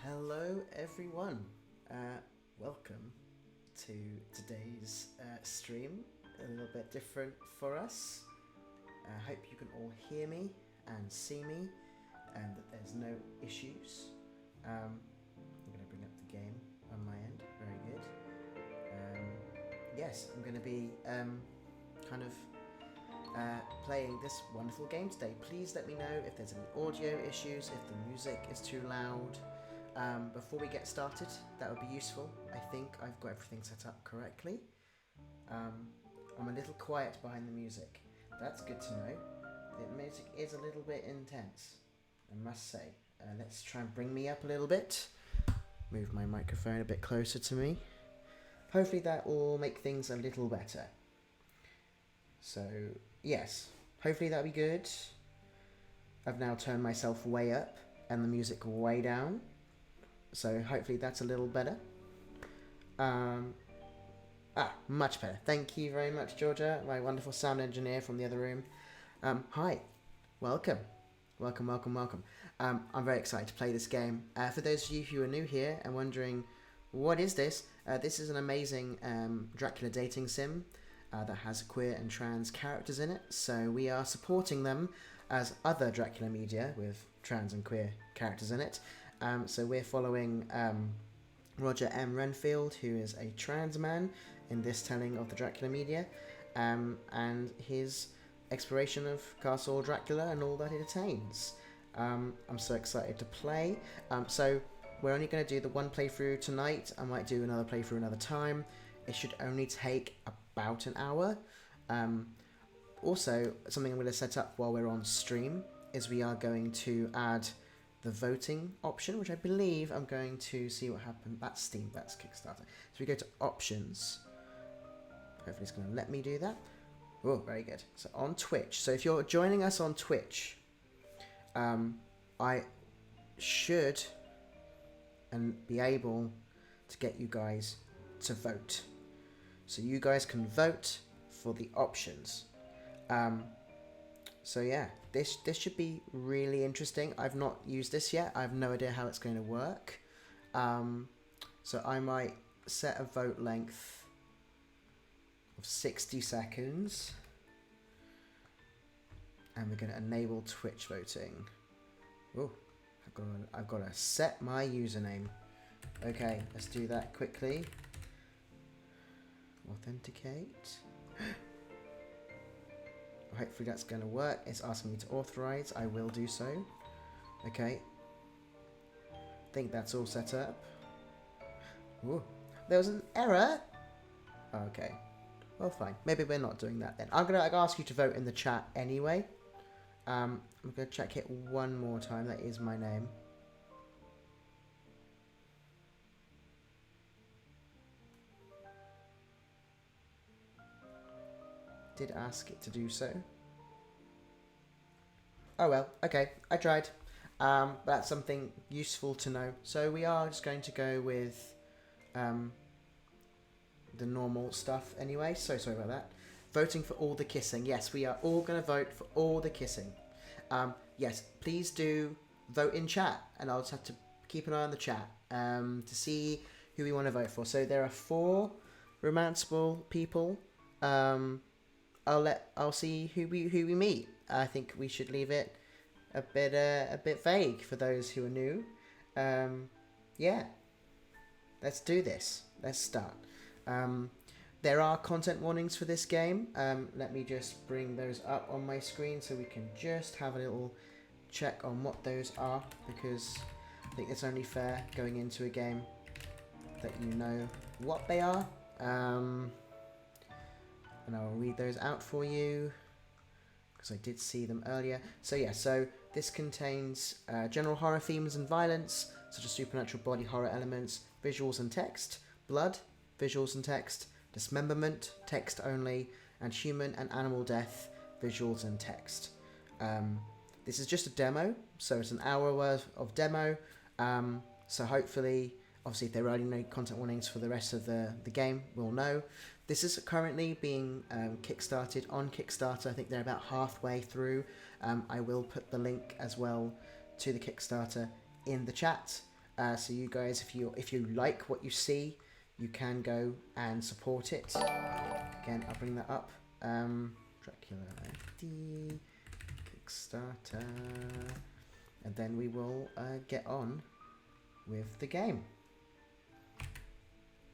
Hello everyone, welcome to today's stream, a little bit different for us. I hope you can all hear me and see me and that there's no issues. I'm going to bring up the game on my end, very good. Yes, I'm going to be playing this wonderful game today. Please let me know if there's any audio issues, if the music is too loud. Before we get started, that would be useful. I think I've got everything set up correctly. I'm a little quiet behind the music. That's good to know. The music is a little bit intense, I must say. Let's try and bring me up a little bit. Move my microphone a bit closer to me. Hopefully that will make things a little better. So, yes, hopefully that'll be good. I've now turned myself way up and the music way down. So hopefully that's a little better. Much better. Thank you very much, Georgia, my wonderful sound engineer from the other room. Hi, welcome. I'm very excited to play this game. For those of you who are new here and wondering, what is this? This is an amazing Dracula dating sim that has queer and trans characters in it. So we are supporting them as other Dracula media with trans and queer characters in it. So we're following Roger M. Renfield, who is a trans man in this telling of the Dracula media, and his exploration of Castle Dracula and all that it attains. I'm so excited to play. So we're only going to do the one playthrough tonight. I might do another playthrough another time. It should only take about an hour. Also, something I'm going to set up while we're on stream is we are going to add the voting option, which I believe I'm going to see what happens. That's Steam, that's Kickstarter. So we go to options. Hopefully it's going to let me do that. Oh, very good. So on Twitch. So if you're joining us on Twitch, I should and be able to get you guys to vote. So you guys can vote for the options. So yeah, this should be really interesting. I've not used this yet. I have no idea how it's going to work. So I might set a vote length of 60 seconds. And we're going to enable Twitch voting. Oh, I've got to set my username. Okay, let's do that quickly. Authenticate. Hopefully that's going to work. It's asking me to authorize. I will do so. Okay. I think that's all set up. Ooh, there was an error. Okay. Well, fine. Maybe we're not doing that then. I'm going to ask you to vote in the chat anyway. I'm going to check it one more time. That is my name. Did ask it to do so. Oh well, okay, I tried. That's something useful to know. So we are just going to go with the normal stuff anyway. So sorry about that. Voting for all the kissing. Yes, we are all going to vote for all the kissing. Yes, please do vote in chat, and I'll just have to keep an eye on the chat to see who we want to vote for. So there are 4 romanceable people. I'll see who we meet. I think we should leave it a bit vague for those who are new. Yeah, let's do this. Let's start. There are content warnings for this game. Let me just bring those up on my screen so we can just have a little check on what those are, because I think it's only fair going into a game that you know what they are. And I'll read those out for you because I did see them earlier. So yeah, so this contains general horror themes and violence, such as supernatural body horror elements, visuals and text, blood, visuals and text, dismemberment, text only, and human and animal death, visuals and text. This is just a demo, so it's an hour worth of demo. So hopefully, obviously if there are no content warnings for the rest of the game, we'll know. This is currently being kickstarted on Kickstarter. I think they're about halfway through. I will put the link as well to the Kickstarter in the chat. So you guys, if you like what you see, you can go and support it. Again, I'll bring that up. Dracula FD, Kickstarter, and then we will get on with the game.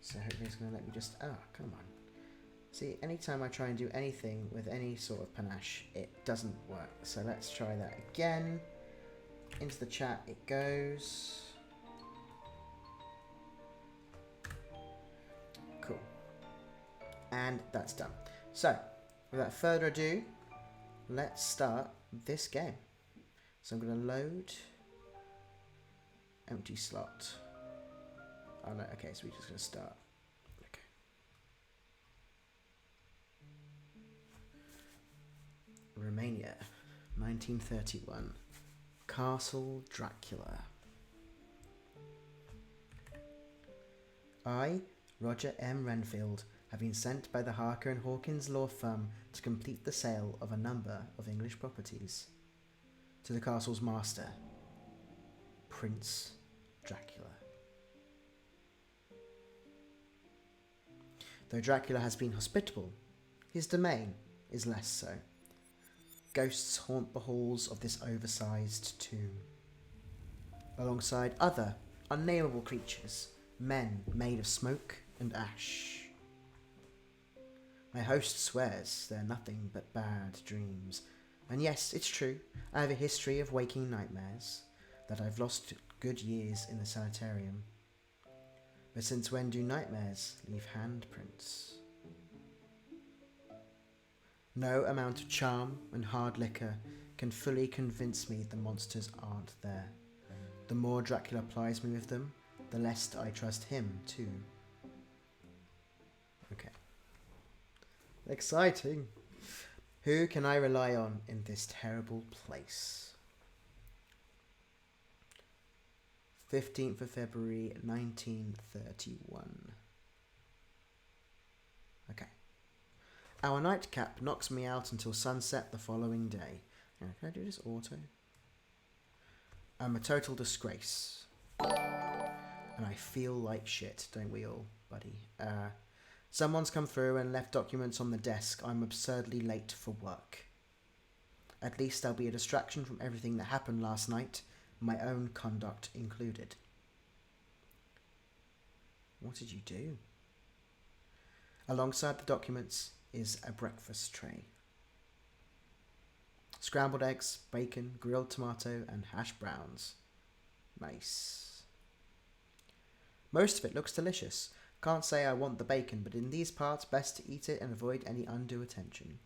So hopefully it's going to let me just... Oh, come on. See, anytime I try and do anything with any sort of panache, it doesn't work. So let's try that again. Into the chat it goes. Cool. And that's done. So, without further ado, let's start this game. So I'm going to load... Empty slot. Oh no, okay, so we're just going to start. Okay. Romania, 1931. Castle Dracula. I, Roger M. Renfield, have been sent by the Harker and Hawkins law firm to complete the sale of a number of English properties to the castle's master, Prince Dracula. Though Dracula has been hospitable, his domain is less so. Ghosts haunt the halls of this oversized tomb, alongside other unnameable creatures, men made of smoke and ash. My host swears they're nothing but bad dreams, and yes, it's true, I have a history of waking nightmares, that I've lost good years in the sanitarium. But since when do nightmares leave handprints? No amount of charm and hard liquor can fully convince me the monsters aren't there. The more Dracula plies me with them, the less I trust him too. Okay. Exciting. Who can I rely on in this terrible place? 15th of February 1931. Okay. Our nightcap knocks me out until sunset the following day. Can I do this auto? I'm a total disgrace. And I feel like shit, don't we all, buddy? Someone's come through and left documents on the desk. I'm absurdly late for work. At least there'll be a distraction from everything that happened last night, my own conduct included. What did you do? Alongside the documents is a breakfast tray. Scrambled eggs, bacon, grilled tomato, and hash browns. Nice. Most of it looks delicious. Can't say I want the bacon, but in these parts, best to eat it and avoid any undue attention.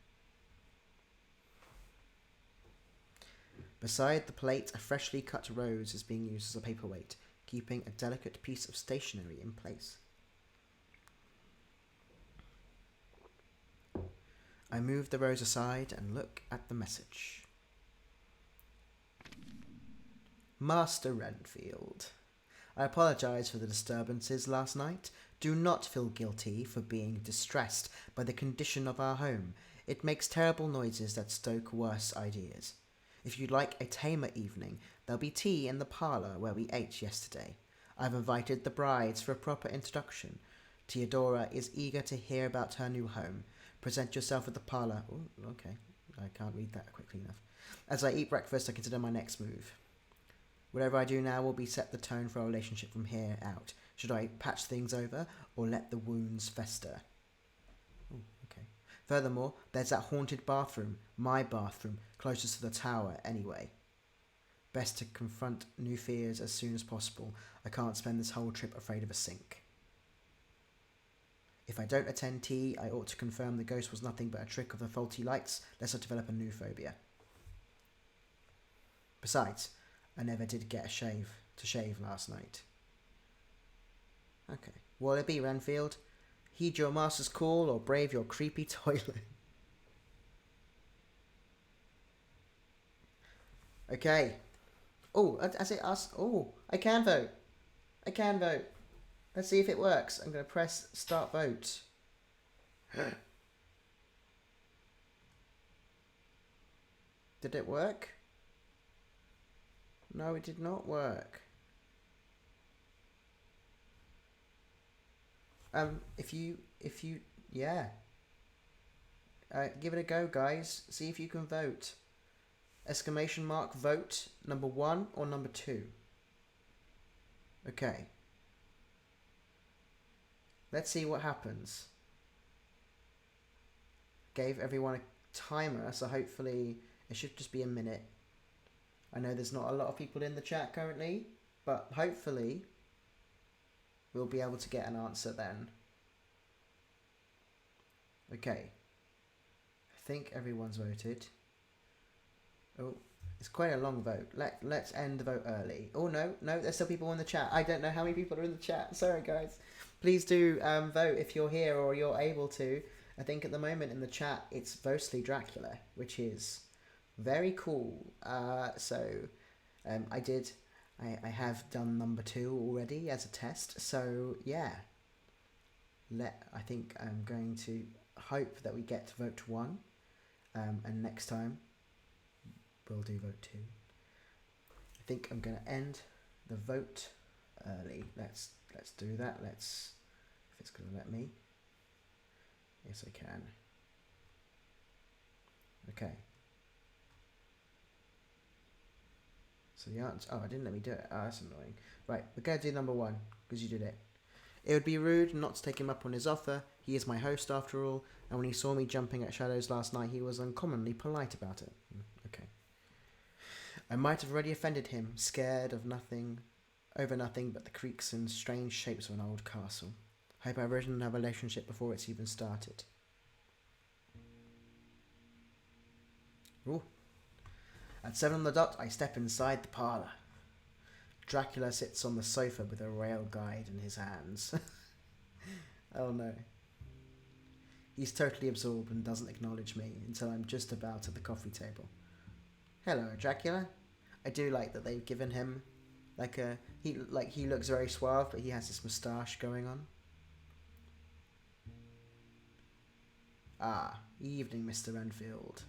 Beside the plate, a freshly cut rose is being used as a paperweight, keeping a delicate piece of stationery in place. I move the rose aside and look at the message. Master Renfield, I apologise for the disturbances last night. Do not feel guilty for being distressed by the condition of our home. It makes terrible noises that stoke worse ideas. If you'd like a tamer evening, there'll be tea in the parlour where we ate yesterday. I've invited the brides for a proper introduction. Theodora is eager to hear about her new home. Present yourself at the parlour. Oh, okay. I can't read that quickly enough. As I eat breakfast, I consider my next move. Whatever I do now will be set the tone for our relationship from here out. Should I patch things over or let the wounds fester? Oh, okay. Furthermore, there's that haunted bathroom, my bathroom, closest to the tower anyway. Best to confront new fears as soon as possible. I can't spend this whole trip afraid of a sink. If I don't attend tea, I ought to confirm the ghost was nothing but a trick of the faulty lights, lest I develop a new phobia. Besides, I never did get to shave last night. Okay. Will it be, Renfield? Heed your master's call or brave your creepy toilet? Okay. Oh, as it asks... Oh, I can vote. I can vote. Let's see if it works. I'm going to press start vote. Did it work? No, it did not work. Yeah. Give it a go, guys. See if you can vote. Exclamation mark vote number 1 or number 2. Okay. Let's see what happens. Gave everyone a timer, so hopefully it should just be a minute. I know there's not a lot of people in the chat currently, but hopefully we'll be able to get an answer then. Okay. I think everyone's voted. Oh, it's quite a long vote. Let's end the vote early. Oh, no, there's still people in the chat. I don't know how many people are in the chat. Sorry, guys. Please do vote if you're here or you're able to. I think at the moment in the chat, it's Castle Dracula, which is very cool. I have done number 2 already as a test. So, yeah. I think I'm going to hope that we get to vote 1. And next time, we'll do vote 2. I think I'm going to end the vote early. Let's do that. If it's going to let me. Yes, I can. Okay. So the answer... Oh, it didn't let me do it. Oh, that's annoying. Right, we're going to do number 1, because you did it. It would be rude not to take him up on his offer. He is my host after all, and when he saw me jumping at shadows last night, he was uncommonly polite about it. Okay. I might have already offended him, scared of nothing, over nothing but the creaks and strange shapes of an old castle. Hope I've written our relationship before it's even started. Ooh. At 7 on the dot, I step inside the parlour. Dracula sits on the sofa with a rail guide in his hands. Oh no. He's totally absorbed and doesn't acknowledge me until I'm just about at the coffee table. Hello, Dracula. I do like that they've given him he looks very suave, but he has this moustache going on. Ah, evening, Mr. Renfield.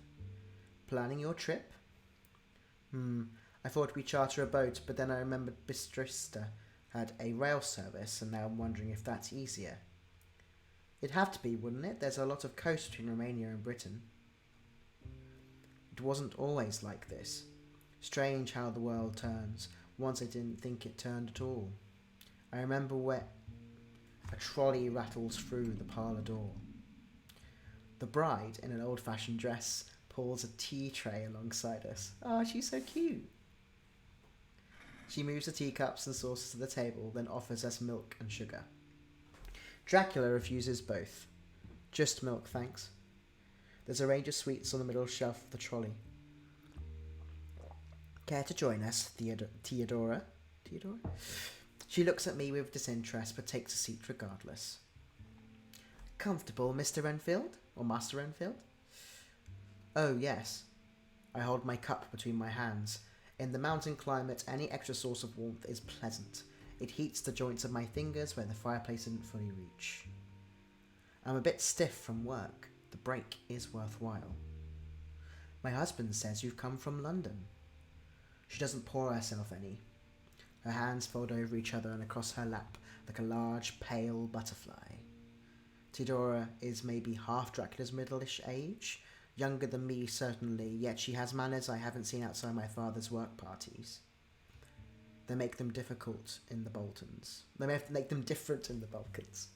Planning your trip? I thought we'd charter a boat, but then I remembered Bistrista had a rail service, and now I'm wondering if that's easier. It'd have to be, wouldn't it? There's a lot of coast between Romania and Britain. It wasn't always like this. Strange how the world turns. Once I didn't think it turned at all. I remember where a trolley rattles through the parlour door. The bride, in an old-fashioned dress, pulls a tea tray alongside us. Oh, she's so cute. She moves the teacups and saucers to the table, then offers us milk and sugar. Dracula refuses both. Just milk, thanks. There's a range of sweets on the middle shelf of the trolley. Care to join us, Theodora? Theodora? She looks at me with disinterest, but takes a seat regardless. Comfortable, Mr. Renfield? Or Master Renfield? Oh, yes. I hold my cup between my hands. In the mountain climate, any extra source of warmth is pleasant. It heats the joints of my fingers where the fireplace didn't fully reach. I'm a bit stiff from work. The break is worthwhile. My husband says you've come from London. She doesn't pour herself any. Her hands fold over each other and across her lap like a large, pale butterfly. Theodora is maybe half Dracula's middle-ish age, younger than me certainly, yet she has manners I haven't seen outside my father's work parties. They make them difficult in the Balkans. They make them different in the Balkans.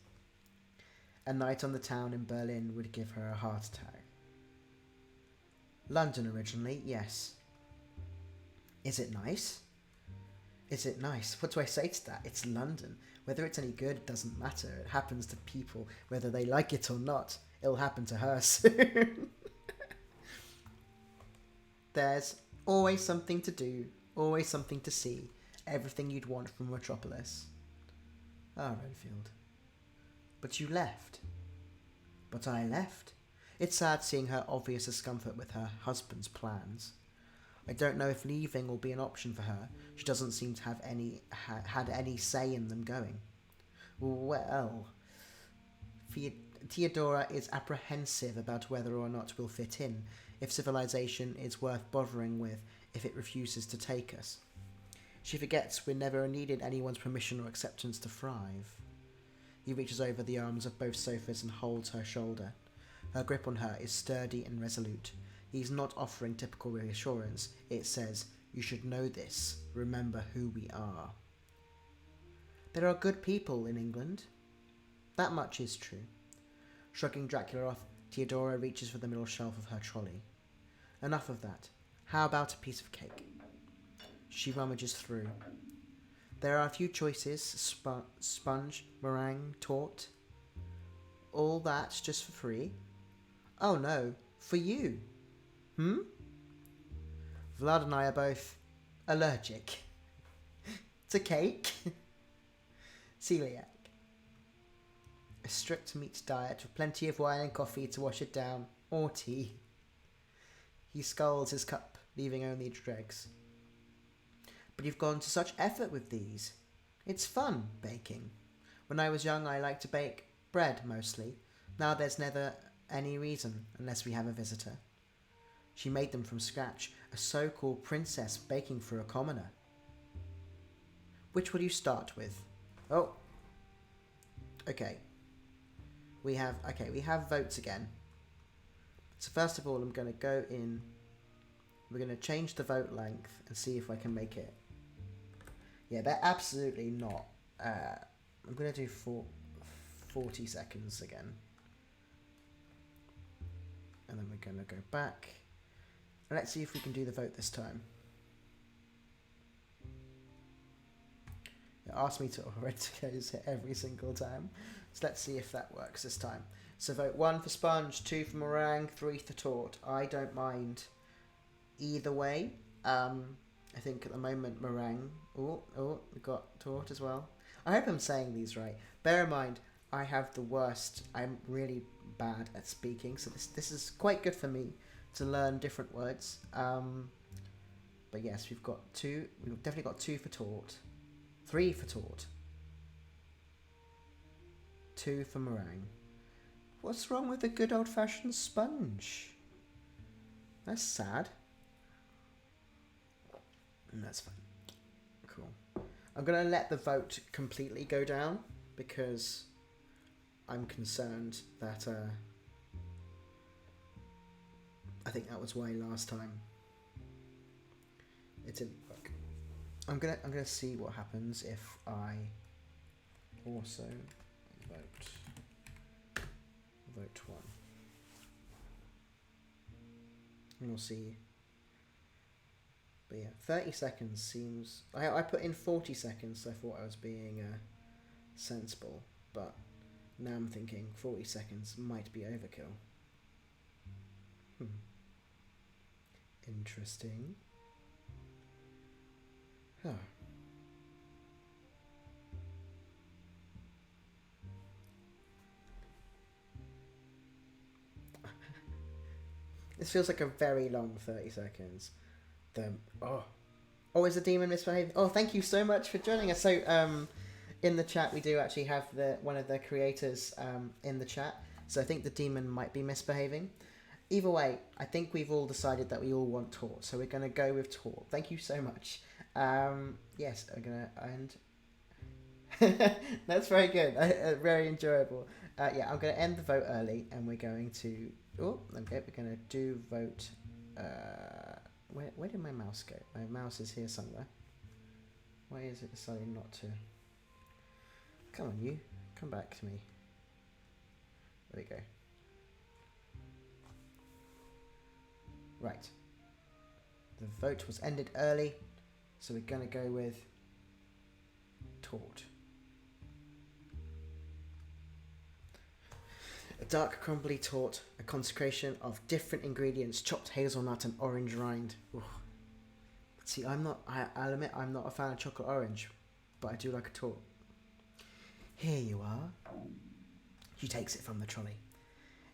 A night on the town in Berlin would give her a heart attack. London originally, yes. Is it nice? Is it nice? What do I say to that? It's London. Whether it's any good doesn't matter. It happens to people, whether they like it or not. It'll happen to her soon. There's always something to do, always something to see. Everything you'd want from Metropolis. Ah, Renfield. But you left. But I left. It's sad seeing her obvious discomfort with her husband's plans. I don't know if leaving will be an option for her. She doesn't seem to have had any say in them going. Well, Theodora is apprehensive about whether or not we'll fit in, if civilization is worth bothering with, if it refuses to take us. She forgets we never needed anyone's permission or acceptance to thrive. He reaches over the arms of both sofas and holds her shoulder. Her grip on her is sturdy and resolute. He's not offering typical reassurance. It says, "You should know this. Remember who we are." There are good people in England. That much is true. Shrugging Dracula off, Theodora reaches for the middle shelf of her trolley. Enough of that. How about a piece of cake? She rummages through. There are a few choices: sponge, meringue, torte. All that's just for free? Oh no, for you. Vlad and I are both allergic to cake. Celiac. A strict meat diet with plenty of wine and coffee to wash it down, or tea. He sculls his cup, leaving only dregs. But you've gone to such effort with these. It's fun, baking. When I was young, I liked to bake bread, mostly. Now there's never any reason, unless we have a visitor. She made them from scratch, a so-called princess baking for a commoner. Which will you start with? Oh. Okay. We have votes again. So first of all, I'm going to go in. We're going to change the vote length and see if I can make it. Yeah, they're absolutely not. I'm going to do 40 seconds again. And then we're going to go back. And let's see if we can do the vote this time. It asked me to close it every single time. So let's see if that works this time. So vote 1 for sponge, 2 for meringue, 3 for torte. I don't mind either way. I think at the moment meringue. Oh, we got torte as well. I hope I'm saying these right. Bear in mind, I have the worst. I'm really bad at speaking, so this is quite good for me to learn different words. But yes, we've got 2. We've definitely got 2 for torte, 3 for torte, 2 for meringue. What's wrong with a good old-fashioned sponge? That's sad. That's fine. Cool. I'm going to let the vote completely go down because I'm concerned that I think that was why last time it didn't work. I'm gonna see what happens if I also vote 1. And we'll see. But yeah, 30 seconds seems... I put in 40 seconds, so I thought I was being sensible, but now I'm thinking 40 seconds might be overkill. Interesting. Huh. This feels like a very long 30 seconds. Is the demon misbehaved? Oh, thank you so much for joining us. So, in the chat, we do actually have one of the creators in the chat. So I think the demon might be misbehaving. Either way, I think we've all decided that we all want torte. So we're going to go with torte. Thank you so much. Yes, I'm going to end. That's very good. Very enjoyable. Yeah, I'm going to end the vote early, and we're going to... Oh, okay, we're going to do vote... Where did my mouse go? My mouse is here somewhere. Why is it deciding not to? Come on, you. Come back to me. There we go. Right. The vote was ended early, so we're going to go with torte. A dark crumbly torte, a consecration of different ingredients, chopped hazelnut and orange rind. Ooh. See, I'll admit I'm not a fan of chocolate orange, but I do like a torte. Here you are. She takes it from the trolley.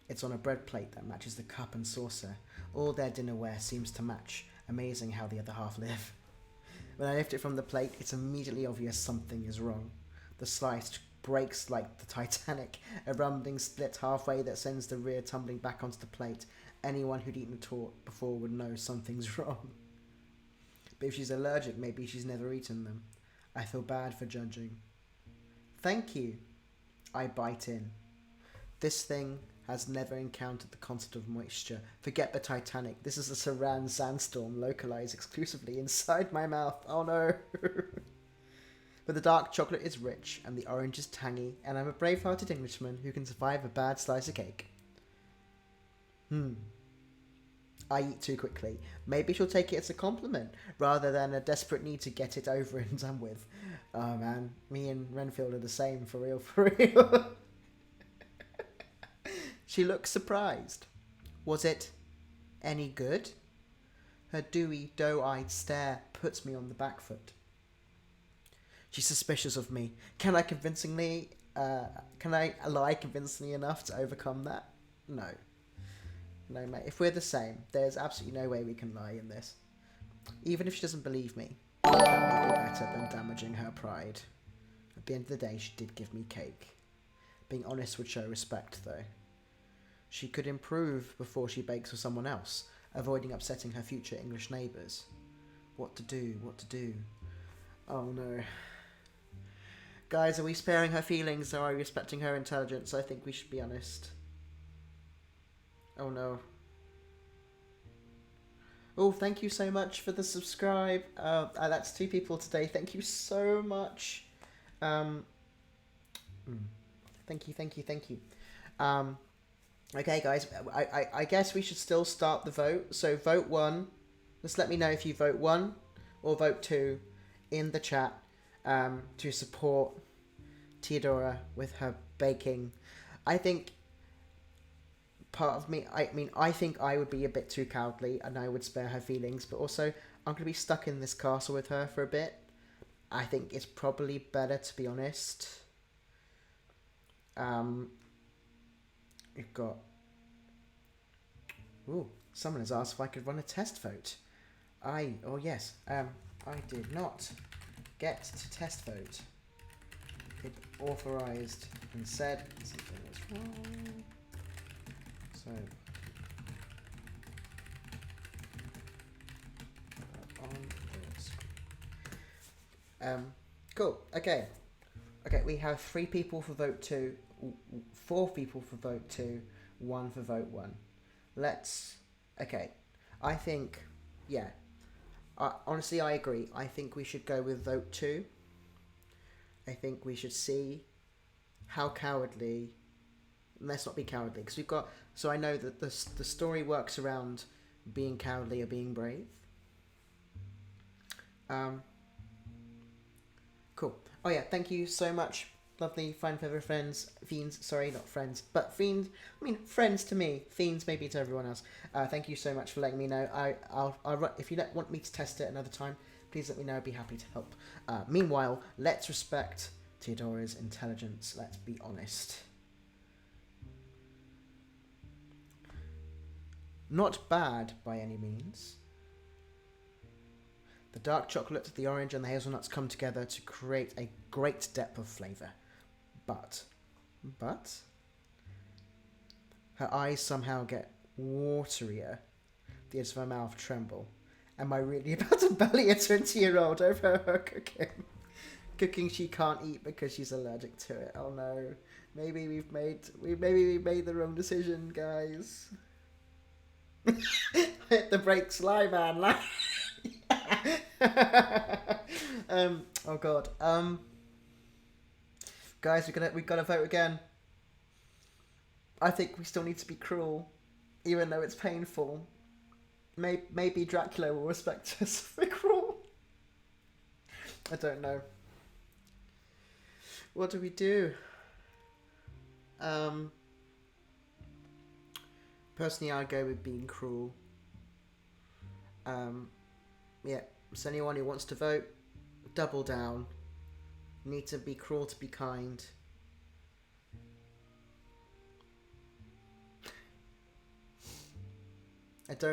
It's on a bread plate that matches the cup and saucer. All their dinnerware seems to match. Amazing how the other half live. When I lift it from the plate, it's immediately obvious something is wrong. The slice breaks like the Titanic, a rumbling split halfway that sends the rear tumbling back onto the plate. Anyone who'd eaten a torte before would know something's wrong. But if she's allergic, maybe she's never eaten them. I feel bad for judging. Thank you. I bite in. This thing has never encountered the concept of moisture. Forget the Titanic. This is a Saran sandstorm localized exclusively inside my mouth. Oh no. But the dark chocolate is rich and the orange is tangy, and I'm a brave-hearted Englishman who can survive a bad slice of cake. I eat too quickly. Maybe she'll take it as a compliment rather than a desperate need to get it over and done with. Oh man, me and Renfield are the same, for real, for real. She looks surprised. Was it any good? Her dewy, doe-eyed stare puts me on the back foot. She's suspicious of me. Can I lie convincingly enough to overcome that? No. No, mate. If we're the same, there's absolutely no way we can lie in this. Even if she doesn't believe me, that may be better than damaging her pride. At the end of the day, she did give me cake. Being honest would show respect, though. She could improve before she bakes for someone else, avoiding upsetting her future English neighbours. What to do? What to do? Oh no. Guys, are we sparing her feelings or are we respecting her intelligence? I think we should be honest. Oh no. Oh, thank you so much for the subscribe. That's 2 people today. Thank you so much. Thank you. Okay, guys. I guess we should still start the vote. So vote 1. Just let me know if you vote 1 or vote 2 in the chat to support Theodora with her baking. I think part of me, I think I would be a bit too cowardly and I would spare her feelings, but also I'm going to be stuck in this castle with her for a bit. I think it's probably better to be honest. We've got... Ooh, someone has asked if I could run a test vote. I did not get to test vote. It authorized and said something was wrong. So on the screen. Cool. Okay, we have 3 people for vote 2, 4 people for vote 2, 1 for vote 1. I think, yeah. Honestly, I agree. I think we should go with vote 2. I think we should see how cowardly... Let's not be cowardly, because we've got... So I know that the story works around being cowardly or being brave. Cool. Oh yeah, thank you so much. Lovely, fine, feather friends. Fiends, sorry, not friends, but fiends. I mean, friends to me. Fiends maybe to everyone else. Thank you so much for letting me know. I'll if you don't want me to test it another time, please let me know. I'd be happy to help. Meanwhile, let's respect Theodora's intelligence. Let's be honest. Not bad by any means. The dark chocolate, the orange and the hazelnuts come together to create a great depth of flavour. But her eyes somehow get waterier. The edges of her mouth tremble. Am I really about to belly a 20-year-old over her cooking? Cooking she can't eat because she's allergic to it. Oh no. Maybe we've made the wrong decision, guys. Hit the brakes, lie man, lie. Oh god. Guys, we've got to vote again. I think we still need to be cruel, even though it's painful. Maybe Dracula will respect us if we're cruel. I don't know. What do we do? Personally, I'd go with being cruel. Yeah, so anyone who wants to vote, double down. You need to be cruel to be kind. If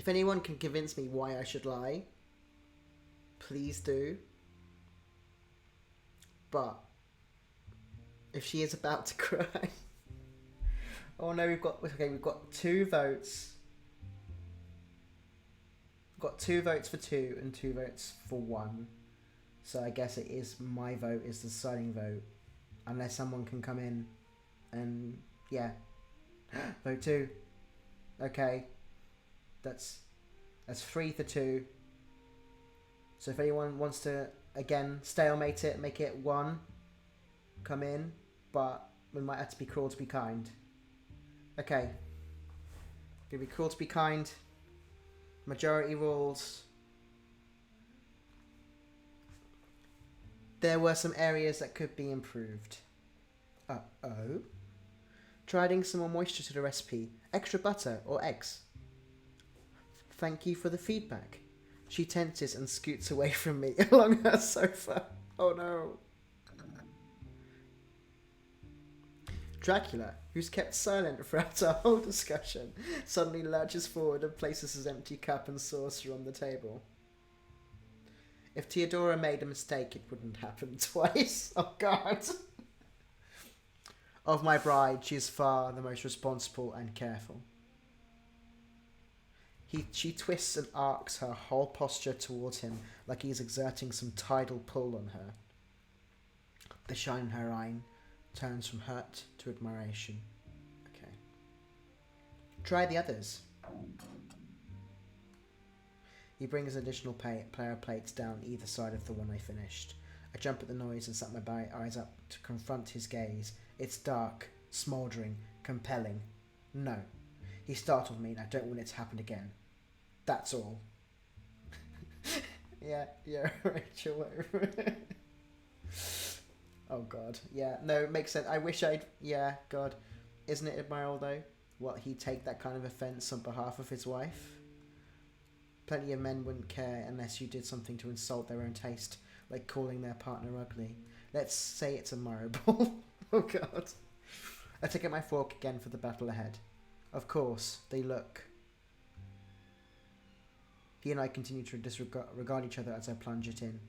anyone can convince me why I should lie, please do. But if she is about to cry... Oh no, we've got 2 votes. We've got 2 votes for 2 and 2 votes for 1. So I guess it is my vote is the deciding vote. Unless someone can come in and, yeah. Vote 2. Okay. That's 3-2. So if anyone wants to, again, stalemate it, make it 1, come in. But we might have to be cruel to be kind. Okay. Gonna be cruel to be kind. Majority rules. There were some areas that could be improved. Uh-oh. Try adding some more moisture to the recipe. Extra butter or eggs. Thank you for the feedback. She tenses and scoots away from me along her sofa. Oh no. Dracula, who's kept silent throughout our whole discussion, suddenly lurches forward and places his empty cup and saucer on the table. If Theodora made a mistake, it wouldn't happen twice. Oh God. Of my bride, she is far the most responsible and careful. She twists and arcs her whole posture towards him like he is exerting some tidal pull on her. The shine in her eye turns from hurt to admiration. Okay. Try the others. He brings additional player plates down either side of the one I finished. I jump at the noise and set my eyes up to confront his gaze. It's dark, smouldering, compelling. No. He startled me and I don't want it to happen again. That's all. yeah, Rachel. Oh God, yeah, no, it makes sense. I wish yeah, God. Isn't it admirable though? What, he'd take that kind of offence on behalf of his wife? Plenty of men wouldn't care unless you did something to insult their own taste, like calling their partner ugly. Let's say it's admirable. Oh God. I take out my fork again for the battle ahead. Of course, they look. He and I continue to disregard each other as I plunge it in.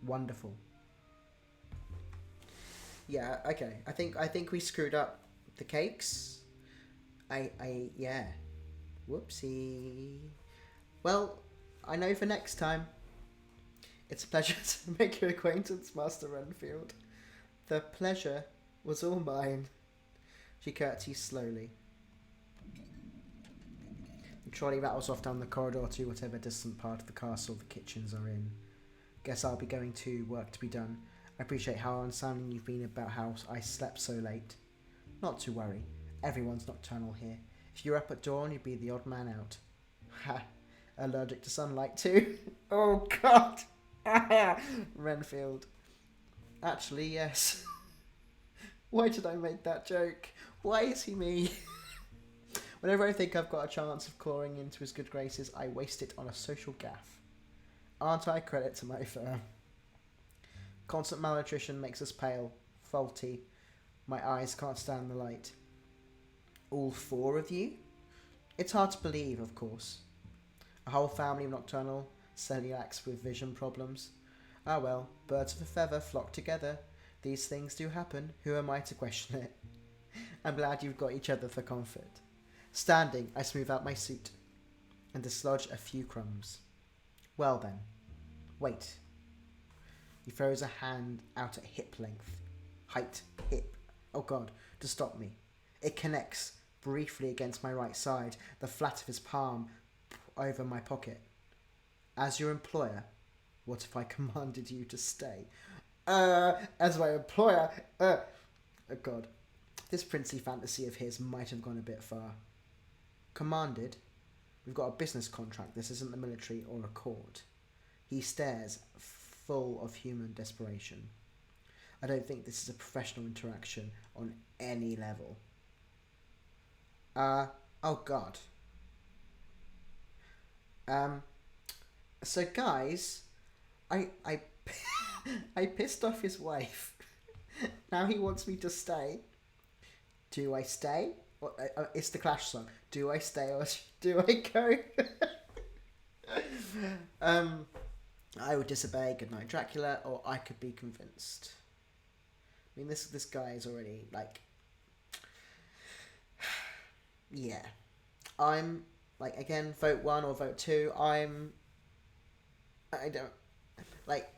Wonderful. Yeah, okay. I think we screwed up the cakes. Yeah. Whoopsie. Well, I know for next time. It's a pleasure to make your acquaintance, Master Renfield. The pleasure was all mine. She curtsies slowly. The trolley rattles off down the corridor to whatever distant part of the castle the kitchens are in. Guess I'll be going to work to be done. I appreciate how unsounding you've been about how I slept so late. Not to worry. Everyone's nocturnal here. If you're up at dawn, you'd be the odd man out. Ha! Allergic to sunlight too? Oh God! Renfield. Actually, yes. Why did I make that joke? Why is he me? Whenever I think I've got a chance of clawing into his good graces, I waste it on a social gaffe. Aren't I credit to my firm? Constant malnutrition makes us pale, faulty. My eyes can't stand the light. All 4 of you? It's hard to believe, of course. A whole family of nocturnal celiacs with vision problems. Ah well, birds of a feather flock together. These things do happen. Who am I to question it? I'm glad you've got each other for comfort. Standing, I smooth out my suit and dislodge a few crumbs. Well then. Wait. He throws a hand out at hip length. Height, hip. Oh God, to stop me. It connects briefly against my right side, the flat of his palm over my pocket. As your employer, what if I commanded you to stay? As my employer, oh God. This princely fantasy of his might have gone a bit far. Commanded? We've got a business contract. This isn't the military or a court. He stares, full of human desperation. I don't think this is a professional interaction on any level. Oh God. So guys, I I pissed off his wife. Now he wants me to stay. Do I stay? It's the Clash song. Do I stay or do I go? I would disobey. Good night, Dracula, or I could be convinced. I mean, this guy is already like, yeah. I'm like, again, vote 1 or vote 2. I don't. like,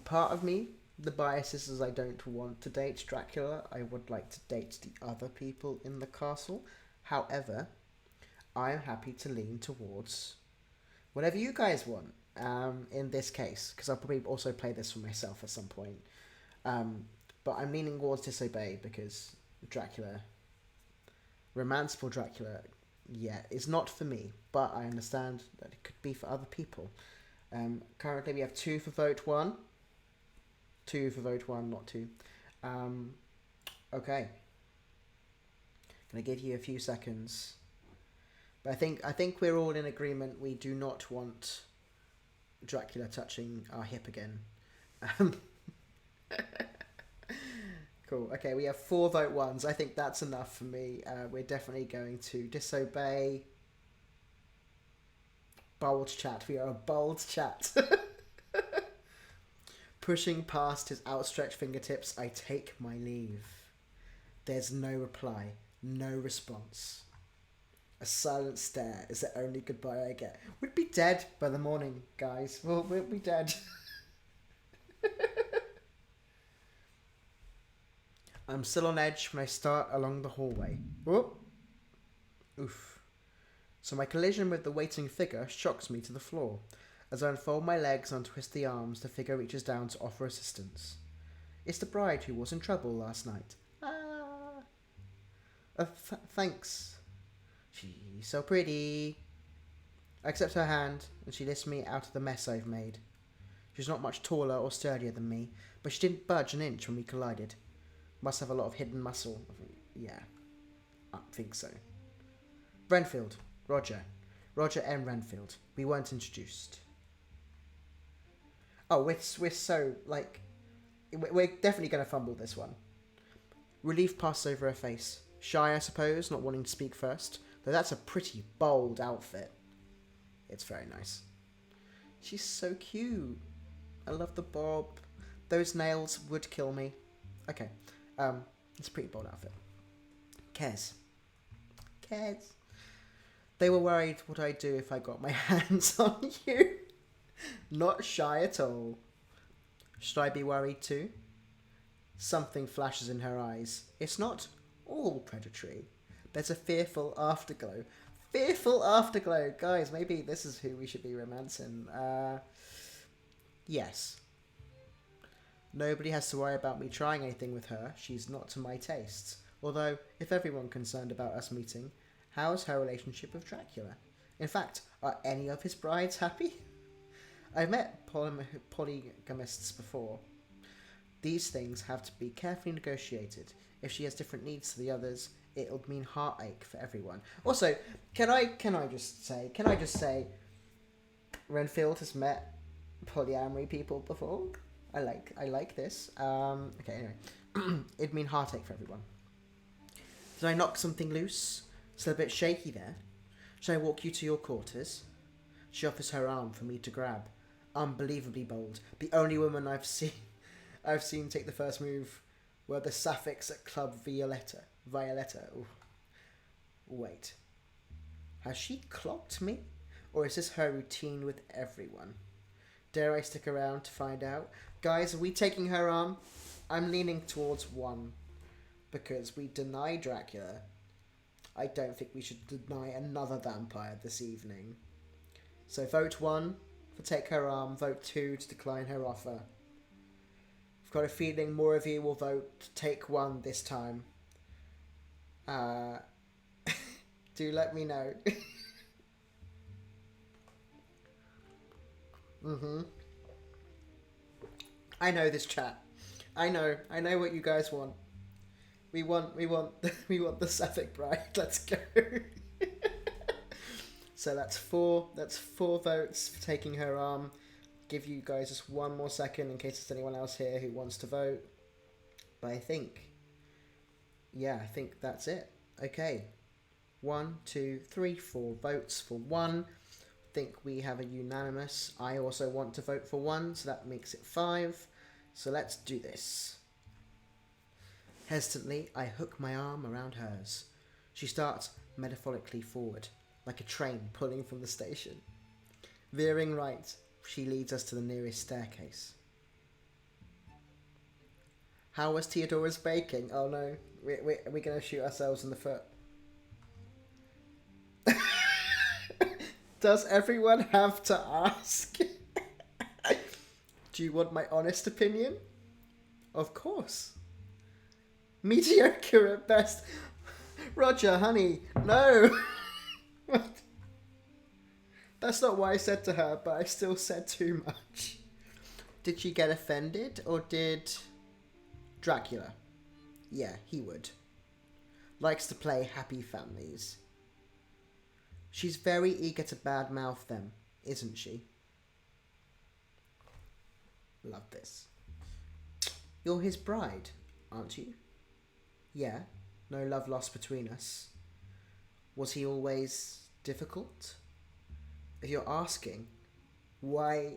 part of me, the bias is I don't want to date Dracula. I would like to date the other people in the castle. However, I am happy to lean towards whatever you guys want. In this case, because I'll probably also play this for myself at some point. But I'm leaning towards Disobey because Dracula, romanceable Dracula, yeah, is not for me. But I understand that it could be for other people. Currently, we have 2 for vote 1. 2 for vote 1, not 2. Okay. Gonna give you a few seconds. But I think we're all in agreement. We do not want Dracula touching our hip again. Cool. Okay, we have 4 vote 1s. I think that's enough for me. We're definitely going to Disobey. Bold chat. We are a bold chat. Pushing past his outstretched fingertips, I take my leave. There's no reply, no response. A silent stare is the only goodbye I get. We'd be dead by the morning, guys. We'll be dead. I'm still on edge when I start along the hallway. Whoop. Oof. So my collision with the waiting figure shocks me to the floor. As I unfold my legs and untwist the arms, the figure reaches down to offer assistance. It's the bride who was in trouble last night. Thanks. She's so pretty. I accept her hand, and she lifts me out of the mess I've made. She's not much taller or sturdier than me, but she didn't budge an inch when we collided. Must have a lot of hidden muscle. Yeah, I think so. Renfield. Roger. Roger M. Renfield. We weren't introduced. Oh, we're so, like... We're definitely going to fumble this one. Relief passes over her face. Shy, I suppose, not wanting to speak first. Though that's a pretty bold outfit. It's very nice. She's so cute. I love the bob. Those nails would kill me. Okay. It's a pretty bold outfit. Cares. They were worried what I'd do if I got my hands on you. Not shy at all. Should I be worried too? Something flashes in her eyes. It's not all predatory. There's a fearful afterglow. Fearful afterglow! Guys, maybe this is who we should be romancing. Yes. Nobody has to worry about me trying anything with her. She's not to my tastes. Although, if everyone concerned about us meeting, how's her relationship with Dracula? In fact, are any of his brides happy? I've met polygamists before. These things have to be carefully negotiated. If she has different needs to the others, it'll mean heartache for everyone. Also, can I just say, Renfield has met polyamory people before. I like this. Okay, anyway, it'd mean heartache for everyone. Did I knock something loose? Still a bit shaky there. Shall I walk you to your quarters? She offers her arm for me to grab. Unbelievably bold. The only woman I've seen take the first move were the Sapphics at Club Violetta. Ooh. Wait. Has she clocked me? Or is this her routine with everyone? Dare I stick around to find out? Guys, are we taking her arm? I'm leaning towards 1. Because we deny Dracula. I don't think we should deny another vampire this evening. So vote 1 for take her arm. Vote 2 to decline her offer. I've got a feeling more of you will vote take 1 this time. Do let me know. I know this chat. I know what you guys want. We want the Sapphic bride. Let's go. So that's 4 votes for taking her arm. Give you guys just 1 more second in case there's anyone else here who wants to vote. But I think that's it. Okay. 1, 2, 3, 4 votes for 1. I think we have a unanimous. I also want to vote for 1, so that makes it 5. So let's do this. Hesitantly, I hook my arm around hers. She starts metaphorically forward, like a train pulling from the station. Veering right, she leads us to the nearest staircase. How was Theodora's baking? Oh no, are we going to shoot ourselves in the foot? Does everyone have to ask? Do you want my honest opinion? Of course. Mediocre at best. Roger, honey, no. That's not what I said to her, but I still said too much. Did she get offended, or did Dracula? Yeah, he would. Likes to play happy families. She's very eager to badmouth them, isn't she? Love this. You're his bride, aren't you? Yeah, no love lost between us. Was he always difficult? If you're asking why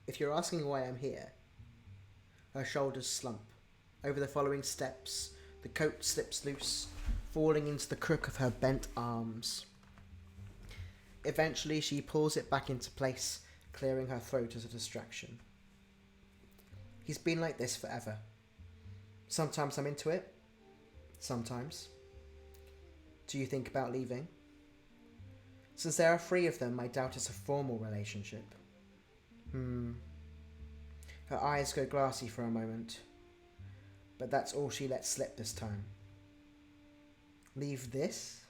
I'm here, her shoulders slump. Over the following steps, the coat slips loose, falling into the crook of her bent arms. Eventually, she pulls it back into place, clearing her throat as a distraction. He's been like this forever. Sometimes I'm into it. Sometimes. Do you think about leaving? Since there are 3 of them, I doubt it's a formal relationship. Her eyes go glassy for a moment. But that's all she lets slip this time. Leave this?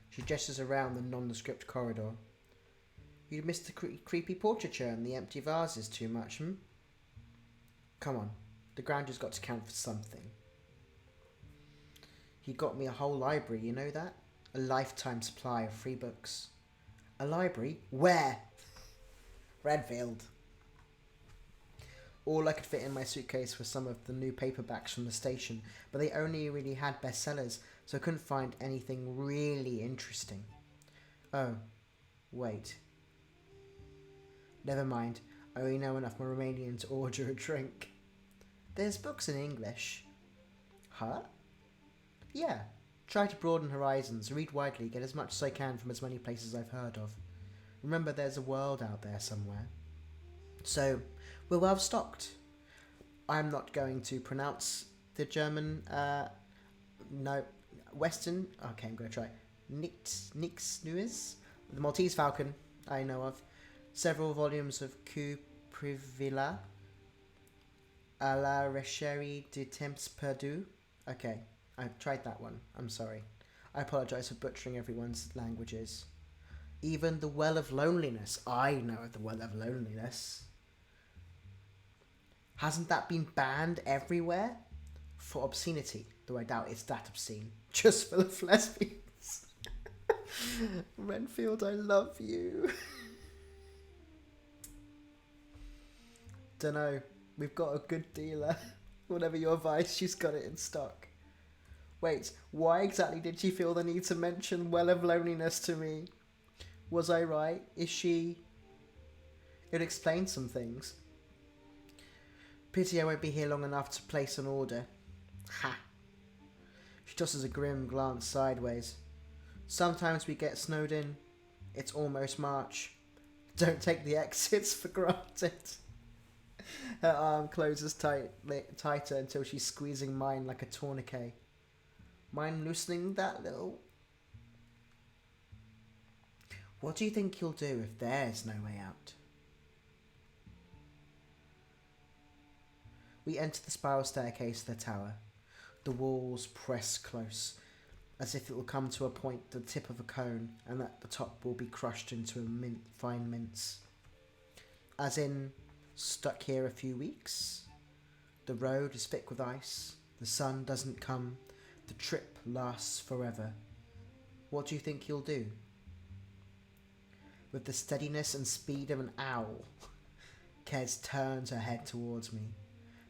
She gestures around the nondescript corridor. You'd miss the creepy portraiture and the empty vases too much, Come on, the grandeur's got to count for something. He got me a whole library, you know that? A lifetime supply of free books. A library? Where? Renfield. All I could fit in my suitcase was some of the new paperbacks from the station, but they only really had bestsellers, so I couldn't find anything really interesting. Oh, wait. Never mind, I only know enough Romanian to order a drink. There's books in English. Huh? Yeah. Try to broaden horizons, read widely, get as much as I can from as many places I've heard of. Remember, there's a world out there somewhere. So, we're well stocked. I'm not going to pronounce the German, Western, okay, I'm going to try. Nix Nuis? The Maltese Falcon, I know of. Several volumes of Coup Privila. A la Recherche de Temps Perdus. Okay, I've tried that one. I'm sorry. I apologise for butchering everyone's languages. Even the Well of Loneliness. I know of the Well of Loneliness. Hasn't that been banned everywhere? For obscenity, though I doubt it's that obscene. Just full of lesbians. Renfield, I love you. Dunno. We've got a good dealer. Whatever your vice, she's got it in stock. Wait, why exactly did she feel the need to mention Well of Loneliness to me? Was I right? Is she... It explains some things. Pity I won't be here long enough to place an order. Ha! She tosses a grim glance sideways. Sometimes we get snowed in. It's almost March. Don't take the exits for granted. Her arm closes tighter until she's squeezing mine like a tourniquet. Mind loosening that little... What do you think you'll do if there's no way out? We enter the spiral staircase of the tower. The walls press close, as if it will come to a point, the tip of a cone, and that the top will be crushed into a fine mince. As in, stuck here a few weeks? The road is thick with ice, the sun doesn't come, the trip lasts forever. What do you think you'll do? With the steadiness and speed of an owl, Kez turns her head towards me.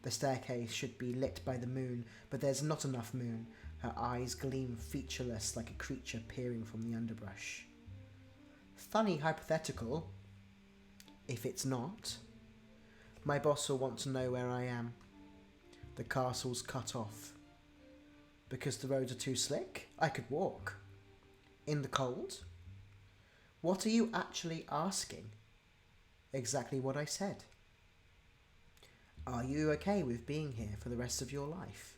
The staircase should be lit by the moon, but there's not enough moon. Her eyes gleam featureless like a creature peering from the underbrush. Funny hypothetical. If it's not, my boss will want to know where I am. The castle's cut off. Because the roads are too slick? I could walk. In the cold? What are you actually asking? exactly what I said. Are you okay with being here for the rest of your life?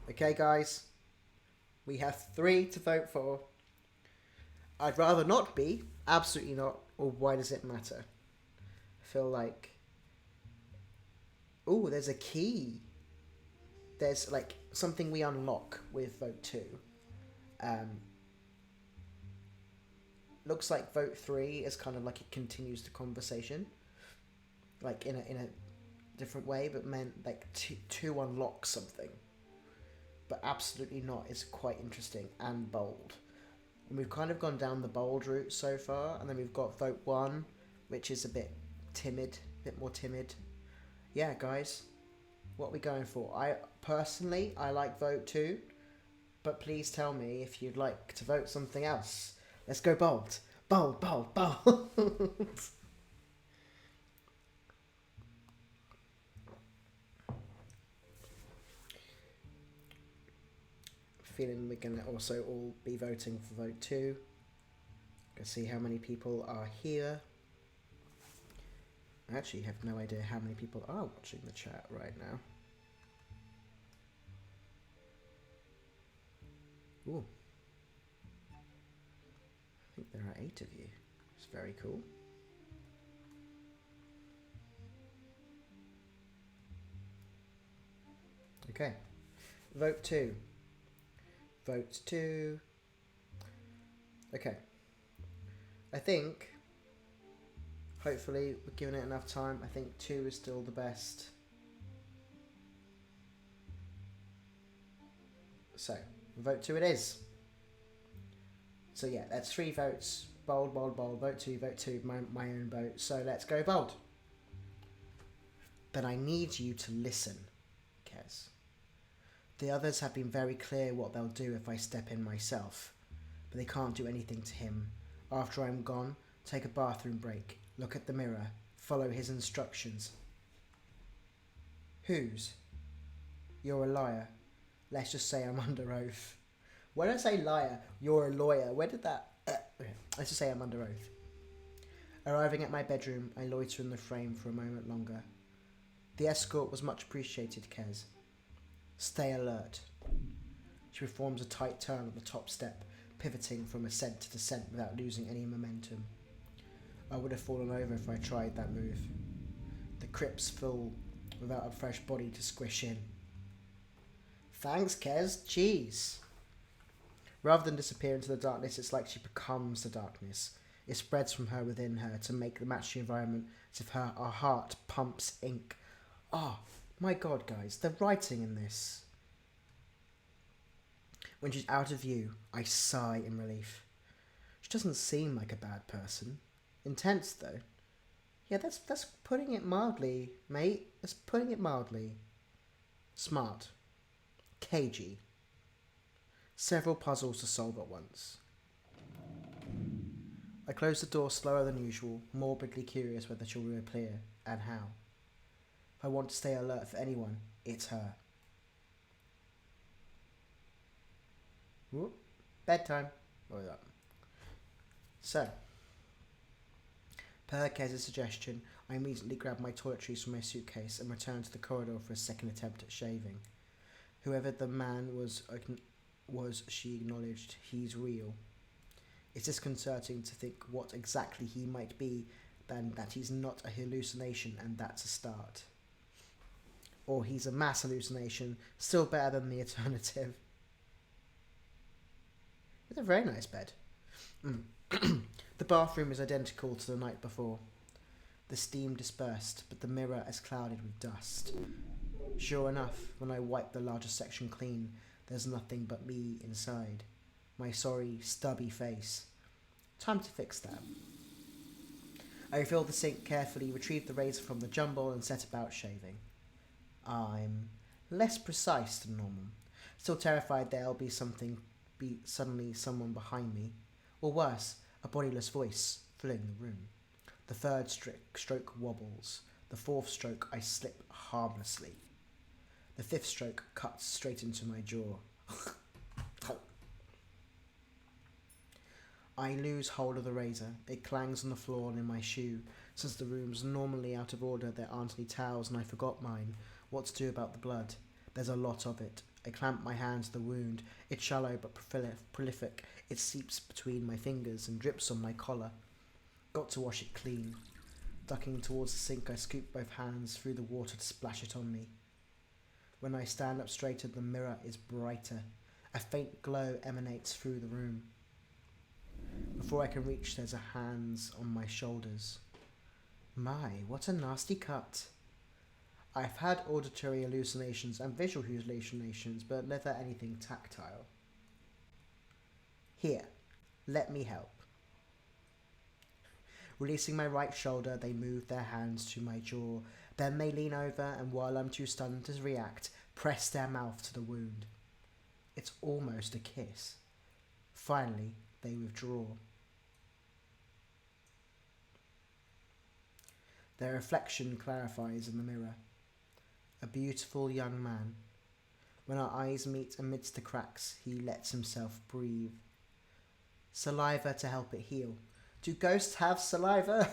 Okay, guys. We have 3 to vote for. I'd rather not be. Absolutely not. Or why does it matter? I feel like... Oh, there's a key. There's like something we unlock with vote 2. Looks like vote 3 is kind of like it continues the conversation. Like in a different way, but meant like to unlock something. But absolutely not. It's quite interesting and bold. And we've kind of gone down the bold route so far, and then we've got vote 1, which is a bit timid, a bit more timid. Yeah, guys, what are we going for? I like vote 2, but please tell me if you'd like to vote something else. Let's go bold. Bold, bold, bold. Feeling we're going to also all be voting for vote 2. Gonna see how many people are here. I actually have no idea how many people are watching the chat right now. Ooh. I think there are 8 of you. It's very cool. Okay. Vote 2. Vote 2. Okay. I think, hopefully, we're giving it enough time. I think 2 is still the best. So, vote 2 it is. So yeah, that's 3 votes. Bold, bold, bold. Vote 2, my own vote. So let's go bold. But I need you to listen, Kez. The others have been very clear what they'll do if I step in myself. But they can't do anything to him. After I'm gone, take a bathroom break. Look at the mirror. Follow his instructions. Whose? You're a liar. Let's just say I'm under oath. When I say liar, you're a lawyer. Where did that... let's just say I'm under oath. Arriving at my bedroom, I loiter in the frame for a moment longer. The escort was much appreciated, Kez. Stay alert. She performs a tight turn on the top step, pivoting from ascent to descent without losing any momentum. I would have fallen over if I tried that move. The crypt's full, without a fresh body to squish in. Thanks, Kez. Jeez. Rather than disappear into the darkness, it's like she becomes the darkness. It spreads from her within her to make the matching environment as if her heart pumps ink. Oh, my God, guys, the writing in this. When she's out of view, I sigh in relief. She doesn't seem like a bad person. Intense, though. Yeah, that's putting it mildly, mate. That's putting it mildly. Smart. Cagey. Several puzzles to solve at once. I close the door slower than usual, morbidly curious whether she'll reappear, and how. If I want to stay alert for anyone, it's her. Whoop. Bedtime. What was that? So, per Kez's suggestion, I immediately grab my toiletries from my suitcase and return to the corridor for a second attempt at shaving. Whoever the man was, she acknowledged, he's real. It's disconcerting to think what exactly he might be, than that he's not a hallucination, and that's a start. Or he's a mass hallucination, still better than the alternative. It's a very nice bed. The bathroom is identical to the night before. The steam dispersed, but the mirror is clouded with dust. Sure enough, when I wipe the larger section clean, there's nothing but me inside. My sorry, stubby face. Time to fix that. I refill the sink carefully, retrieve the razor from the jumble, and set about shaving. I'm less precise than normal. Still terrified there'll be suddenly someone behind me. Or worse, a bodiless voice filling the room. The third stroke wobbles. The fourth stroke I slip harmlessly. The fifth stroke cuts straight into my jaw. I lose hold of the razor. It clangs on the floor and in my shoe. Since the room's normally out of order, there aren't any towels and I forgot mine. What to do about the blood? There's a lot of it. I clamp my hand to the wound. It's shallow but prolific. It seeps between my fingers and drips on my collar. Got to wash it clean. Ducking towards the sink, I scoop both hands through the water to splash it on me. When I stand up straighter, the mirror is brighter. A faint glow emanates through the room. Before I can reach, there's a hands on my shoulders. My, what a nasty cut. I've had auditory hallucinations and visual hallucinations, but never anything tactile. Here, let me help. Releasing my right shoulder, they move their hands to my jaw. Then they lean over and, while I'm too stunned to react, press their mouth to the wound. It's almost a kiss. Finally, they withdraw. Their reflection clarifies in the mirror. A beautiful young man. When our eyes meet amidst the cracks, he lets himself breathe. Saliva to help it heal. Do ghosts have saliva?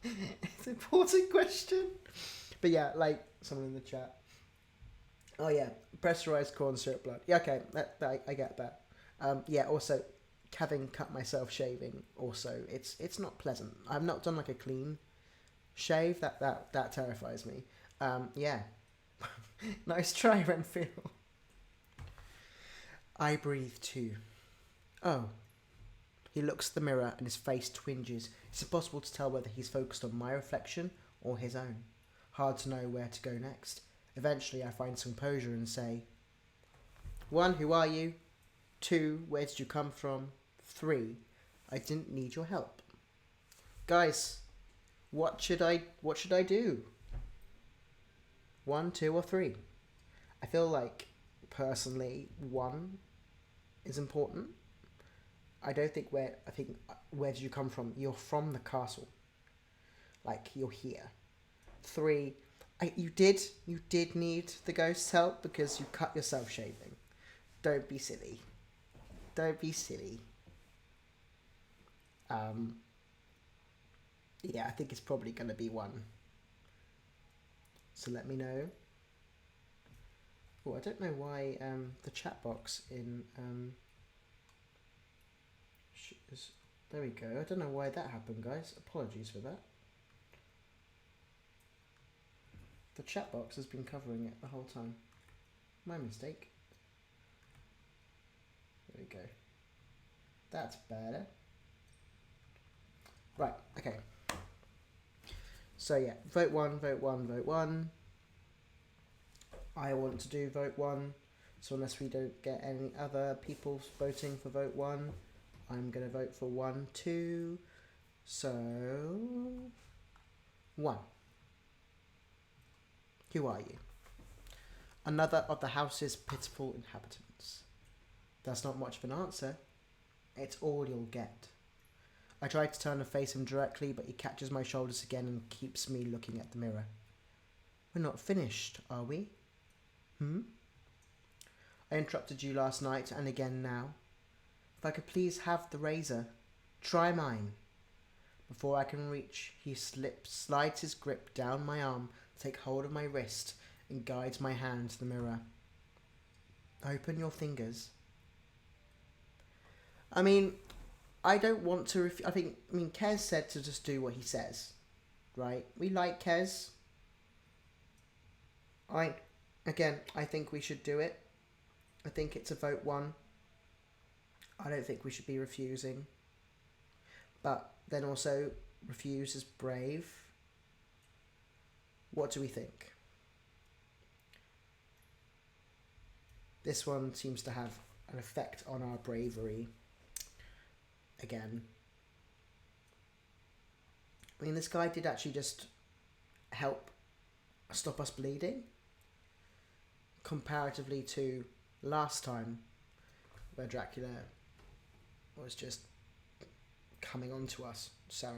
It's an important question. But yeah, like someone in the chat. Oh yeah, pressurized corn syrup blood. Yeah, okay, I get that. Yeah, also, having cut myself shaving, also, it's not pleasant. I've not done like a clean shave. That terrifies me. Yeah. Nice try, Renfield. I breathe too. Oh. He looks at the mirror and his face twinges. It's impossible to tell whether he's focused on my reflection or his own. Hard to know where to go next. Eventually I find some composure and say, 1, who are you? 2, where did you come from? 3, I didn't need your help. Guys, what should I do? 1, 2, or 3? I feel like, personally, 1 is important. I think where did you come from? You're from the castle. Like, you're here. 3, you did need the ghost's help because you cut yourself shaving. Don't be silly. Don't be silly. Yeah, I think it's probably going to be 1. So let me know. Oh, I don't know why the chat box in there we go. I don't know why that happened, guys. Apologies for that. The chat box has been covering it the whole time. My mistake. There we go. That's better. Right, okay. So yeah, vote 1, vote 1, vote 1. I want to do vote 1. So unless we don't get any other people voting for vote 1, I'm going to vote for 1, 2. So 1. Who are you? Another of the house's pitiful inhabitants. That's not much of an answer. It's all you'll get. I try to turn and face him directly, but he catches my shoulders again and keeps me looking at the mirror. We're not finished, are we? I interrupted you last night and again now. If I could please have the razor, try mine. Before I can reach, he slides his grip down my arm, take hold of my wrist, and guides my hand to the mirror. Open your fingers. I mean, I don't want to... Kez said to just do what he says, right? We like Kez. I think we should do it. I think it's a vote 1. I don't think we should be refusing. But then also, refuse is brave. What do we think? This one seems to have an effect on our bravery. Again. I mean, this guy did actually just help stop us bleeding. Comparatively to last time, where Dracula was just coming on to us. So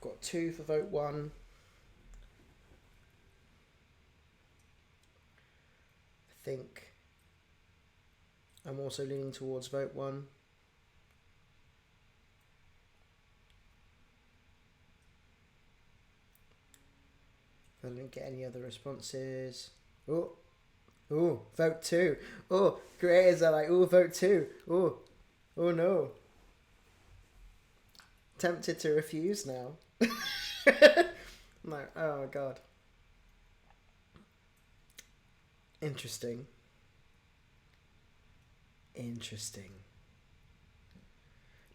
got 2 for vote 1. think I'm also leaning towards vote 1. I didn't get any other responses. Oh, vote 2. Oh, creators are like, vote 2. Oh no. Tempted to refuse now. No, oh god. Interesting.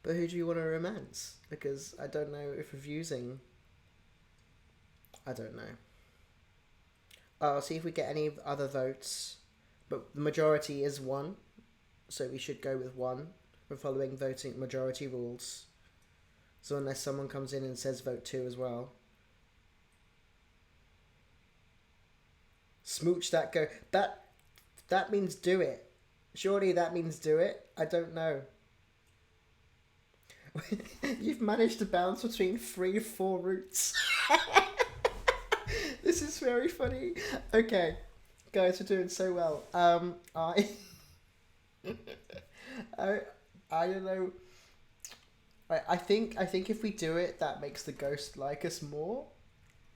But who do you want to romance? Because I don't know if refusing... I don't know. I'll see if we get any other votes. But the majority is 1. So we should go with 1. We're following voting majority rules. So unless someone comes in and says vote 2 as well. Smooch that go. That means do it. Surely that means do it. I don't know. You've managed to bounce between 3 or 4 routes. This is very funny. Okay, guys, we're doing so well. I don't know. I think if we do it, that makes the ghost like us more.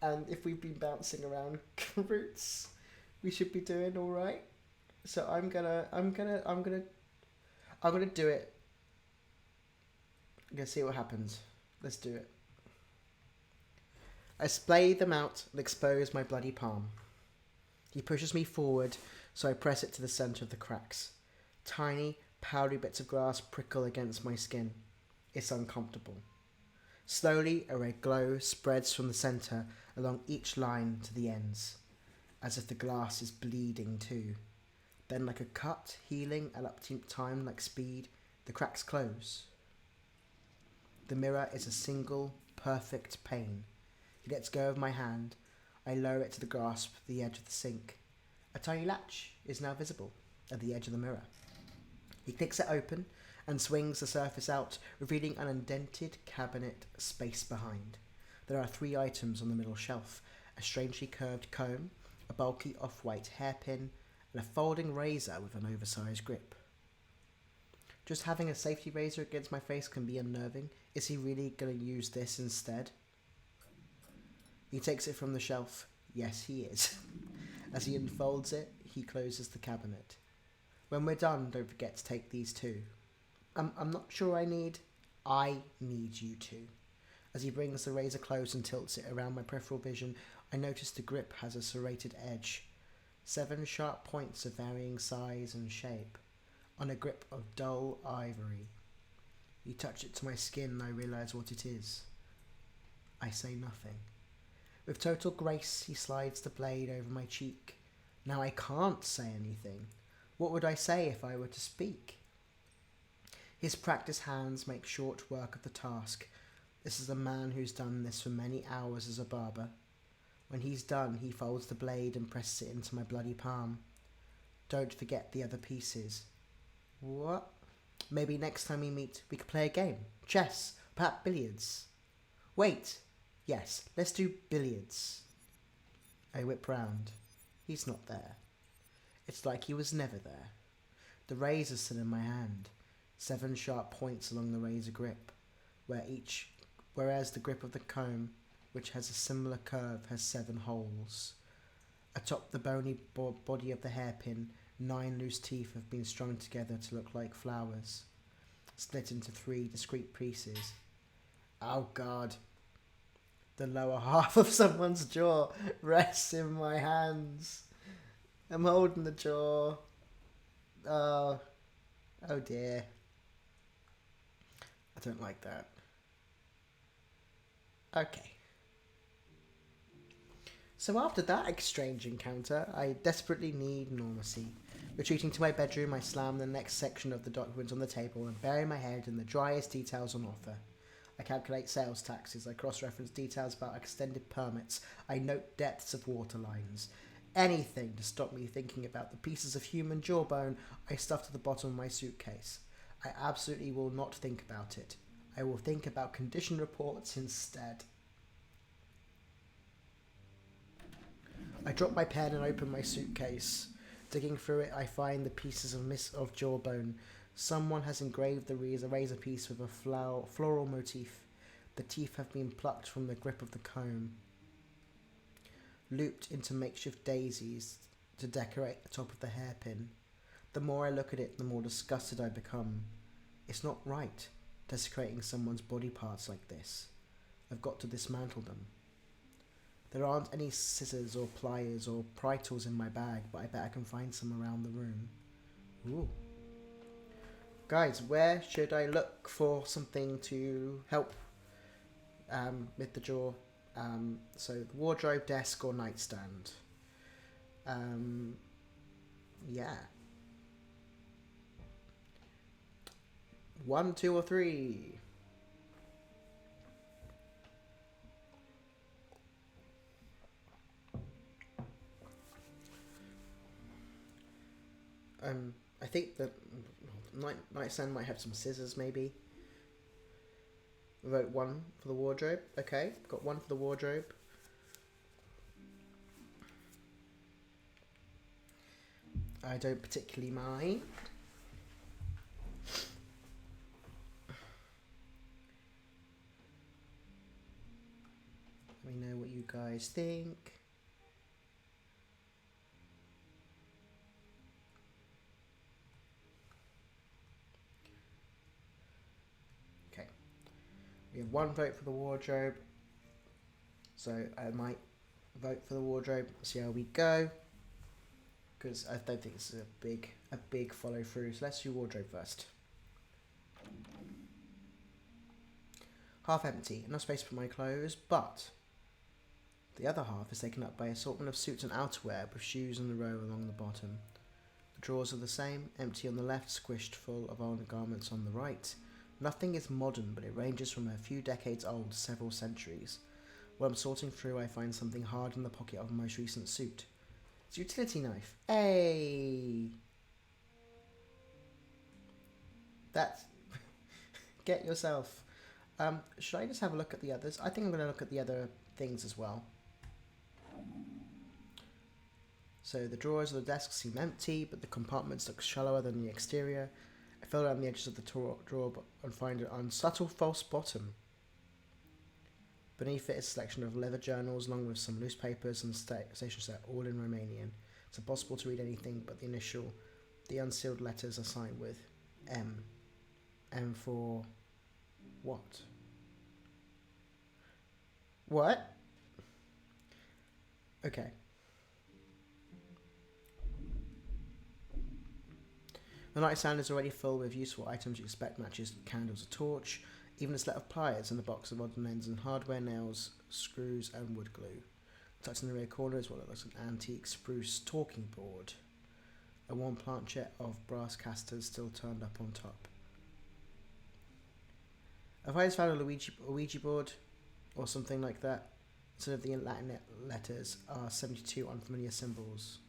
And if we've been bouncing around routes, we should be doing all right. So I'm gonna do it. I'm gonna see what happens. Let's do it. I splay them out and expose my bloody palm. He pushes me forward, so I press it to the centre of the cracks. Tiny, powdery bits of glass prickle against my skin. It's uncomfortable. Slowly, a red glow spreads from the centre along each line to the ends, as if the glass is bleeding too. Then, like a cut, healing at upbeat time like speed, the cracks close. The mirror is a single, perfect pane. He lets go of my hand. I lower it to the grasp of the edge of the sink. A tiny latch is now visible at the edge of the mirror. He clicks it open and swings the surface out, revealing an indented cabinet space behind. There are 3 items on the middle shelf: a strangely curved comb, a bulky off-white hairpin, and a folding razor with an oversized grip. Just having a safety razor against my face can be unnerving. Is he really going to use this instead? He takes it from the shelf. Yes, he is. As he unfolds it, he closes the cabinet. When we're done, don't forget to take these too. I'm not sure I need you to. As he brings the razor close and tilts it around my peripheral vision, I notice the grip has a serrated edge. 7 sharp points of varying size and shape, on a grip of dull ivory. You touch it to my skin and I realise what it is. I say nothing. With total grace, he slides the blade over my cheek. Now I can't say anything. What would I say if I were to speak? His practiced hands make short work of the task. This is a man who's done this for many hours as a barber. When he's done, he folds the blade and presses it into my bloody palm. Don't forget the other pieces. What? Maybe next time we meet, we could play a game. Chess, perhaps billiards. Wait. Yes, let's do billiards. I whip round. He's not there. It's like he was never there. The razor's still in my hand. 7 sharp points along the razor grip, whereas the grip of the comb, which has a similar curve, has 7 holes. Atop the bony body of the hairpin, 9 loose teeth have been strung together to look like flowers, split into 3 discrete pieces. Oh God. The lower half of someone's jaw rests in my hands. I'm holding the jaw. Oh dear. I don't like that. Okay. So after that strange encounter, I desperately need normalcy. Retreating to my bedroom, I slam the next section of the documents on the table and bury my head in the driest details on offer. I calculate sales taxes, I cross-reference details about extended permits, I note depths of water lines. Anything to stop me thinking about the pieces of human jawbone I stuffed to the bottom of my suitcase. I absolutely will not think about it. I will think about condition reports instead. I drop my pen and open my suitcase. Digging through it, I find the pieces of jawbone. Someone has engraved the razor piece with a floral motif. The teeth have been plucked from the grip of the comb, looped into makeshift daisies to decorate the top of the hairpin. The more I look at it, the more disgusted I become. It's not right, desecrating someone's body parts like this. I've got to dismantle them. There aren't any scissors or pliers or pry tools in my bag, but I bet I can find some around the room. Ooh. Guys, where should I look for something to help with the jaw? So the wardrobe, desk, or nightstand. Yeah. 1, 2, or 3. I think the nightstand might have some scissors, maybe. Vote 1 for the wardrobe. Okay, got 1 for the wardrobe. I don't particularly mind. Let me know what you guys think. Okay. We have 1 vote for the wardrobe. So I might vote for the wardrobe, see how we go. Because I don't think this is a big follow through. So let's do wardrobe first. Half empty, enough space for my clothes, but the other half is taken up by an assortment of suits and outerwear with shoes in a row along the bottom. The drawers are the same, empty on the left, squished full of undergarments on the right. Nothing is modern, but it ranges from a few decades old to several centuries. While I'm sorting through, I find something hard in the pocket of a most recent suit. It's a utility knife. Hey! That's... Get yourself. Should I just have a look at the others? I think I'm going to look at the other things as well. So the drawers of the desk seem empty, but the compartments look shallower than the exterior. I feel around the edges of the drawer and find an unsubtle false bottom. Beneath it is a selection of leather journals along with some loose papers and station set, all in Romanian. It's impossible to read anything but the unsealed letters are signed with M. M for what? What? Okay. The nightstand is already full with useful items you expect: matches, candles, a torch, even a set of pliers and a box of odds and ends and hardware, nails, screws and wood glue. Tucked in the rear corner is what looks like an antique spruce talking board. A worn planchette of brass casters still turned up on top. Have I just found a Ouija board or something like that? Instead of the Latin letters are 72 unfamiliar symbols.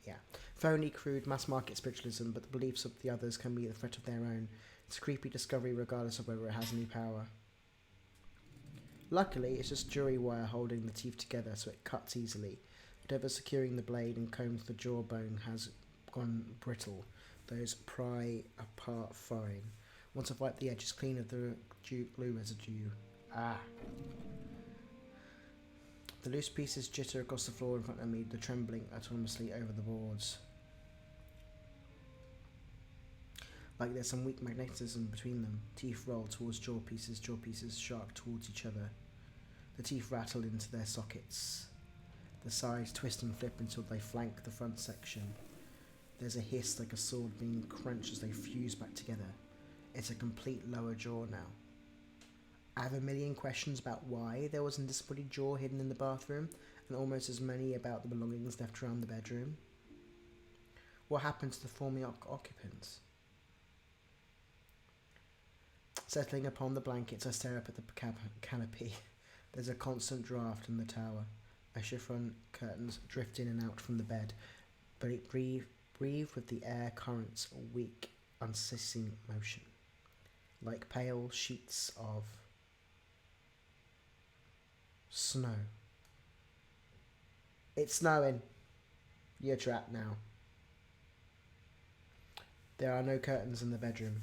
Yeah. Phony, crude, mass market spiritualism, but the beliefs of the others can be the threat of their own. It's a creepy discovery regardless of whether it has any power. Luckily, it's just jury wire holding the teeth together so it cuts easily. Whatever securing the blade and combs the jawbone has gone brittle. Those pry apart fine. Once I've wiped the edges clean of the glue residue. The loose pieces jitter across the floor in front of me, the trembling autonomously over the boards. Like there's some weak magnetism between them. Teeth roll towards jaw pieces sharp towards each other. The teeth rattle into their sockets. The sides twist and flip until they flank the front section. There's a hiss like a sword being crunched as they fuse back together. It's a complete lower jaw now. I have a million questions about why there was a disembodied jaw hidden in the bathroom, and almost as many about the belongings left around the bedroom. What happened to the former occupants? Settling upon the blankets, I stare up at the canopy. There's a constant draft in the tower. My chiffon curtains drift in and out from the bed, but it breathe with the air current's weak, unceasing motion, like pale sheets of snow. It's snowing. You're trapped now. There are no curtains in the bedroom.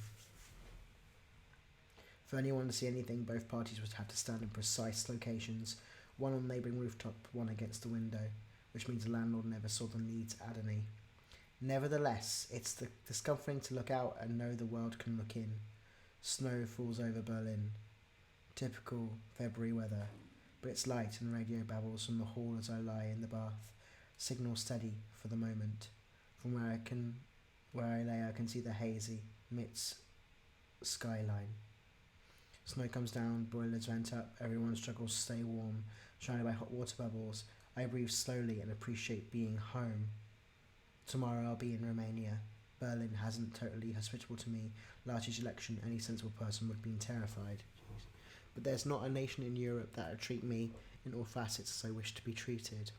For anyone to see anything, both parties would have to stand in precise locations, one on the neighbouring rooftop, one against the window, which means the landlord never saw the need to add any. Nevertheless, it's discomforting to look out and know the world can look in. Snow falls over Berlin. Typical February weather, but it's light and radio babbles from the hall as I lie in the bath, signal steady for the moment. From where I lay I can see the hazy Mitz skyline. Snow comes down, boilers vent up, everyone struggles to stay warm, surrounded by hot water bubbles. I breathe slowly and appreciate being home. Tomorrow I'll be in Romania. Berlin hasn't totally hospitable to me. Last year's election, any sensible person would have been terrified. But there's not a nation in Europe that would treat me in all facets as I wish to be treated.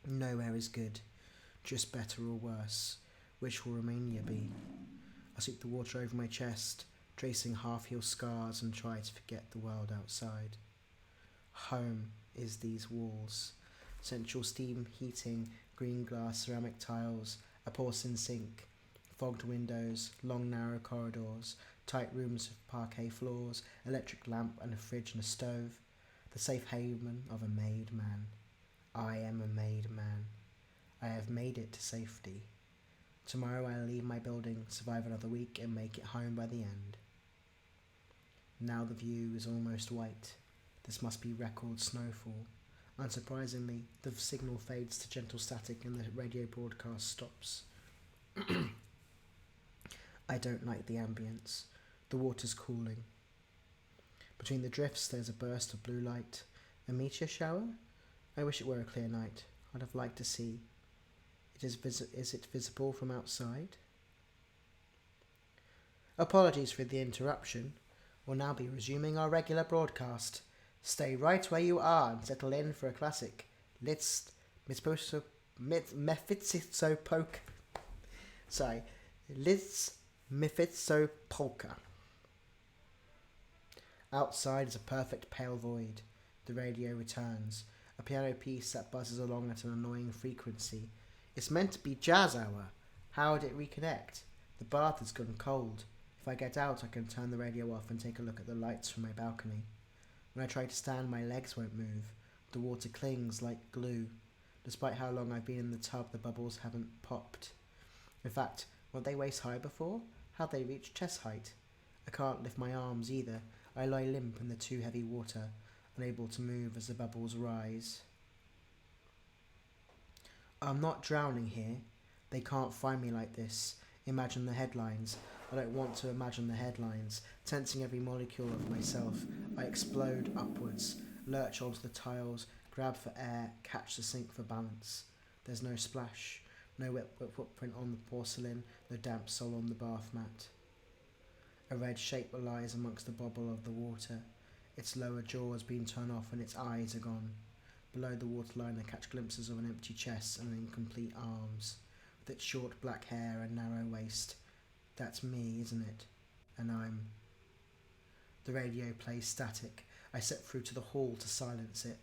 Nowhere is good, just better or worse. Which will Romania be? I sweep the water over my chest, tracing half-healed scars and try to forget the world outside. Home is these walls. Central steam heating, green glass ceramic tiles, a porcelain sink, fogged windows, long narrow corridors, tight rooms with parquet floors, electric lamp and a fridge and a stove. The safe haven of a made man. I am a made man. I have made it to safety. Tomorrow I'll leave my building, survive another week and make it home by the end. Now the view is almost white. This must be record snowfall. Unsurprisingly, the signal fades to gentle static and the radio broadcast stops. I don't like the ambience. The water's cooling. Between the drifts there's a burst of blue light. A meteor shower? I wish it were a clear night. I'd have liked to see. Is it visible from outside? Apologies for the interruption. We'll now be resuming our regular broadcast. Stay right where you are and settle in for a classic. Let's Mephisto Polka. Sorry, Let's Mephisto Polka. Outside is a perfect pale void. The radio returns. A piano piece that buzzes along at an annoying frequency. It's meant to be jazz hour. How would it reconnect? The bath has gone cold. If I get out, I can turn the radio off and take a look at the lights from my balcony. When I try to stand, my legs won't move. The water clings like glue. Despite how long I've been in the tub, the bubbles haven't popped. In fact, weren't they waist high before? How'd they reach chest height? I can't lift my arms either. I lie limp in the too heavy water, unable to move as the bubbles rise. I'm not drowning here. They can't find me like this. Imagine the headlines. I don't want to imagine the headlines. Tensing every molecule of myself, I explode upwards, lurch onto the tiles, grab for air, catch the sink for balance. There's no splash, no wet footprint on the porcelain, no damp sole on the bath mat. A red shape lies amongst the bubble of the water. Its lower jaw has been torn off and its eyes are gone. Below the waterline I catch glimpses of an empty chest and incomplete arms, with its short black hair and narrow waist. That's me, isn't it? And I'm... The radio plays static. I step through to the hall to silence it.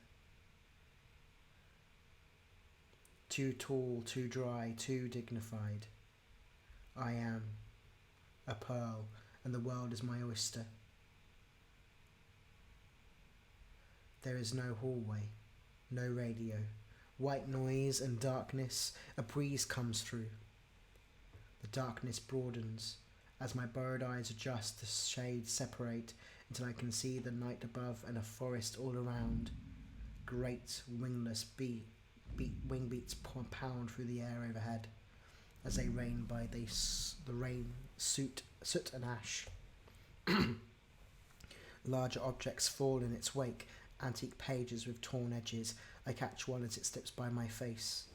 Too tall, too dry, too dignified. I am a pearl, and the world is my oyster. There is no hallway, no radio. White noise and darkness, a breeze comes through. The darkness broadens. As my borrowed eyes adjust, the shades separate until I can see the night above and a forest all around. Great wingless wing beats pound through the air overhead as they rain by the rain, soot and ash. Larger objects fall in its wake, antique pages with torn edges. I catch one as it slips by my face.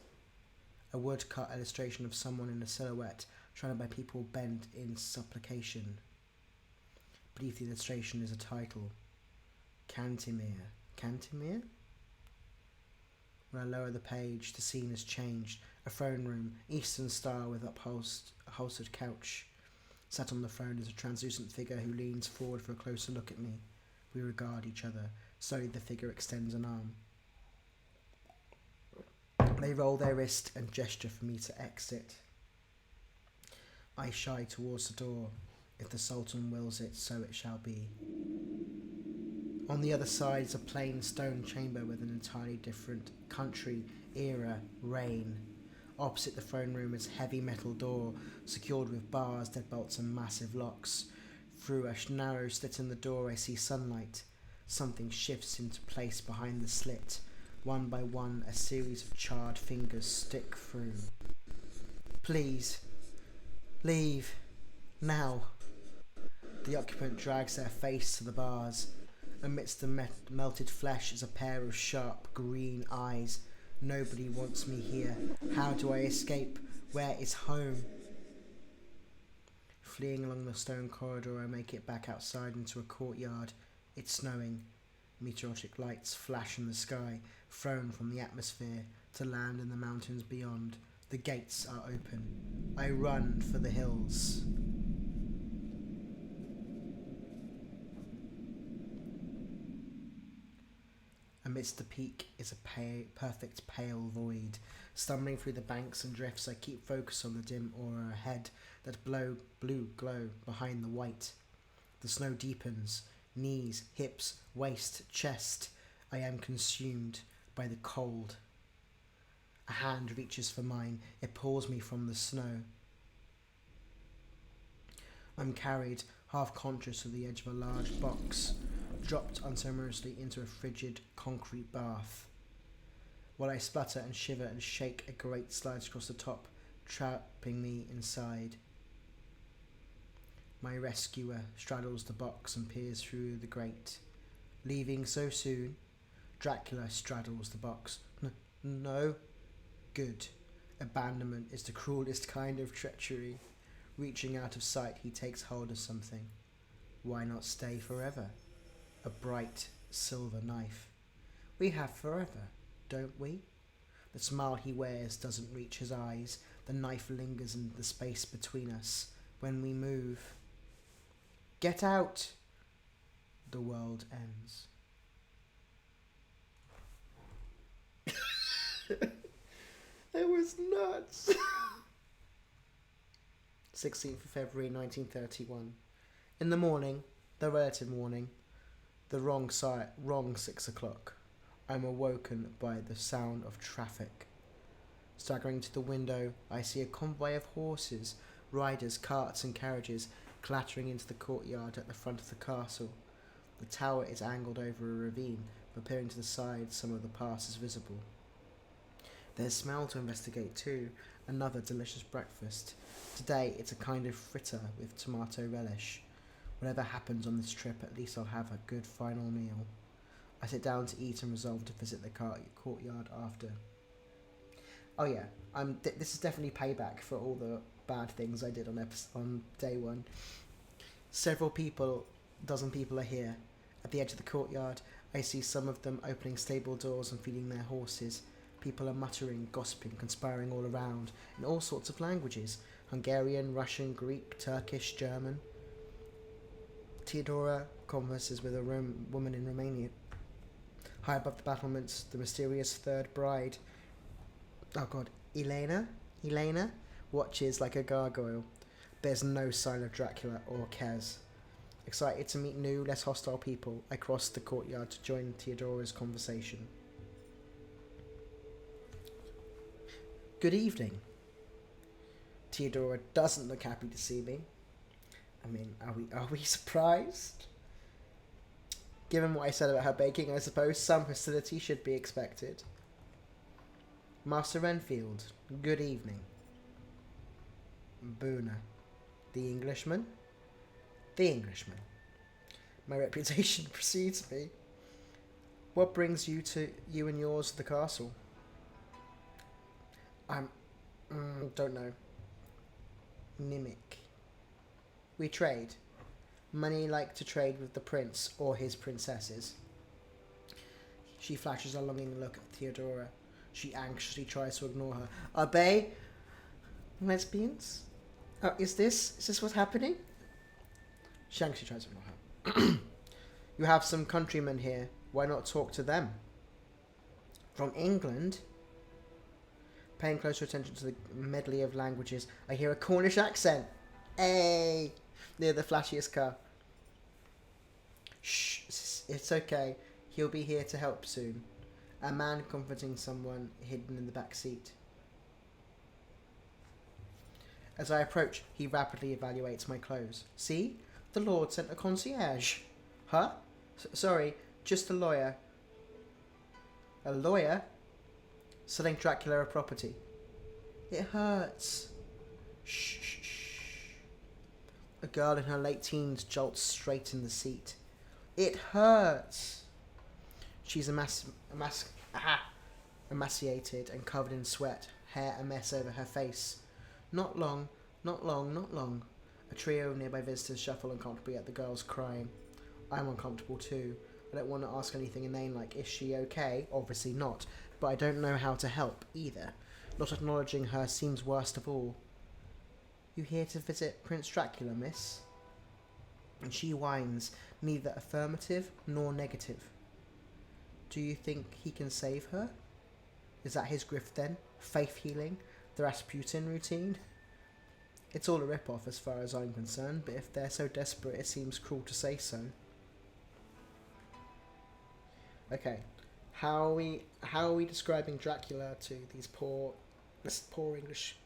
A woodcut illustration of someone in a silhouette, surrounded by people bent in supplication. Beneath the illustration is a title. Cantimere. Cantimere? When I lower the page, the scene has changed. A throne room, Eastern style with upholstered couch. Sat on the throne is a translucent figure who leans forward for a closer look at me. We regard each other. Slowly the figure extends an arm. They roll their wrist and gesture for me to exit. I shy towards the door. If the Sultan wills it, so it shall be. On the other side is a plain stone chamber with an entirely different country, era, reign. Opposite the throne room is a heavy metal door, secured with bars, deadbolts and massive locks. Through a narrow slit in the door I see sunlight. Something shifts into place behind the slit. One by one, a series of charred fingers stick through. Please, leave, now. The occupant drags their face to the bars. Amidst the melted flesh is a pair of sharp green eyes. Nobody wants me here. How do I escape? Where is home? Fleeing along the stone corridor, I make it back outside into a courtyard. It's snowing. Meteoric lights flash in the sky, thrown from the atmosphere to land in the mountains beyond. The gates are open. I run for the hills. Amidst the peak is a perfect pale void. Stumbling through the banks and drifts, I keep focus on the dim aura ahead, that blue glow behind the white. The snow deepens. Knees, hips, waist, chest. I am consumed by the cold. A hand reaches for mine. It pulls me from the snow. I'm carried, half conscious, to the edge of a large box, dropped unceremoniously into a frigid concrete bath. While I splutter and shiver and shake, a grate slides across the top, trapping me inside. My rescuer straddles the box and peers through the grate. Leaving so soon? Dracula straddles the box. No. Good. Abandonment is the cruelest kind of treachery. Reaching out of sight, he takes hold of something. Why not stay forever? A bright silver knife. We have forever, don't we? The smile he wears doesn't reach his eyes. The knife lingers in the space between us. When we move... Get out! The world ends. It was nuts. 16th of February 1931. In the morning, the relative morning, the wrong 6 o'clock, I'm awoken by the sound of traffic. Staggering to the window, I see a convoy of horses, riders, carts and carriages clattering into the courtyard at the front of the castle. The tower is angled over a ravine, but peering to the side, some of the pass is visible. There's smell to investigate too, another delicious breakfast. Today it's a kind of fritter with tomato relish. Whatever happens on this trip, at least I'll have a good final meal. I sit down to eat and resolve to visit the courtyard after. Oh yeah, this is definitely payback for all the bad things I did on day one. Dozen people are here. At the edge of the courtyard, I see some of them opening stable doors and feeding their horses. People are muttering, gossiping, conspiring all around, in all sorts of languages. Hungarian, Russian, Greek, Turkish, German. Theodora converses with a woman in Romania. High above the battlements, the mysterious third bride, Elena, watches like a gargoyle. There's no sign of Dracula or Kaz. Excited to meet new, less hostile people, I cross the courtyard to join Theodora's conversation. Good evening. Theodora doesn't look happy to see me. I mean, are we surprised? Given what I said about her baking, I suppose some hostility should be expected. Master Renfield, good evening. Boona. The Englishman? The Englishman. My reputation precedes me. What brings you and yours to the castle? Don't know. Mimic. We trade. Many like to trade with the prince or his princesses. She flashes a longing look at Theodora. She anxiously tries to ignore her. Are they lesbians? Is this what's happening? She anxiously tries to ignore her. You have some countrymen here. Why not talk to them? From England? Paying closer attention to the medley of languages, I hear a Cornish accent. Hey! Near the flashiest car. Shh, it's okay. He'll be here to help soon. A man comforting someone hidden in the back seat. As I approach, he rapidly evaluates my clothes. See? The Lord sent a concierge. Huh? Sorry, just a lawyer. A lawyer? Selling Dracula a property. It hurts. Shh, shh, shh. A girl in her late teens jolts straight in the seat. It hurts. She's emaciated and covered in sweat, hair a mess over her face. Not long, not long, not long. A trio of nearby visitors shuffle uncomfortably at the girls crying. I'm uncomfortable too. I don't want to ask anything inane like, is she okay? Obviously not. But I don't know how to help either. Not acknowledging her seems worst of all. You here to visit Prince Dracula, miss? And she whines, neither affirmative nor negative. Do you think he can save her? Is that his grift then? Faith healing? The Rasputin routine? It's all a rip-off as far as I'm concerned, but if they're so desperate it seems cruel to say so. Okay. How are we describing Dracula to these poor English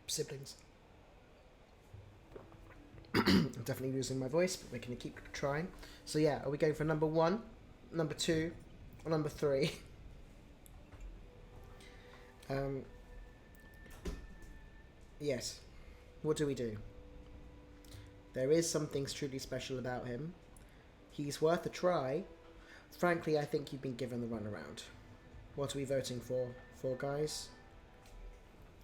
siblings? I'm definitely losing my voice, but we're going to keep trying. So yeah, are we going for number 1, number 2, or number 3? Yes. What do we do? There is some things truly special about him. He's worth a try. Frankly, I think you've been given the runaround. What are we voting for, guys?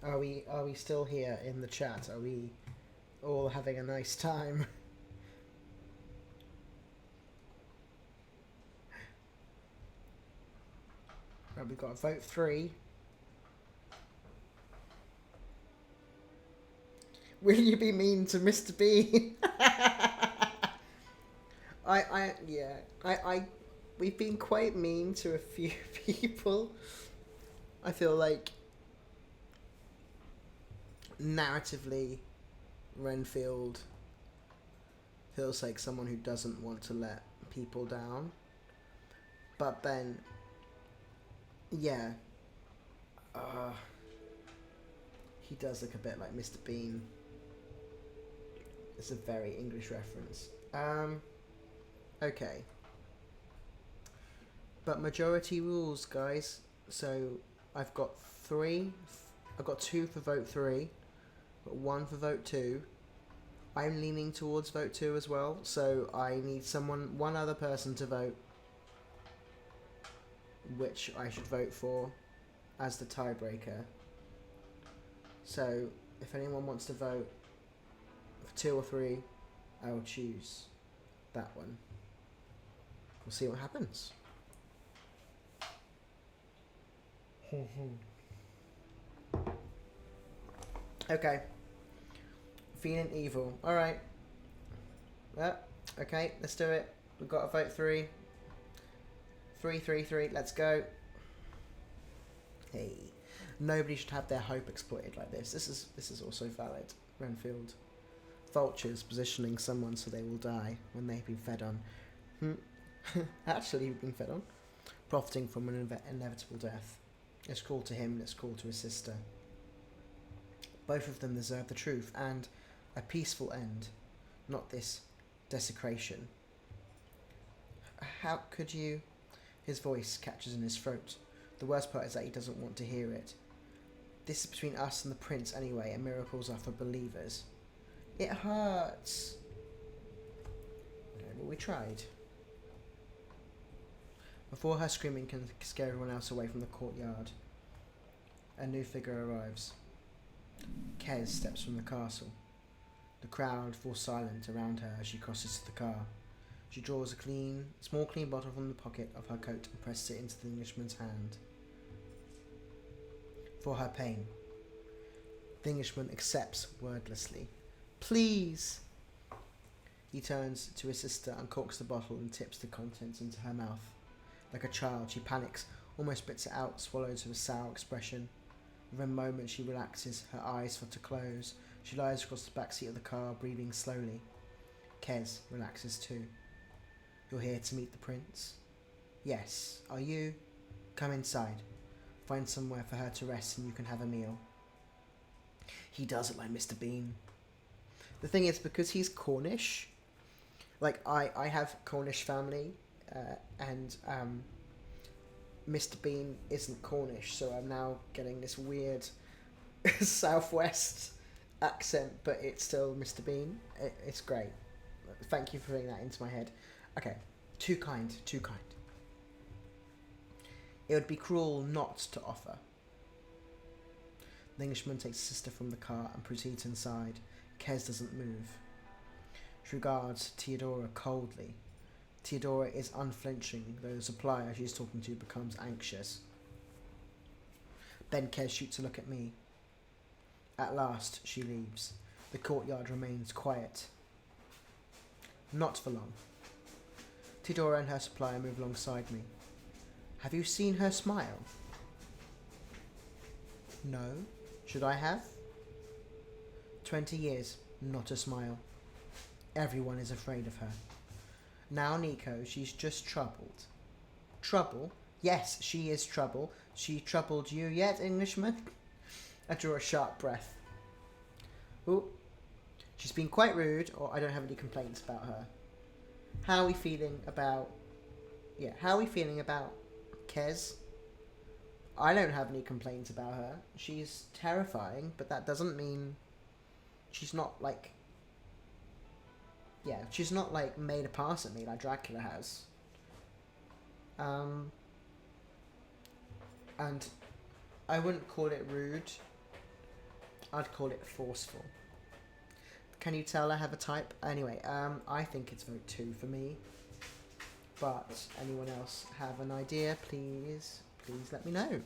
Are we still here in the chat? Are we all having a nice time? Right, we've got vote 3. Will you be mean to Mr. B? We've been quite mean to a few people. I feel like narratively, Renfield feels like someone who doesn't want to let people down. But then, yeah, he does look a bit like Mr. Bean. It's a very English reference. Okay. But majority rules, guys. So I've got 2 for vote 3, but 1 for vote 2. I'm leaning towards vote 2 as well, so I need one other person to vote, which I should vote for as the tiebreaker. So if anyone wants to vote for 2 or 3, I will choose that one. We'll see what happens. Okay. Feeling evil. Alright. Yeah. Okay, let's do it. We've got a vote 3. 3. Let's go. Hey. Nobody should have their hope exploited like this. This is also valid. Renfield. Vultures positioning someone so they will die when they've been fed on. Actually, been fed on. Profiting from an inevitable death. It's cruel to him and it's cruel to his sister. Both of them deserve the truth and a peaceful end, not this desecration. How could you? His voice catches in his throat. The worst part is that he doesn't want to hear it. This is between us and the prince anyway, and miracles are for believers. It hurts. Okay, well, we tried. Before her screaming can scare everyone else away from the courtyard, a new figure arrives. Kez steps from the castle. The crowd falls silent around her as she crosses to the car. She draws a small clean bottle from the pocket of her coat and presses it into the Englishman's hand. For her pain. The Englishman accepts wordlessly. Please! He turns to his sister, uncorks the bottle and tips the contents into her mouth. Like a child, she panics, almost spits it out, swallows with a sour expression. With a moment she relaxes, her eyes start to close. She lies across the back seat of the car, breathing slowly. Kez relaxes too. You're here to meet the prince? Yes. Are you? Come inside. Find somewhere for her to rest and you can have a meal. He does it like Mr. Bean. The thing is, because he's Cornish, like I have Cornish family, and Mr. Bean isn't Cornish, so I'm now getting this weird southwest accent, but it's still Mr. Bean. It's great. Thank you for putting that into my head. Okay, too kind. It would be cruel not to offer. The Englishman takes his sister from the car and proceeds inside. Kez doesn't move. She regards Theodora coldly. Theodora is unflinching, though the supplier she's talking to becomes anxious. Then Kez shoots a look at me. At last, she leaves. The courtyard remains quiet. Not for long. Theodora and her supplier move alongside me. Have you seen her smile? No. Should I have? 20 years, not a smile. Everyone is afraid of her. Now, Nico, she's just troubled. Trouble? Yes, she is trouble. She troubled you yet, Englishman? I draw a sharp breath. Ooh. She's been quite rude, or I don't have any complaints about her. How are we feeling about... Yeah, how are we feeling about Kez? I don't have any complaints about her. She's terrifying, but that doesn't mean she's not, like... Yeah, she's not, like, made a pass at me like Dracula has. And I wouldn't call it rude. I'd call it forceful. Can you tell I have a type? Anyway, I think it's vote 2 for me. But anyone else have an idea, please let me know.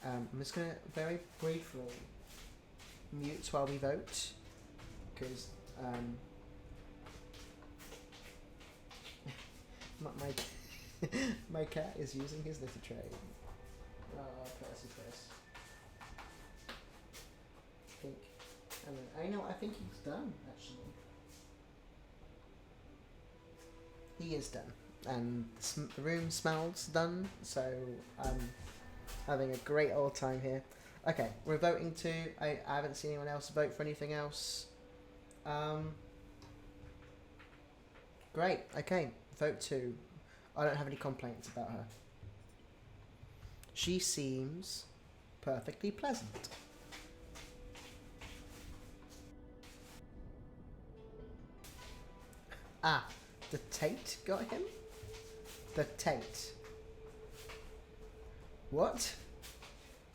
I'm just going to very briefly mute while we vote. Because my cat is using his litter tray. Oh, Percy. I think he's done, actually. He is done. And the room smells done, so I'm having a great old time here. Okay, we're voting 2. I haven't seen anyone else vote for anything else. Great, okay, vote 2. I don't have any complaints about her. She seems perfectly pleasant. Ah, the Tate got him? The Tate. What?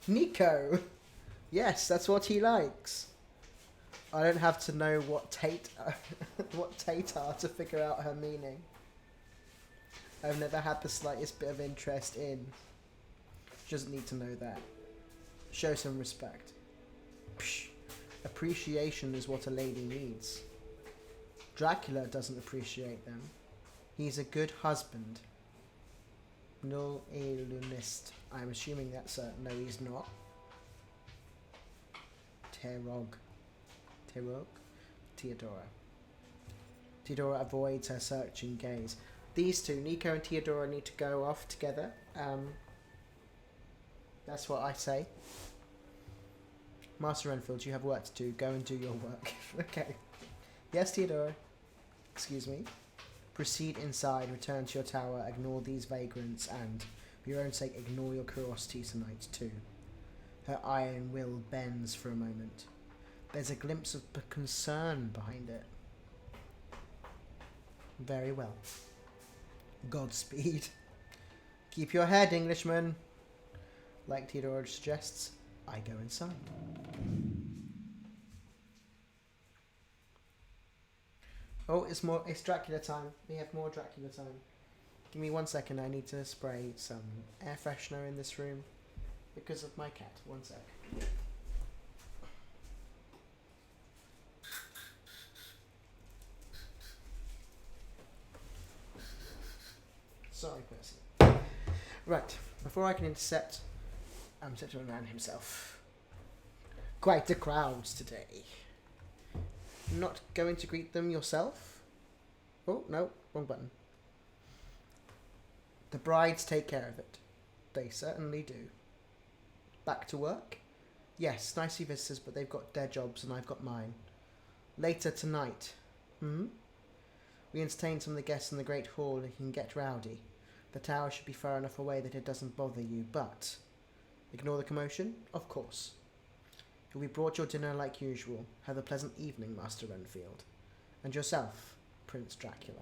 Nico! Yes, that's what he likes. I don't have to know what Tate are to figure out her meaning. I've never had the slightest bit of interest in. She doesn't need to know that. Show some respect. Psh, appreciation is what a lady needs. Dracula doesn't appreciate them. He's a good husband. Null illuminist. I'm assuming that's a... No, he's not. Terog. Theodora. Theodora avoids her searching gaze. These two, Nico and Theodora, need to go off together. That's what I say. Master Renfield, you have work to do. Go and do your work. Okay. Yes, Theodora. Excuse me. Proceed inside, return to your tower, ignore these vagrants, and, for your own sake, ignore your curiosity tonight, too. Her iron will bends for a moment. There's a glimpse of concern behind it. Very well. Godspeed. Keep your head, Englishman. Like Theodora suggests, I go inside. Oh, it's Dracula time. We have more Dracula time. Give me 1 second, I need to spray some air freshener in this room because of my cat. 1 sec. Sorry, Percy. Right, before I can intercept Set to man himself. Quite a crowd today. Not going to greet them yourself? Oh, no, wrong button. The brides take care of it. They certainly do. Back to work? Yes, nicely visitors, but they've got their jobs and I've got mine. Later tonight. We entertain some of the guests in the great hall and can get rowdy. The tower should be far enough away that it doesn't bother you, but... Ignore the commotion? Of course. We brought your dinner like usual. Have a pleasant evening, Master Renfield. And yourself, Prince Dracula.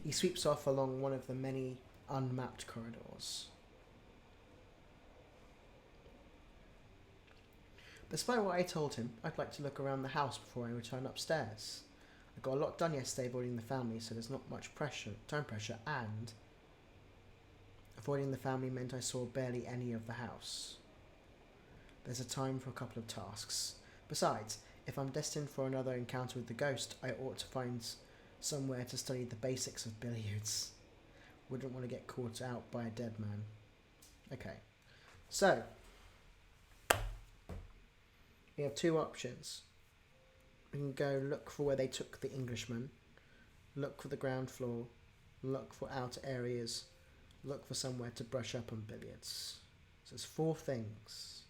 He sweeps off along one of the many unmapped corridors. Despite what I told him, I'd like to look around the house before I return upstairs. I got a lot done yesterday avoiding the family, so there's not much time pressure, and avoiding the family meant I saw barely any of the house. There's a time for a couple of tasks. Besides, if I'm destined for another encounter with the ghost, I ought to find somewhere to study the basics of billiards. Wouldn't want to get caught out by a dead man. Okay, so we have two options. We can go look for where they took the Englishman, look for the ground floor, look for outer areas, look for somewhere to brush up on billiards. So there's 4 things.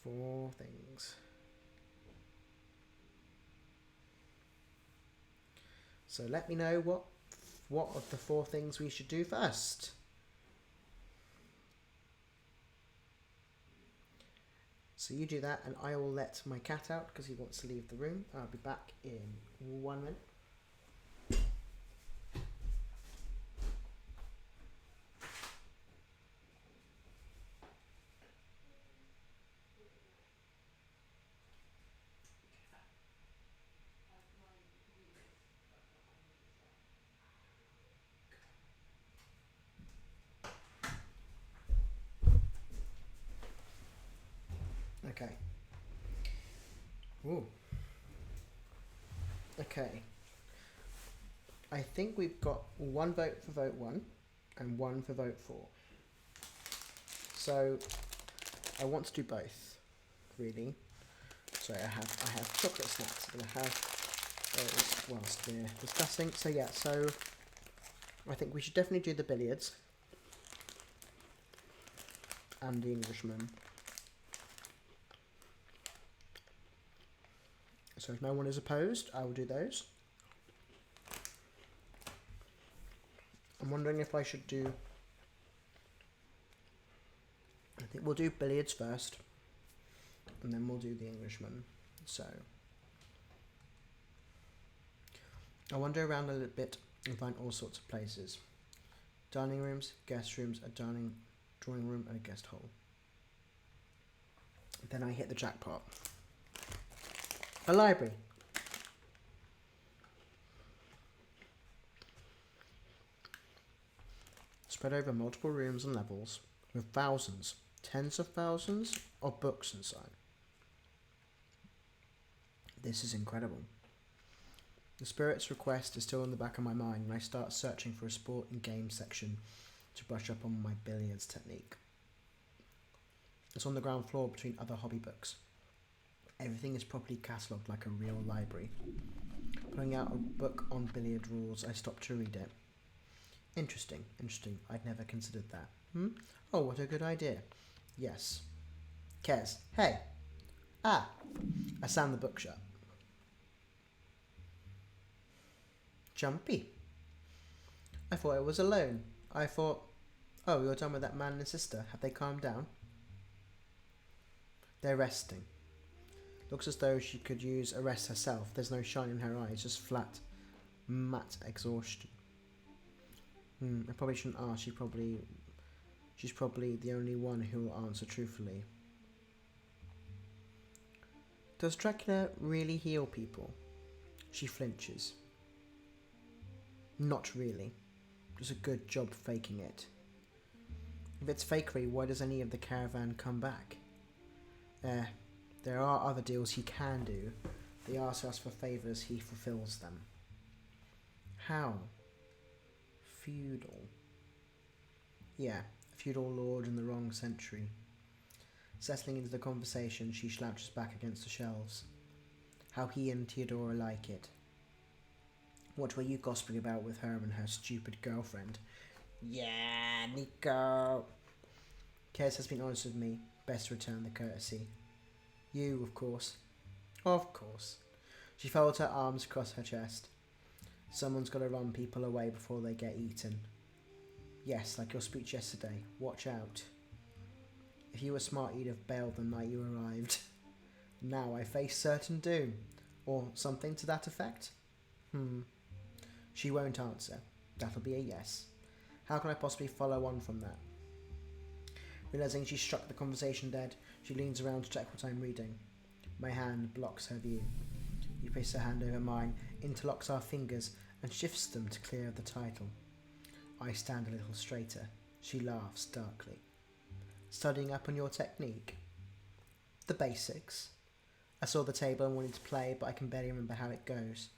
4 things. So let me know what of the 4 things we should do first. So you do that and I will let my cat out because he wants to leave the room. I'll be back in 1 minute. Okay. Ooh. Okay. I think we've got 1 vote for vote 1 and 1 for vote 4. So I want to do both, really. So I have chocolate snacks. I'm gonna have those whilst we're discussing. So yeah, so I think we should definitely do the billiards and the Englishman. So if no one is opposed, I will do those. I'm wondering if I should do... I think we'll do billiards first, and then we'll do the Englishman. So I wander around a little bit and find all sorts of places. Dining rooms, guest rooms, a drawing room, and a guest hall. Then I hit the jackpot. A library. Spread over multiple rooms and levels with thousands, tens of thousands of books inside. This is incredible. The Spirit's request is still in the back of my mind and I start searching for a sport and game section to brush up on my billiards technique. It's on the ground floor between other hobby books. Everything is properly catalogued like a real library. Pulling out a book on billiard rules, I stop to read it. Interesting. I'd never considered that. Oh, what a good idea. Yes. Kez, hey. I slammed the book shut. Jumpy. I thought I was alone. I thought, oh, you're done with that man and his sister. Have they calmed down? They're resting. Looks as though she could use a rest herself. There's no shine in her eyes, just flat, matte exhaustion. I probably shouldn't ask. She's probably the only one who will answer truthfully. Does Dracula really heal people? She flinches. Not really. Does a good job faking it. If it's fakery, why does any of the caravan come back? There are other deals he can do. They ask us for favours, he fulfills them. How? Feudal. Yeah, a feudal lord in the wrong century. Settling into the conversation, she slouches back against the shelves. How he and Theodora like it. What were you gossiping about with her and her stupid girlfriend? Yeah, Nico. Kez has been honest with me. Best return the courtesy. You, of course. Of course. She folds her arms across her chest. Someone's got to run people away before they get eaten. Yes, like your speech yesterday. Watch out. If you were smart, you'd have bailed the night you arrived. Now I face certain doom. Or something to that effect? She won't answer. That'll be a yes. How can I possibly follow on from that? Realising she struck the conversation dead, she leans around to check what I'm reading. My hand blocks her view. You place her hand over mine, interlocks our fingers, and shifts them to clear of the title. I stand a little straighter. She laughs darkly. Studying up on your technique? The basics. I saw the table and wanted to play, but I can barely remember how it goes.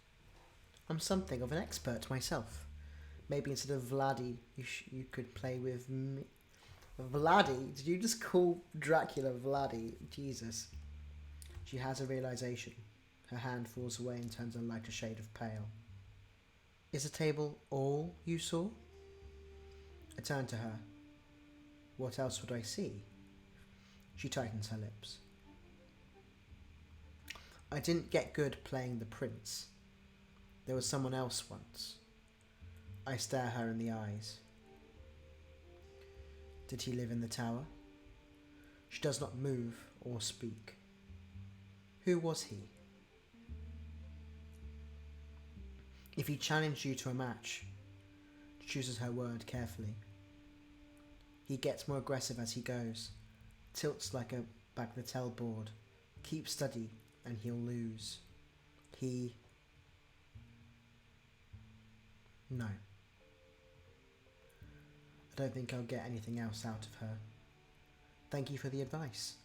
I'm something of an expert myself. Maybe instead of Vladdy, you could play with me. Vladdy? Did you just call Dracula Vladdy? Jesus. She has a realisation. Her hand falls away and turns a lighter shade of pale. Is the table all you saw? I turn to her. What else would I see? She tightens her lips. I didn't get good playing the prince. There was someone else once. I stare her in the eyes. Did he live in the tower? She does not move or speak. Who was he? If he challenged you to a match, she chooses her word carefully. He gets more aggressive as he goes, tilts like a bagatelle board, keeps steady and he'll lose. No. I don't think I'll get anything else out of her. Thank you for the advice.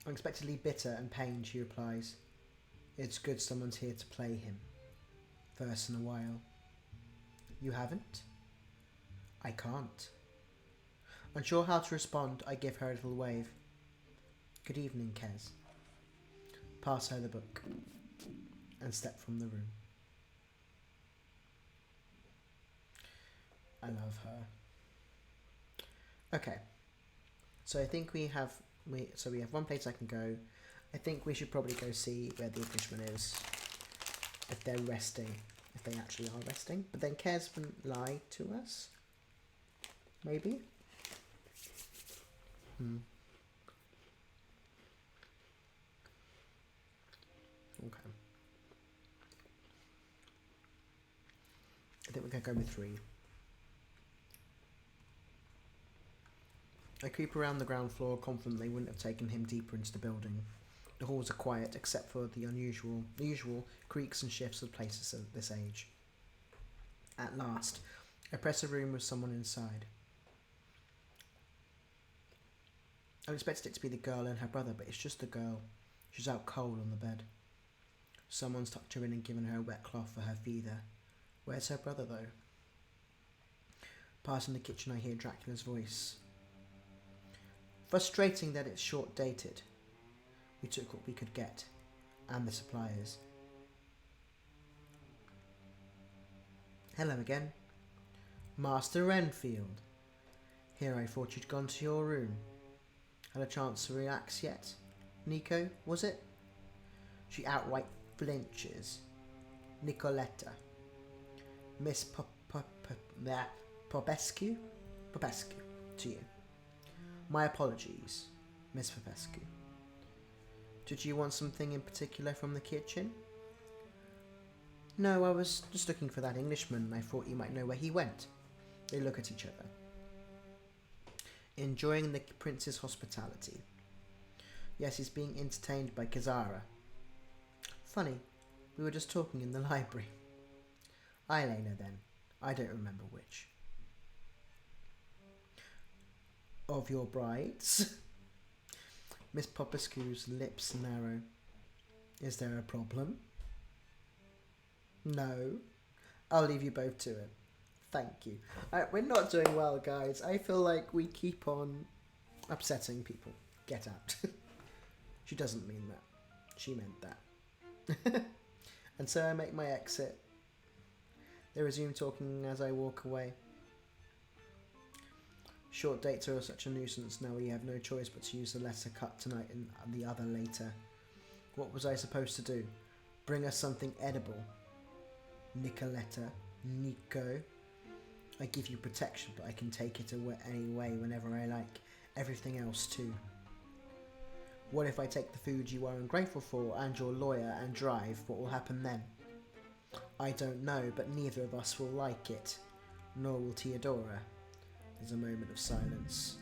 Unexpectedly bitter and pained, she replies. It's good someone's here to play him. First in a while. You haven't? I can't. Unsure how to respond, I give her a little wave. Good evening, Kez. Pass her the book and step from the room. I love her. Okay, so I think we have one place I can go. I think we should probably go see where the Englishman is. If they're resting, if they actually are resting. But then Kez wouldn't lie to us. Maybe. Okay. I think we're going to go with 3. I creep around the ground floor, confident they wouldn't have taken him deeper into the building. The halls are quiet, except for the usual creaks and shifts of places at this age. At last, I press a room with someone inside. I expected it to be the girl and her brother, but it's just the girl. She's out cold on the bed. Someone's tucked her in and given her a wet cloth for her fever. Where's her brother, though? Passing the kitchen, I hear Dracula's voice. Frustrating that it's short-dated. We took what we could get, and the suppliers. Hello again. Master Renfield. Here, I thought you'd gone to your room. Had a chance to relax yet? Nico, was it? She outright flinches. Nicoletta. Miss Popescu? Popescu, to you. My apologies, Miss Popescu. Did you want something in particular from the kitchen? No, I was just looking for that Englishman and I thought you might know where he went. They look at each other. Enjoying the prince's hospitality. Yes, he's being entertained by Kazara. Funny, we were just talking in the library. Elena then. I don't remember which. Of your brides? Miss Popescu's lips narrow. Is there a problem? No. I'll leave you both to it. Thank you. We're not doing well, guys. I feel like we keep on upsetting people. Get out. She doesn't mean that. She meant that. And so I make my exit. They resume talking as I walk away. Short dates are such a nuisance. Now we have no choice but to use the letter cut tonight and the other later. What was I supposed to do? Bring us something edible. Nicoletta. Nico. I give you protection, but I can take it away anyway whenever I like. Everything else too. What if I take the food you are ungrateful for and your lawyer and drive? What will happen then? I don't know, but neither of us will like it. Nor will Theodora. There's a moment of silence.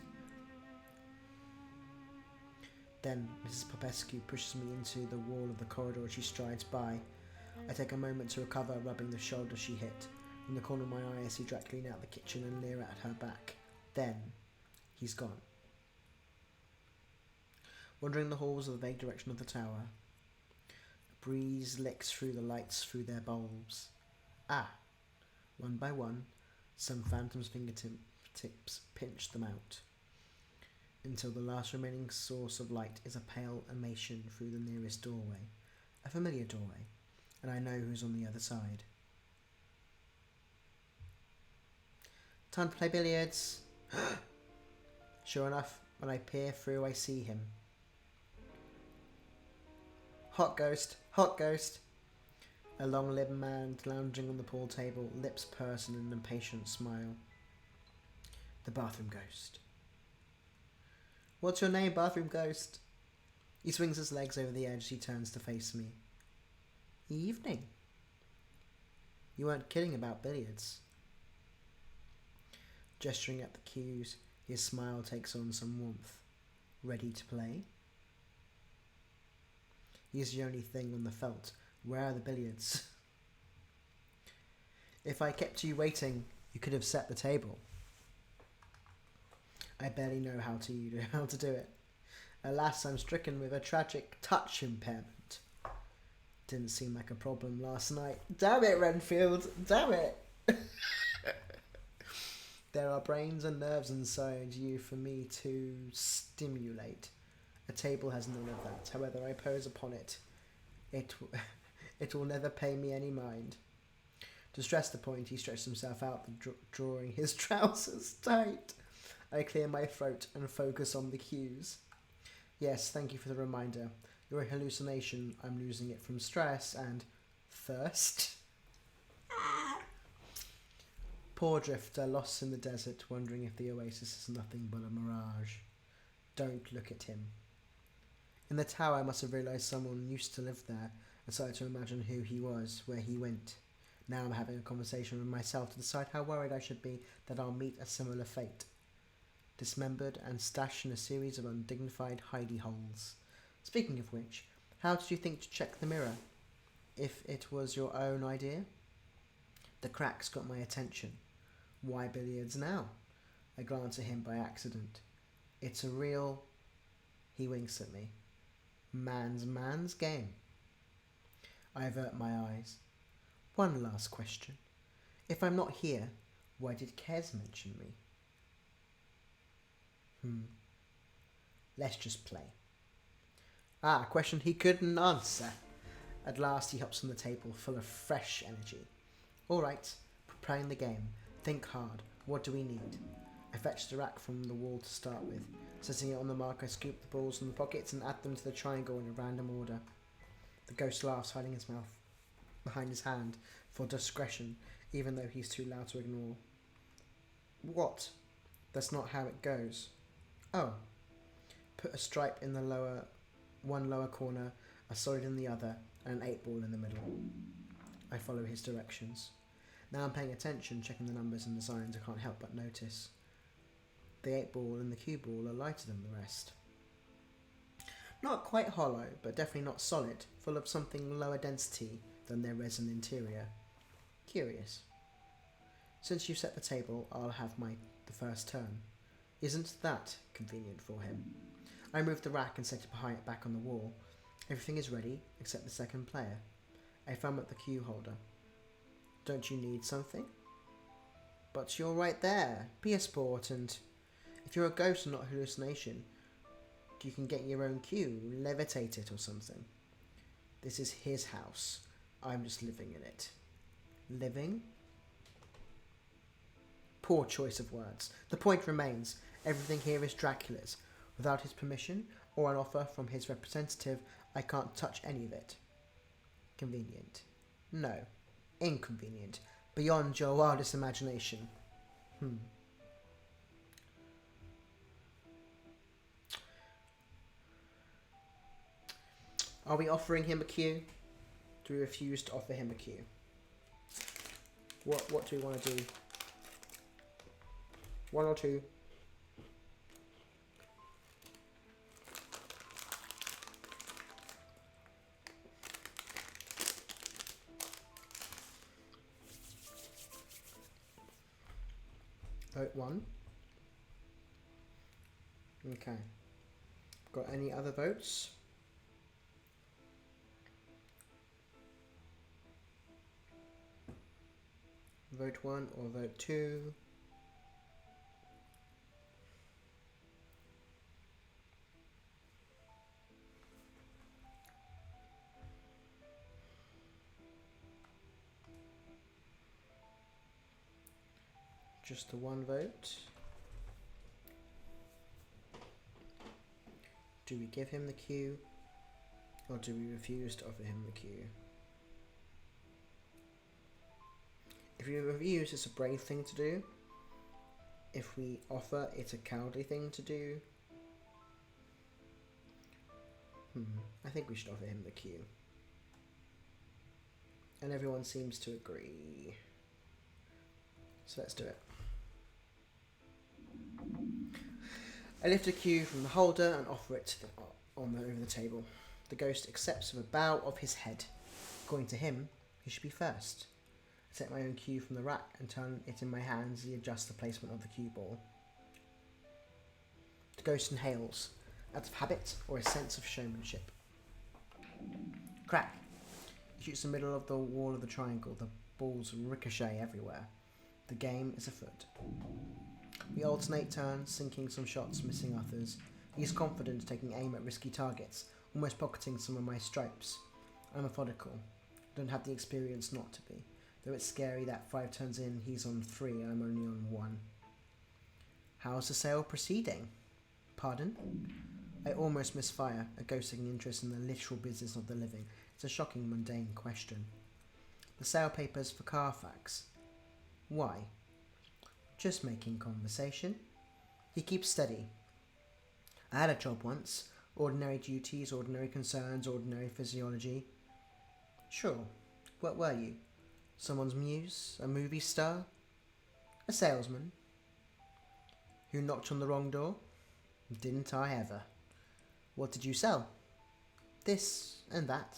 Then Mrs. Popescu pushes me into the wall of the corridor as she strides by. I take a moment to recover, rubbing the shoulder she hit. In the corner of my eye I see Drac lean out the kitchen and leer at her back. Then, he's gone. Wandering the halls of the vague direction of the tower, a breeze licks through the lights through their bulbs. Ah! One by one, some phantom's fingertips pinch them out, until the last remaining source of light is a pale emanation through the nearest doorway. A familiar doorway, and I know who's on the other side. Time to play billiards! Sure enough, when I peer through I see him. Hot ghost! Hot ghost! A long-limbed man lounging on the pool table, lips pursed in an impatient smile. The bathroom ghost. What's your name, bathroom ghost? He swings his legs over the edge as he turns to face me. Evening. You weren't kidding about billiards. Gesturing at the cues, his smile takes on some warmth. Ready to play? He's the only thing on the felt. Where are the billiards? If I kept you waiting, you could have set the table. I barely know how to do it. Alas, I'm stricken with a tragic touch impairment. Didn't seem like a problem last night. Damn it, Renfield! Damn it! There are brains and nerves inside you for me to stimulate. A table has none of that. However I pose upon it, it will never pay me any mind. To stress the point, he stretched himself out, drawing his trousers tight. I clear my throat and focus on the cues. Yes, thank you for the reminder. You're a hallucination. I'm losing it from stress and thirst. Poor drifter, lost in the desert, wondering if the oasis is nothing but a mirage. Don't look at him. In the tower I must have realised someone used to live there, and started to imagine who he was, where he went. Now I'm having a conversation with myself to decide how worried I should be that I'll meet a similar fate. Dismembered and stashed in a series of undignified hidey holes. Speaking of which, how did you think to check the mirror? If it was your own idea? The cracks got my attention. Why billiards now? I glance at him by accident. It's a real... He winks at me. Man's game. I avert my eyes. One last question. If I'm not here, why did Kez mention me? Let's just play. A question he couldn't answer. At last he hops on the table, full of fresh energy. All right, preparing the game. Think hard. What do we need? I fetched a rack from the wall to start with. Setting it on the mark, I scoop the balls from the pockets and add them to the triangle in a random order. The ghost laughs, hiding his mouth behind his hand for discretion, even though he's too loud to ignore. What? That's not how it goes. Oh. Put a stripe in the one lower corner, a solid in the other, and an 8-ball in the middle. I follow his directions. Now I'm paying attention, checking the numbers and designs. I can't help but notice. The 8-ball and the cue ball are lighter than the rest. Not quite hollow, but definitely not solid, full of something lower density than their resin interior. Curious. Since you set the table, I'll have the first turn. Isn't that convenient for him? I move the rack and set it back on the wall. Everything is ready, except the second player. I thumb at the cue holder. Don't you need something? But you're right there. Be a sport, and if you're a ghost and not a hallucination, you can get your own cue, levitate it or something. This is his house. I'm just living in it. Living? Poor choice of words. The point remains, everything here is Dracula's. Without his permission, or an offer from his representative, I can't touch any of it. Convenient. No. Inconvenient. Beyond your wildest imagination. Are we offering him a cue? Do we refuse to offer him a cue? What do we want to do? One or two? Vote one. Okay. Got any other votes? Vote one or vote two? Just the one vote. Do we give him the cue, or do we refuse to offer him the cue? If we refuse, it's a brave thing to do. If we offer, it's a cowardly thing to do. I think we should offer him the cue. And everyone seems to agree. So let's do it. I lift a cue from the holder and offer it over the table. The ghost accepts with a bow of his head. According to him, he should be first. I take my own cue from the rack and turn it in my hands as he adjusts the placement of the cue ball. The ghost inhales, out of habit or a sense of showmanship. Crack! He shoots the middle of the wall of the triangle. The balls ricochet everywhere. The game is afoot. We alternate turns, sinking some shots, missing others. He is confident, taking aim at risky targets, almost pocketing some of my stripes. I'm methodical. I don't have the experience not to be. Though it's scary that 5 turns in, he's on 3 and I'm only on 1. How's the sale proceeding? Pardon? I almost misfire, a ghost taking interest in the literal business of the living. It's a shocking, mundane question. The sale papers for Carfax. Why? Just making conversation. He keeps steady. I had a job once. Ordinary duties, ordinary concerns, ordinary physiology. Sure. What were you? Someone's muse? A movie star? A salesman? Who knocked on the wrong door? Didn't I ever. What did you sell? This and that.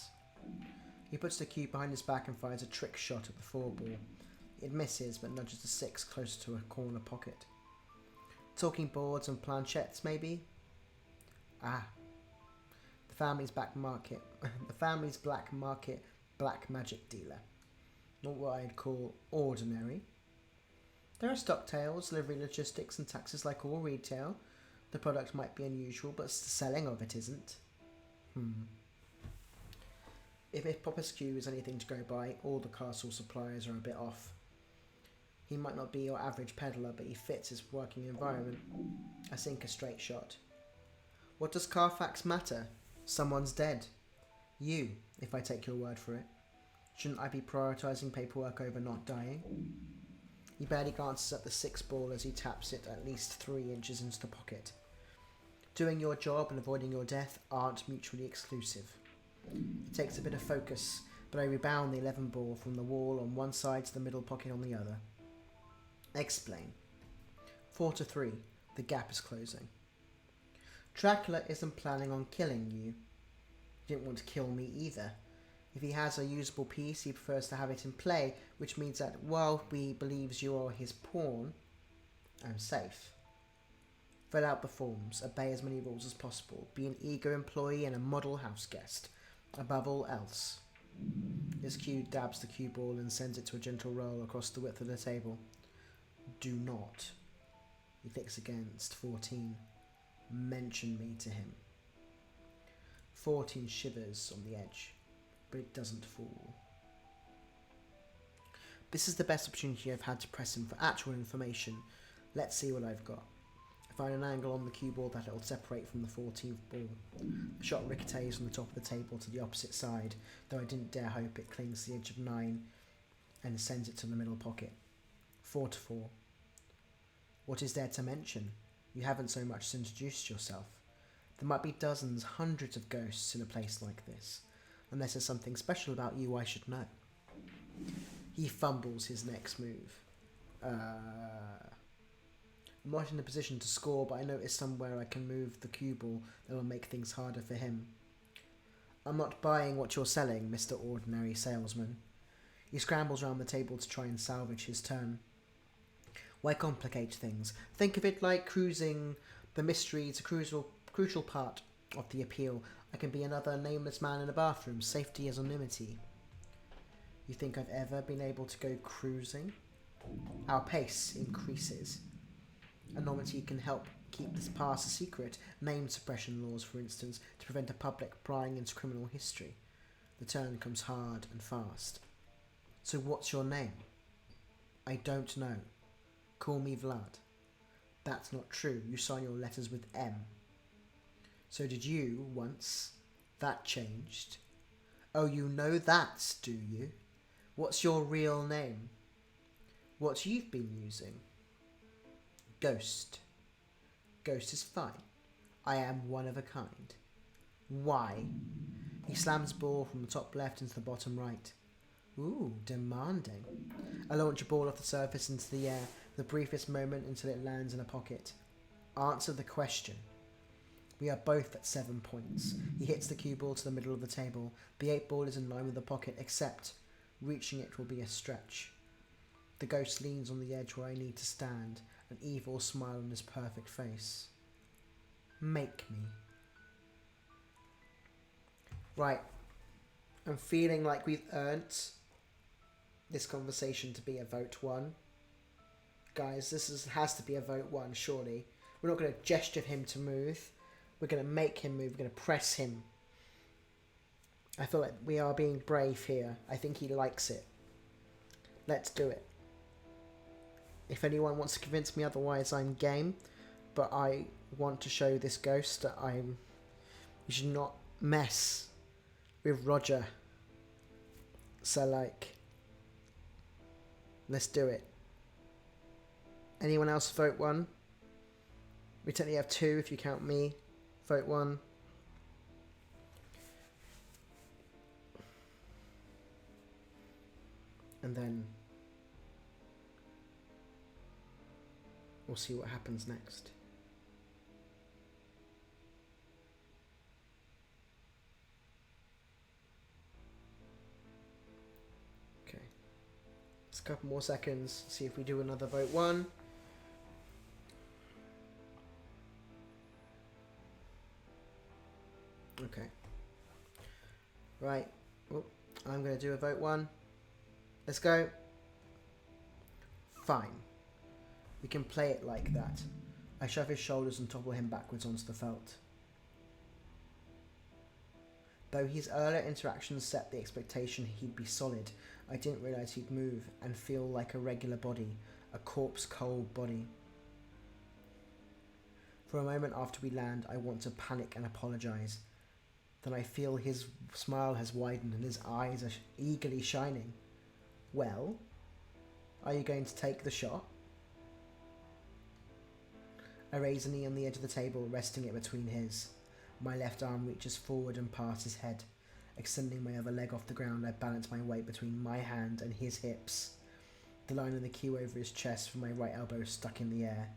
He puts the cue behind his back and fires a trick shot at the 4 ball. It misses, but nudges the 6 closer to a corner pocket. Talking boards and planchettes, maybe? Ah. The family's black market black magic dealer. Not what I'd call ordinary. There are stock tails, delivery logistics and taxes like all retail. The product might be unusual, but the selling of it isn't. If Popescu is anything to go by, all the castle suppliers are a bit off. He might not be your average peddler, but he fits his working environment. I sink a straight shot. What does Carfax matter? Someone's dead. You, if I take your word for it. Shouldn't I be prioritising paperwork over not dying? He barely glances at the 6 ball as he taps it at least 3 inches into the pocket. Doing your job and avoiding your death aren't mutually exclusive. It takes a bit of focus, but I rebound the 11 ball from the wall on one side to the middle pocket on the other. Explain. 4-3. The gap is closing. Dracula isn't planning on killing you. He didn't want to kill me either. If he has a usable piece, he prefers to have it in play, which means that while he believes you are his pawn, I'm safe. Fill out the forms, obey as many rules as possible, be an eager employee and a model house guest. Above all else. His cue dabs the cue ball and sends it to a gentle roll across the width of the table. Do not. He clicks against 14. Mention me to him. 14 shivers on the edge, but it doesn't fall. This is the best opportunity I've had to press him for actual information. Let's see what I've got. I find an angle on the cue ball that it'll separate from the 14th ball. The shot ricochets from the top of the table to the opposite side, though I didn't dare hope it clings to the edge of 9 and sends it to the middle pocket. 4-4. What is there to mention? You haven't so much as introduced yourself. There might be dozens, hundreds of ghosts in a place like this, unless there's something special about you I should know. He fumbles his next move. I'm not in a position to score, but I notice somewhere I can move the cue ball that will make things harder for him. I'm not buying what you're selling, Mr. Ordinary Salesman. He scrambles around the table to try and salvage his turn. Why complicate things? Think of it like cruising. The mystery is a crucial part of the appeal. I can be another nameless man in a bathroom. Safety is anonymity. You think I've ever been able to go cruising? Our pace increases. Anonymity can help keep this past a secret. Name suppression laws, for instance, to prevent a public prying into criminal history. The turn comes hard and fast. So what's your name? I don't know. Call me Vlad. That's not true. You sign your letters with M. So did you, once. That changed. Oh, you know that, do you? What's your real name? What you've been using? Ghost. Ghost is fine. I am one of a kind. Why? He slams ball from the top left into the bottom right. Ooh, demanding. I launch a ball off the surface into the air, the briefest moment until it lands in a pocket. Answer the question. We are both at 7 points. He hits the cue ball to the middle of the table. The 8 ball is in line with the pocket, except reaching it will be a stretch. The ghost leans on the edge where I need to stand, an evil smile on his perfect face. Make me. Right. I'm feeling like we've earned this conversation to be a vote 1. Guys, has to be a vote 1, surely. We're not going to gesture him to move. We're going to make him move. We're going to press him. I feel like we are being brave here. I think he likes it. Let's do it. If anyone wants to convince me otherwise, I'm game. But I want to show this ghost that you should not mess with Roger. So, like, let's do it. Anyone else vote 1? We technically have 2 if you count me. Vote 1. And then we'll see what happens next. Okay. Just a couple more seconds. See if we do another vote 1. Okay. Right. Oh, I'm going to do a vote 1. Let's go. Fine. We can play it like that. I shove his shoulders and topple him backwards onto the felt. Though his earlier interactions set the expectation he'd be solid, I didn't realise he'd move and feel like a regular body, a corpse-cold body. For a moment after we land, I want to panic and apologise. Then I feel his smile has widened and his eyes are eagerly shining. Well, are you going to take the shot? I raise a knee on the edge of the table, resting it between his. My left arm reaches forward and past his head. Extending my other leg off the ground, I balance my weight between my hand and his hips. The line of the cue over his chest from my right elbow stuck in the air.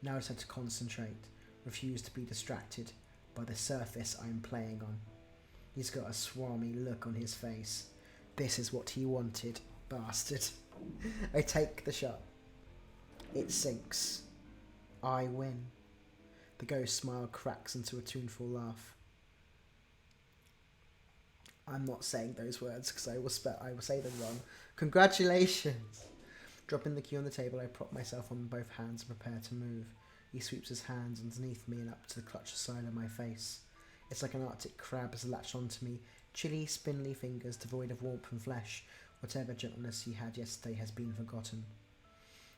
Now I just had to concentrate, refuse to be distracted by the surface I'm playing on. He's got a swami look on his face. This is what he wanted, bastard. I take the shot. It sinks. I win. The ghost smile cracks into a tuneful laugh. I'm not saying those words because I will say them wrong. Congratulations! Dropping the cue on the table, I prop myself on both hands and prepare to move. He sweeps his hands underneath me and up to the clutched side of my face. It's like an Arctic crab has latched onto me, chilly, spindly fingers devoid of warmth and flesh. Whatever gentleness he had yesterday has been forgotten.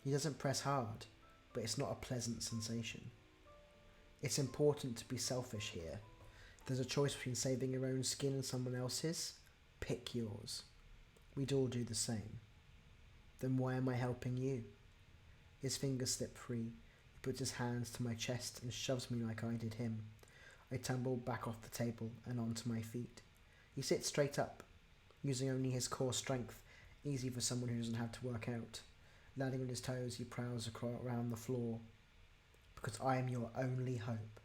He doesn't press hard, but it's not a pleasant sensation. It's important to be selfish here. If there's a choice between saving your own skin and someone else's, pick yours. We'd all do the same. Then why am I helping you? His fingers slip free. He puts his hands to my chest and shoves me like I did him. I tumble back off the table and onto my feet. He sits straight up, using only his core strength, easy for someone who doesn't have to work out. Landing on his toes, he prowls around the floor. Because I am your only hope.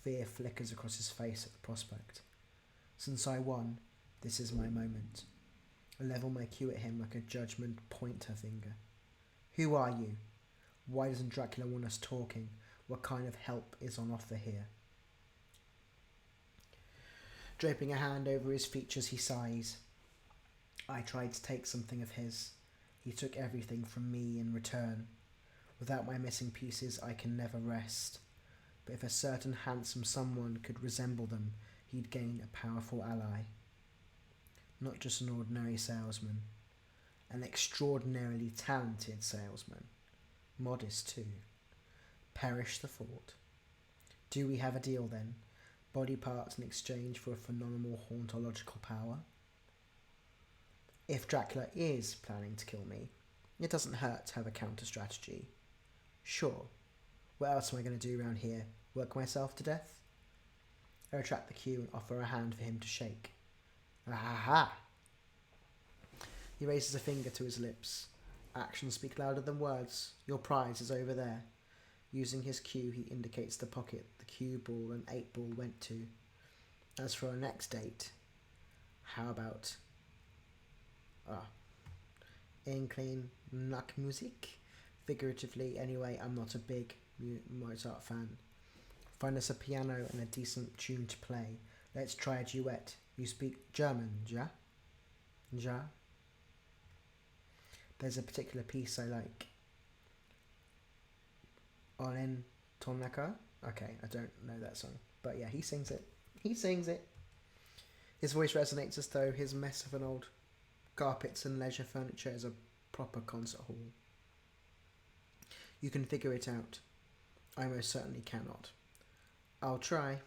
Fear flickers across his face at the prospect. Since I won, this is my moment. I level my cue at him like a judgment pointer finger. Who are you? Why doesn't Dracula want us talking? What kind of help is on offer here? Draping a hand over his features, he sighs. I tried to take something of his. He took everything from me in return. Without my missing pieces, I can never rest. But if a certain handsome someone could resemble them, he'd gain a powerful ally. Not just an ordinary salesman. An extraordinarily talented salesman. Modest too. Perish the thought. Do we have a deal then? Body parts in exchange for a phenomenal hauntological power? If Dracula is planning to kill me, it doesn't hurt to have a counter-strategy. Sure. What else am I going to do around here? Work myself to death? I retract the cue and offer a hand for him to shake. Aha! He raises a finger to his lips. Actions speak louder than words. Your prize is over there. Using his cue, he indicates the pocket the cue ball and 8-ball went to. As for our next date, how about... Inkling Nachtmusik? Figuratively, anyway, I'm not a big Mozart fan. Find us a piano and a decent tune to play. Let's try a duet. You speak German, ja? Ja? There's a particular piece I like. Olen Tonaka? Okay, I don't know that song. But yeah, he sings it. He sings it. His voice resonates as though his mess of an old carpets and leisure furniture is a proper concert hall. You can figure it out. I most certainly cannot. I'll try.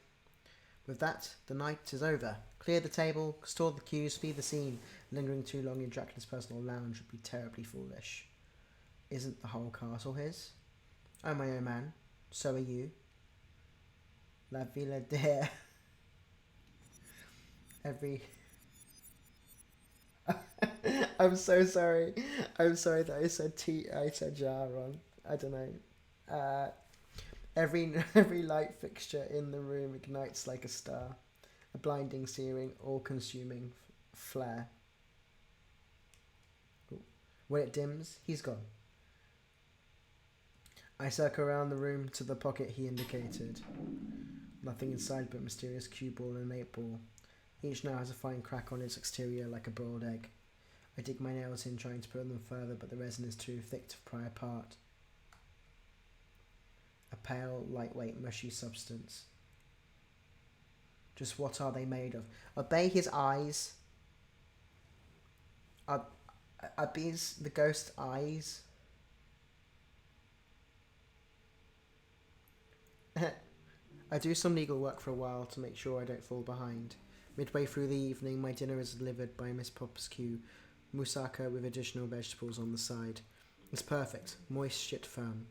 With that, the night is over. Clear the table, store the cues, flee the scene. Lingering too long in Dracula's personal lounge would be terribly foolish. Isn't the whole castle his? I'm my own man. So are you. La Villa Dare. I'm so sorry. I'm sorry that I said jar wrong. I don't know. Every light fixture in the room ignites like a star. A blinding, searing, all-consuming flare. When it dims, he's gone. I circle around the room to the pocket he indicated. Nothing inside but mysterious cue ball and 8-ball. Each now has a fine crack on its exterior like a boiled egg. I dig my nails in trying to pull them further, but the resin is too thick to pry apart. A pale, lightweight, mushy substance. Just what are they made of? Are they his eyes? Are these the ghost eyes? I do some legal work for a while to make sure I don't fall behind. Midway through the evening, my dinner is delivered by Miss Popescu, moussaka with additional vegetables on the side. It's perfect, moist yet firm.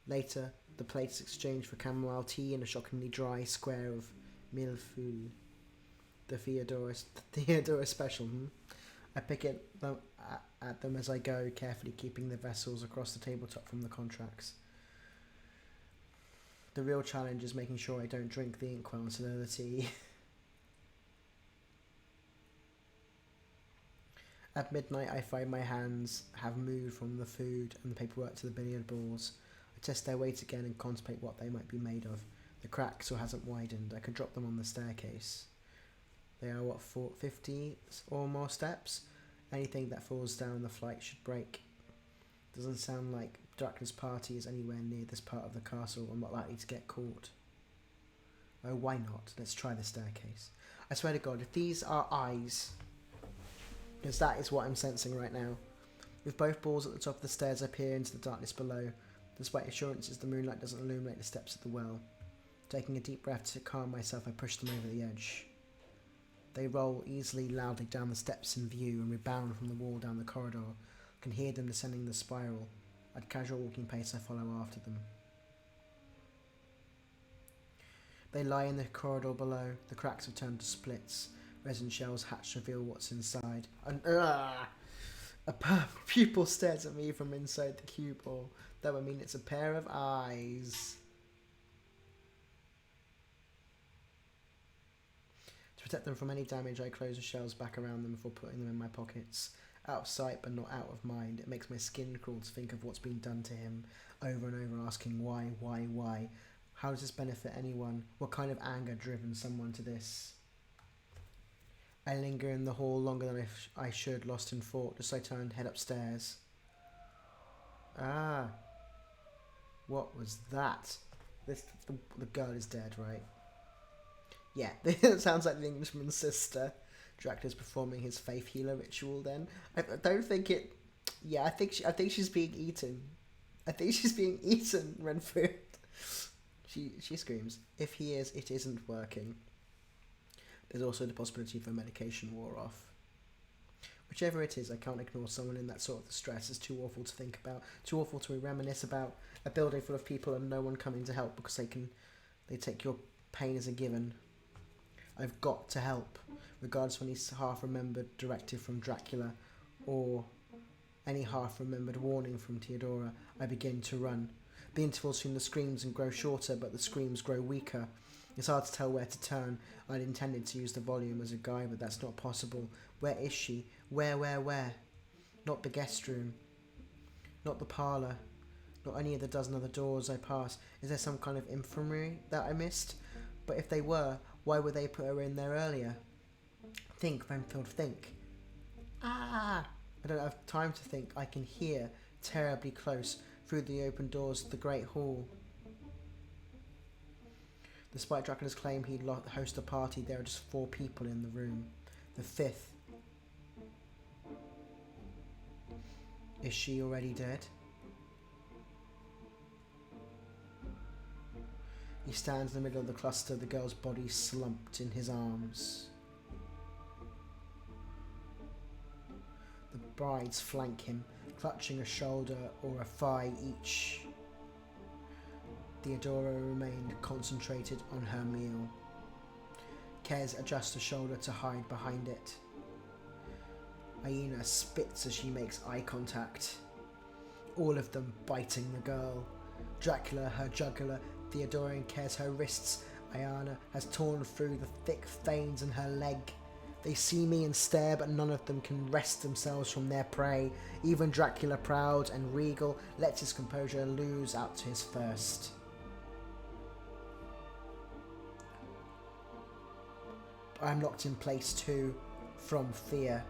Later, the plates exchanged for chamomile tea and a shockingly dry square of millefeuille. The Theodora special. I pick at them as I go, carefully keeping the vessels across the tabletop from the contracts. The real challenge is making sure I don't drink the inkwell instead of the tea. At midnight, I find my hands have moved from the food and the paperwork to the billiard balls. I test their weight again and contemplate what they might be made of. The crack still hasn't widened. I could drop them on the staircase. They are, 50 or more steps? Anything that falls down the flight should break. Doesn't sound like Dracula's party is anywhere near this part of the castle. I'm not likely to get caught. Oh, why not? Let's try the staircase. I swear to God, if these are eyes, because that is what I'm sensing right now. With both balls at the top of the stairs, I peer into the darkness below. Despite assurances, the moonlight doesn't illuminate the steps of the well. Taking a deep breath to calm myself, I push them over the edge. They roll easily, loudly down the steps in view and rebound from the wall down the corridor. I can hear them descending the spiral. At casual walking pace, I follow after them. They lie in the corridor below. The cracks have turned to splits. Resin shells hatch to reveal what's inside. A pupil stares at me from inside the cupola. That would mean it's a pair of eyes. To protect them from any damage, I close the shells back around them before putting them in my pockets. Out of sight, but not out of mind. It makes my skin crawl to think of what's been done to him, over and over asking why? How does this benefit anyone? What kind of anger driven someone to this? I linger in the hall longer than I should, lost in thought, as I turn head upstairs. Ah. What was that? The girl is dead, right? Yeah, it sounds like the Englishman's sister. Dracula's performing his faith healer ritual then. I don't think it... Yeah, I think she's being eaten. I think she's being eaten, Renfield. She screams. If he is, it isn't working. There's also the possibility of a medication wore off. Whichever it is, I can't ignore someone in that sort of distress. It's too awful to think about, too awful to reminisce about. A building full of people and no one coming to help because they take your pain as a given. I've got to help, regardless of any half-remembered directive from Dracula or any half-remembered warning from Theodora. I begin to run. The intervals between the screams grow shorter, but the screams grow weaker. It's hard to tell where to turn. I'd intended to use the volume as a guide, but that's not possible. Where is she? Where? Not the guest room. Not the parlour. Not any of the dozen other doors I pass. Is there some kind of infirmary that I missed? But if they were, why would they put her in there earlier? Think, Renfield, think. Ah! I don't have time to think. I can hear, terribly close, through the open doors of the great hall. Despite Dracula's claim he'd host a party, there are just 4 people in the room. The 5th. Is she already dead? He stands in the middle of the cluster, the girl's body slumped in his arms. The brides flank him, clutching a shoulder or a thigh each. Theodora remained concentrated on her meal. Kez adjusts a shoulder to hide behind it. Aina spits as she makes eye contact. All of them biting the girl. Dracula, her jugular, Theodora and Kez, her wrists. Aina has torn through the thick veins in her leg. They see me and stare, but none of them can wrest themselves from their prey. Even Dracula, proud and regal, lets his composure lose out to his thirst. I'm locked in place too, from fear.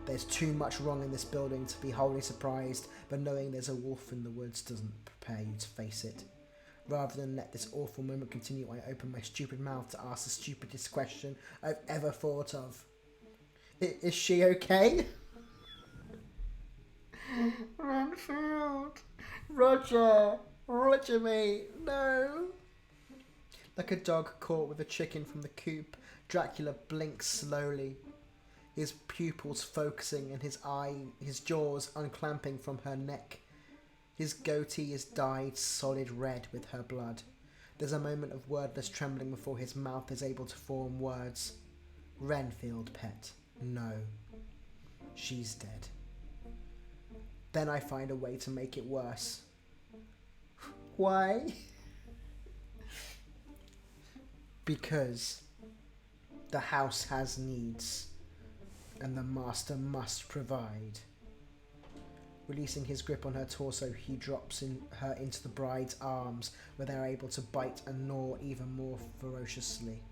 There's too much wrong in this building to be wholly surprised, but knowing there's a wolf in the woods doesn't prepare you to face it. Rather than let this awful moment continue, I open my stupid mouth to ask the stupidest question I've ever thought of. Is she okay? Renfield! Roger mate, no! Like a dog caught with a chicken from the coop, Dracula blinks slowly, his pupils focusing and his jaws unclamping from her neck. His goatee is dyed solid red with her blood. There's a moment of wordless trembling before his mouth is able to form words. Renfield, pet. No. She's dead. Then I find a way to make it worse. Why? Because the house has needs, and the master must provide. Releasing his grip on her torso, he drops her into the bride's arms, where they are able to bite and gnaw even more ferociously.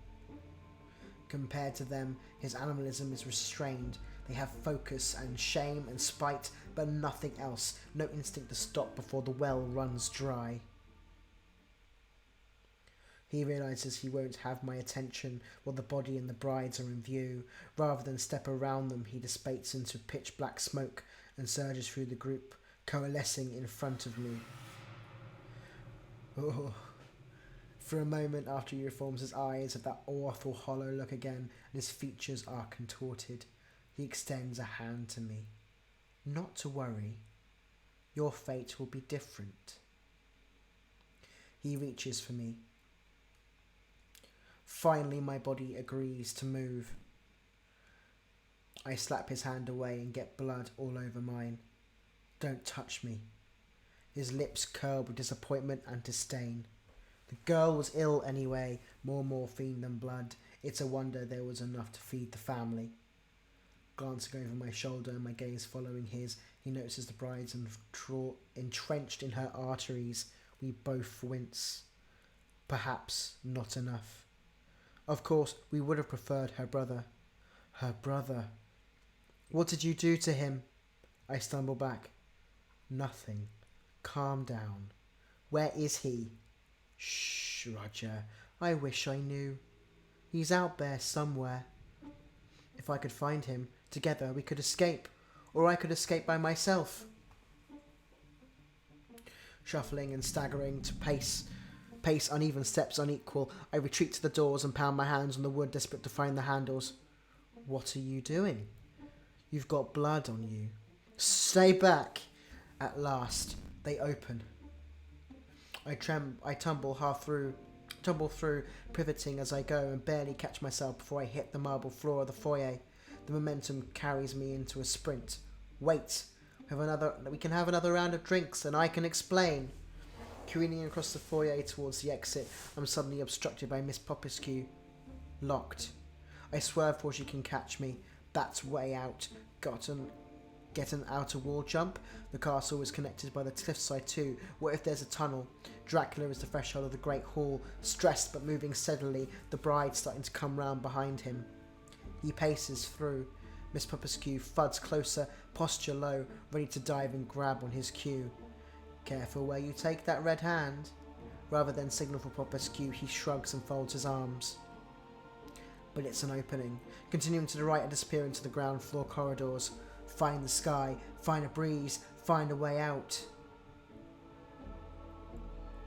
Compared to them, his animalism is restrained. They have focus and shame and spite, but nothing else. No instinct to stop before the well runs dry. He realises he won't have my attention while the body and the brides are in view. Rather than step around them, he dissipates into pitch black smoke and surges through the group, coalescing in front of me. Oh. For a moment after he reforms his eyes have that awful hollow look again, and his features are contorted. He extends a hand to me. Not to worry. Your fate will be different. He reaches for me. Finally, my body agrees to move. I slap his hand away and get blood all over mine. Don't touch me. His lips curl with disappointment and disdain. The girl was ill anyway, more morphine than blood. It's a wonder there was enough to feed the family. Glancing over my shoulder and my gaze following his, he notices the bride's entrenched in her arteries. We both wince. Perhaps not enough. Of course, we would have preferred her brother. Her brother. What did you do to him? I stumble back. Nothing. Calm down. Where is he? Shh, Roger. I wish I knew. He's out there somewhere. If I could find him, together we could escape. Or I could escape by myself. Shuffling and staggering to pace uneven steps unequal, I retreat to the doors and pound my hands on the wood, desperate to find the handles. What are you doing? You've got blood on you. Stay back. At last, they open. I tumble through, pivoting as I go, and barely catch myself before I hit the marble floor of the foyer. The momentum carries me into a sprint. Wait, we can have another round of drinks, and I can explain. Careening across the foyer towards the exit, I'm suddenly obstructed by Miss Popescu. Locked. I swerve before she can catch me. That's way out. Get an outer wall jump? The castle is connected by the cliffside too. What if there's a tunnel? Dracula is the threshold of the great hall, stressed but moving steadily, the bride starting to come round behind him. He paces through. Miss Popescu thuds closer, posture low, ready to dive and grab on his cue. Careful where you take that red hand. Rather than signal for Popescu, he shrugs and folds his arms. But it's an opening. Continuing to the right, I disappear into the ground floor corridors. Find the sky, find a breeze, find a way out.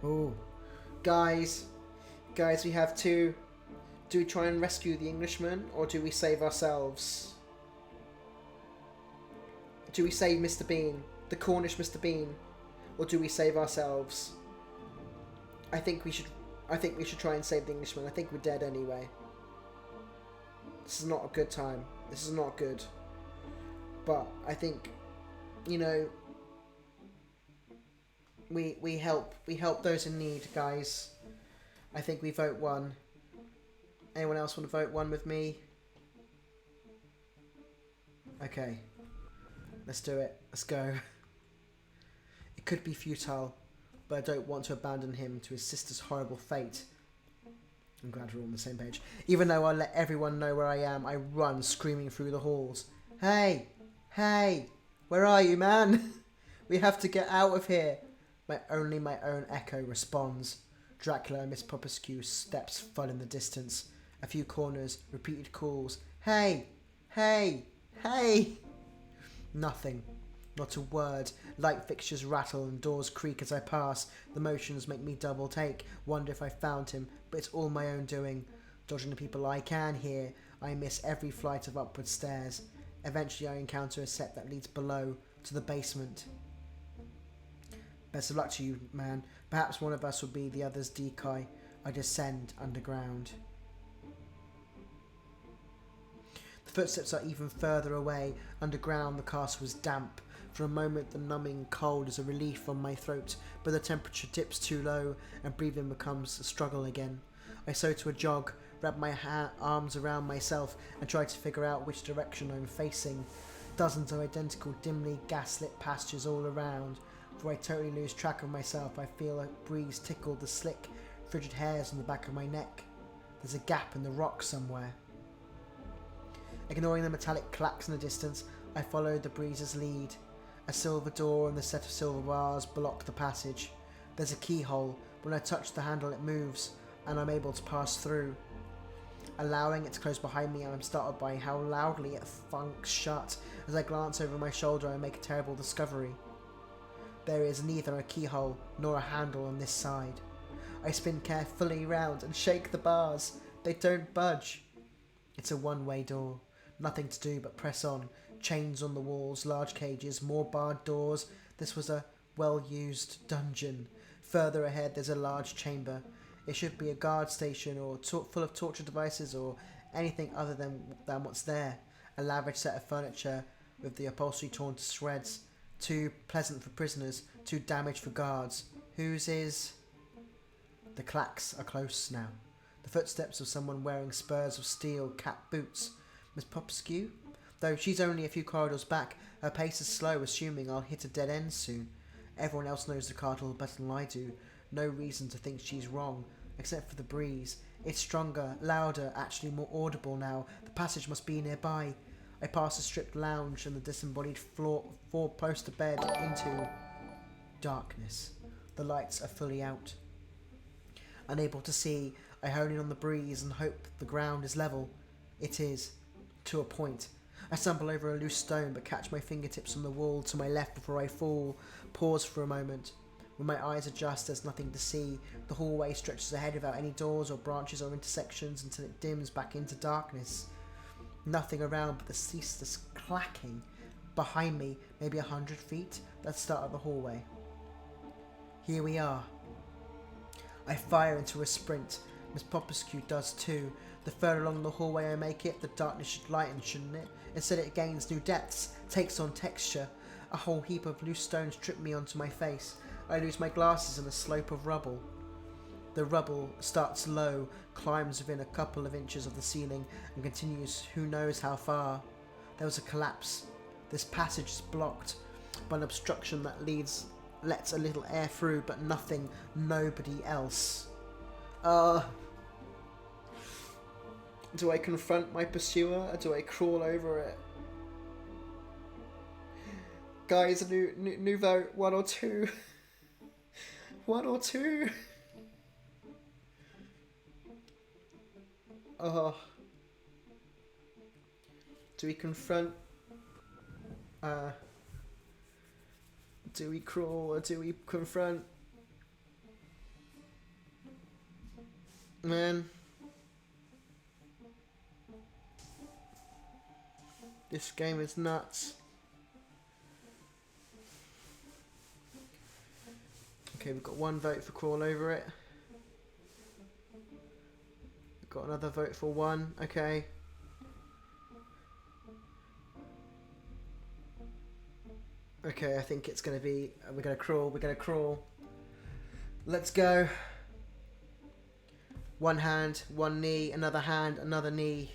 Oh, guys, we have to. Do we try and rescue the Englishman, or do we save ourselves? Do we save Mr. Bean, the Cornish Mr. Bean, or do we save ourselves? I think we should try and save the Englishman. I think we're dead anyway. This is not a good time. This is not good. But I think, you know, we help those in need, guys. I think we vote one. Anyone else want to vote one with me? Okay. Let's do it. Let's go. It could be futile, but I don't want to abandon him to his sister's horrible fate. I'm glad we're all on the same page. Even though I let everyone know where I am, I run screaming through the halls. Hey! Hey! Where are you, man? We have to get out of here. Only my own echo responds. Dracula and Miss Popescu steps thud in the distance. A few corners, repeated calls. Hey! Hey! Hey! Nothing. Not a word. Light fixtures rattle and doors creak as I pass. The motions make me double take. Wonder if I found him, but it's all my own doing. Dodging the people I can hear, I miss every flight of upward stairs. Eventually I encounter a set that leads below, to the basement. Best of luck to you, man. Perhaps one of us will be the other's decoy. I descend underground. The footsteps are even further away. Underground the castle is damp. For a moment the numbing cold is a relief on my throat, but the temperature dips too low and breathing becomes a struggle again. I slow to a jog, wrap my arms around myself and try to figure out which direction I'm facing. Dozens of identical dimly gaslit pastures all around. Before I totally lose track of myself, I feel a breeze tickle the slick, frigid hairs on the back of my neck. There's a gap in the rock somewhere. Ignoring the metallic clacks in the distance, I followed the breeze's lead. A silver door and the set of silver bars block the passage. There's a keyhole. When I touch the handle it moves, and I'm able to pass through. Allowing it to close behind me, I'm startled by how loudly it thunks shut. As I glance over my shoulder, I make a terrible discovery. There is neither a keyhole nor a handle on this side. I spin carefully round and shake the bars. They don't budge. It's a one-way door. Nothing to do but press on. Chains on the walls, large cages, more barred doors. This was a well-used dungeon. Further ahead there's a large chamber. It should be a guard station or full of torture devices or anything other than what's there. A lavish set of furniture with the upholstery torn to shreds. Too pleasant for prisoners, too damaged for guards. Whose is... The clacks are close now. The footsteps of someone wearing spurs of steel, cap boots. Miss Popescu? Though she's only a few corridors back, her pace is slow, assuming I'll hit a dead end soon. Everyone else knows the castle better than I do. No reason to think she's wrong, except for the breeze. It's stronger, louder, actually more audible now. The passage must be nearby. I pass a stripped lounge and the disembodied four-poster bed into darkness. The lights are fully out. Unable to see, I hone in on the breeze and hope the ground is level. It is, to a point. I stumble over a loose stone but catch my fingertips on the wall to my left before I fall. Pause for a moment. When my eyes adjust, there's nothing to see. The hallway stretches ahead without any doors or branches or intersections until it dims back into darkness. Nothing around but the ceaseless clacking. Behind me, maybe 100 feet, that's the start of the hallway. Here we are. I fire into a sprint. Miss Popescu does too. The further along the hallway I make it, the darkness should lighten, shouldn't it? Instead it gains new depths, takes on texture. A whole heap of loose stones trip me onto my face. I lose my glasses in a slope of rubble. The rubble starts low, climbs within a couple of inches of the ceiling, and continues who knows how far. There was a collapse. This passage is blocked by an obstruction that lets a little air through, but nothing, nobody else. Do I confront my pursuer, or do I crawl over it? Guys, new vote, 1 or 2. 1 or 2. Oh. Do we confront? Do we crawl or do we confront? Man. This game is nuts. Okay, we've got 1 vote for crawl over it. We've got another vote for 1. Okay. Okay, I think it's going to be... We're going to crawl. Let's go. 1 hand, 1 knee, another hand, another knee.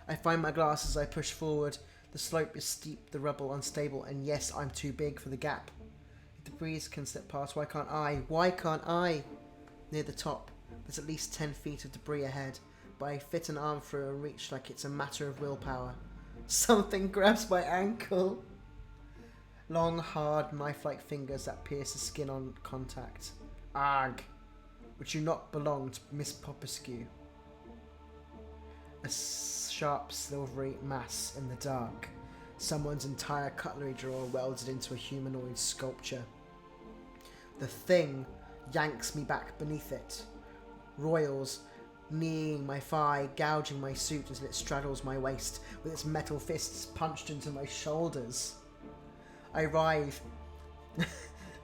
I find my glasses, I push forward. The slope is steep, the rubble unstable, and yes, I'm too big for the gap. If the breeze can slip past, why can't I? Why can't I? Near the top, there's at least 10 feet of debris ahead, but I fit an arm through and reach like it's a matter of willpower. Something grabs my ankle. Long, hard, knife-like fingers that pierce the skin on contact. Arg! Would you not belong to Miss Popescu? A sharp, silvery mass in the dark. Someone's entire cutlery drawer welded into a humanoid sculpture. The thing yanks me back beneath it. Royals, kneeing my thigh, gouging my suit as it straddles my waist, with its metal fists punched into my shoulders. I writhe,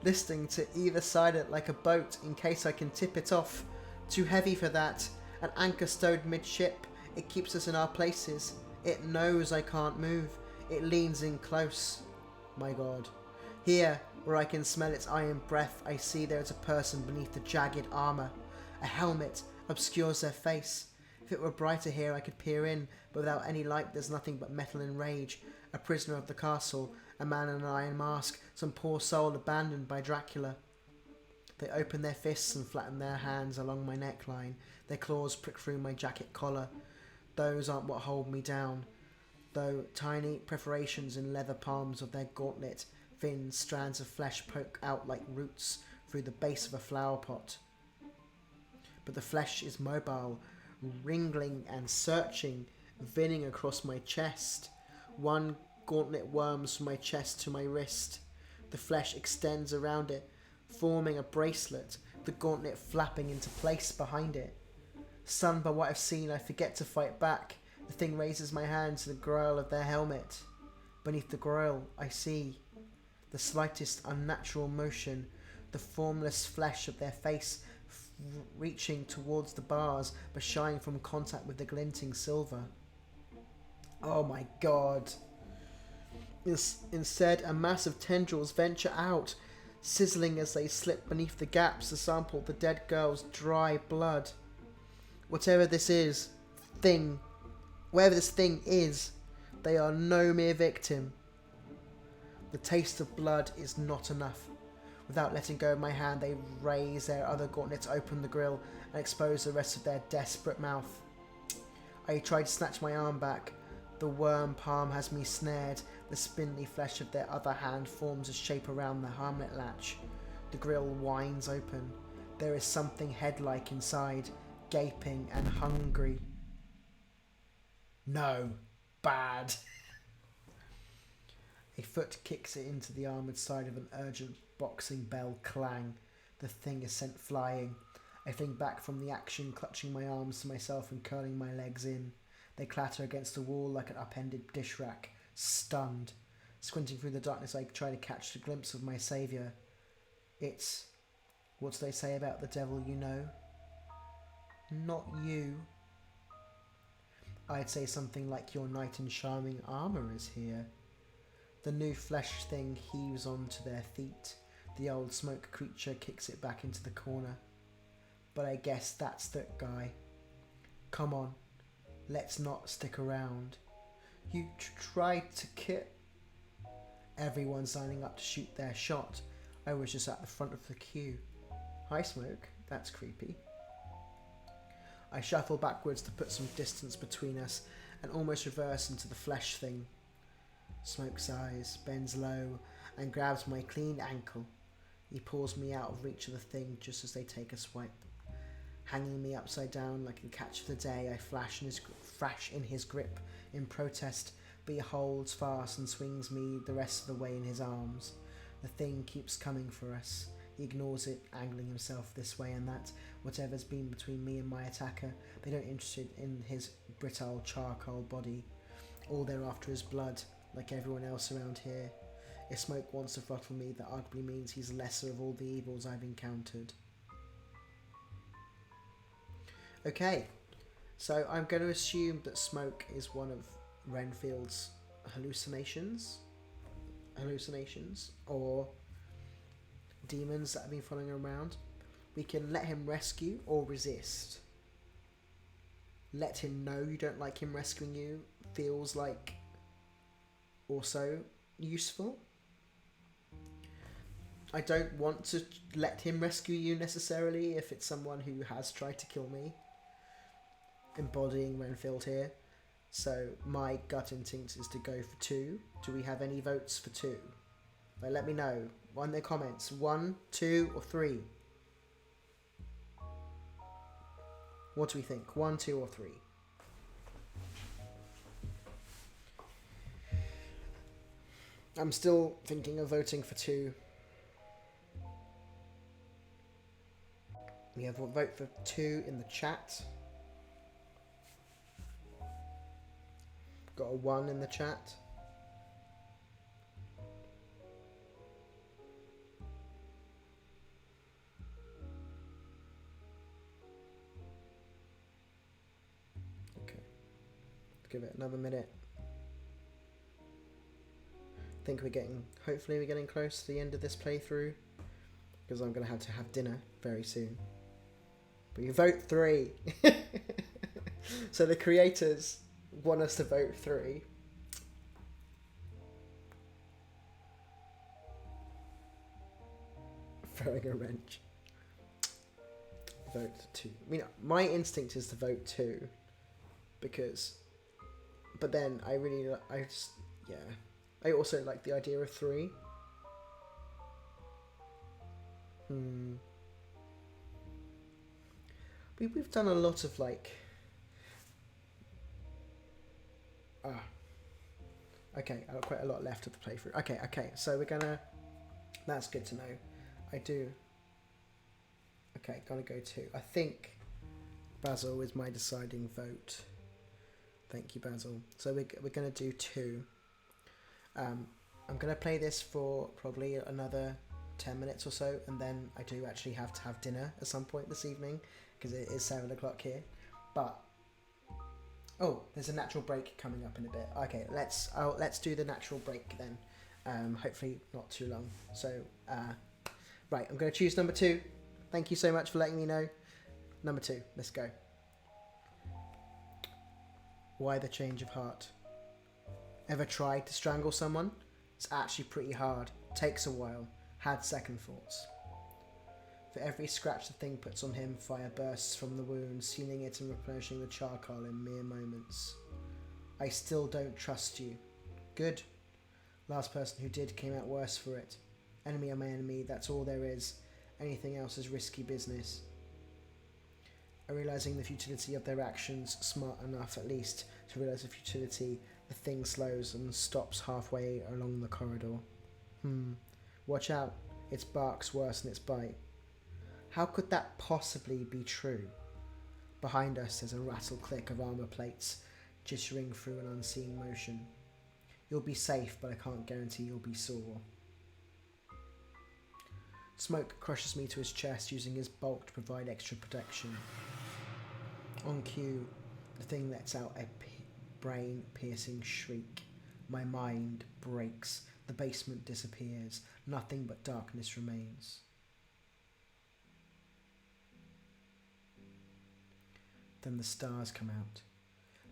listening to either side it like a boat in case I can tip it off. Too heavy for that. An anchor stowed midship. It keeps us in our places. It knows I can't move. It leans in close. My God. Here, where I can smell its iron breath, I see there is a person beneath the jagged armour. A helmet obscures their face. If it were brighter here, I could peer in, but without any light, there's nothing but metal and rage. A prisoner of the castle, a man in an iron mask, some poor soul abandoned by Dracula. They open their fists and flatten their hands along my neckline. Their claws prick through my jacket collar. Those aren't what hold me down, though tiny perforations in leather palms of their gauntlet, thin strands of flesh poke out like roots through the base of a flower pot. But the flesh is mobile, wriggling and searching, vening across my chest. One gauntlet worms from my chest to my wrist. The flesh extends around it, forming a bracelet, the gauntlet flapping into place behind it. Stunned by what I've seen, I forget to fight back. The thing raises my hand to the grill of their helmet. Beneath the grill, I see the slightest unnatural motion, the formless flesh of their face reaching towards the bars but shying from contact with the glinting silver. Oh my god. Instead, a mass of tendrils venture out, sizzling as they slip beneath the gaps to sample the dead girl's dry blood. Whatever this is, wherever this thing is, they are no mere victim. The taste of blood is not enough. Without letting go of my hand, they raise their other gauntlets, open the grill, and expose the rest of their desperate mouth. I try to snatch my arm back. The worm palm has me snared. The spindly flesh of their other hand forms a shape around the helmet latch. The grill winds open. There is something head-like inside, gaping and hungry. No. Bad. A foot kicks it into the armoured side of an urgent boxing bell clang. The thing is sent flying. I fling back from the action, clutching my arms to myself and curling my legs in. They clatter against the wall like an upended dish rack, stunned. Squinting through the darkness, I try to catch a glimpse of my saviour. It's... what do they say about the devil you know? Not you. I'd say something like your knight in shining armour is here. The new flesh thing heaves onto their feet. The old smoke creature kicks it back into the corner. But I guess that's the guy. Come on, let's not stick around. You tried to kill... Everyone's lining up to shoot their shot. I was just at the front of the queue. Hi, Smoke. That's creepy. I shuffle backwards to put some distance between us and almost reverse into the flesh thing. Smoke sighs, bends low, and grabs my clean ankle. He pulls me out of reach of the thing just as they take a swipe. Hanging me upside down like a catch of the day, I flash in his grip in protest, but he holds fast and swings me the rest of the way in his arms. The thing keeps coming for us. He ignores it, angling himself this way and that. Whatever's been between me and my attacker, they don't interested in his brittle charcoal body. All they're after is blood, like everyone else around here. If Smoke wants to throttle me, that arguably means he's lesser of all the evils I've encountered. Okay, so I'm going to assume that Smoke is one of Renfield's hallucinations, or demons that have been following around. We can let him rescue or resist. Let him know you don't like him rescuing you feels like also useful. I don't want to let him rescue you necessarily if it's someone who has tried to kill me. Embodying Renfield here. So my gut instinct is to go for 2. Do we have any votes for 2? Like, let me know in the comments. 1, 2 or 3? What do we think? 1, 2 or 3? I'm still thinking of voting for 2. We have a vote for 2 in the chat. Got a 1 in the chat. Okay. Give it another minute. I think hopefully we're getting close to the end of this playthrough, because I'm going to have dinner very soon. But you vote 3. So the creators want us to vote 3. Throwing a wrench. Vote 2. I mean, my instinct is to vote 2 because, but then I also like the idea of 3. We've done a lot of like. Okay, I've got quite a lot left of the playthrough. Okay, so we're gonna. That's good to know. I do. Okay, gonna go 2. I think Basil is my deciding vote. Thank you, Basil. So we're gonna do 2. I'm gonna play this for probably another 10 minutes or so, and then I do actually have to have dinner at some point this evening because it is 7 o'clock here. But there's a natural break coming up in a bit. Okay, let's do the natural break then. Hopefully not too long. So right, I'm going to choose number 2. Thank you so much for letting me know. Number 2, let's go. Why the change of heart? Ever tried to strangle someone? It's actually pretty hard. Takes a while. Had second thoughts. For every scratch the thing puts on him, fire bursts from the wound, sealing it and replenishing the charcoal in mere moments. I still don't trust you. Good. Last person who did came out worse for it. Enemy of my enemy, that's all there is. Anything else is risky business. Realising the futility of their actions, smart enough at least to realise the futility, the thing slows and stops halfway along the corridor. Watch out, its bark's worse than its bite. How could that possibly be true? Behind us there's a rattle click of armour plates, jittering through an unseen motion. You'll be safe, but I can't guarantee you'll be sore. Smoke crushes me to his chest, using his bulk to provide extra protection. On cue, the thing lets out a brain-piercing shriek. My mind breaks. The basement disappears. Nothing but darkness remains. Then the stars come out,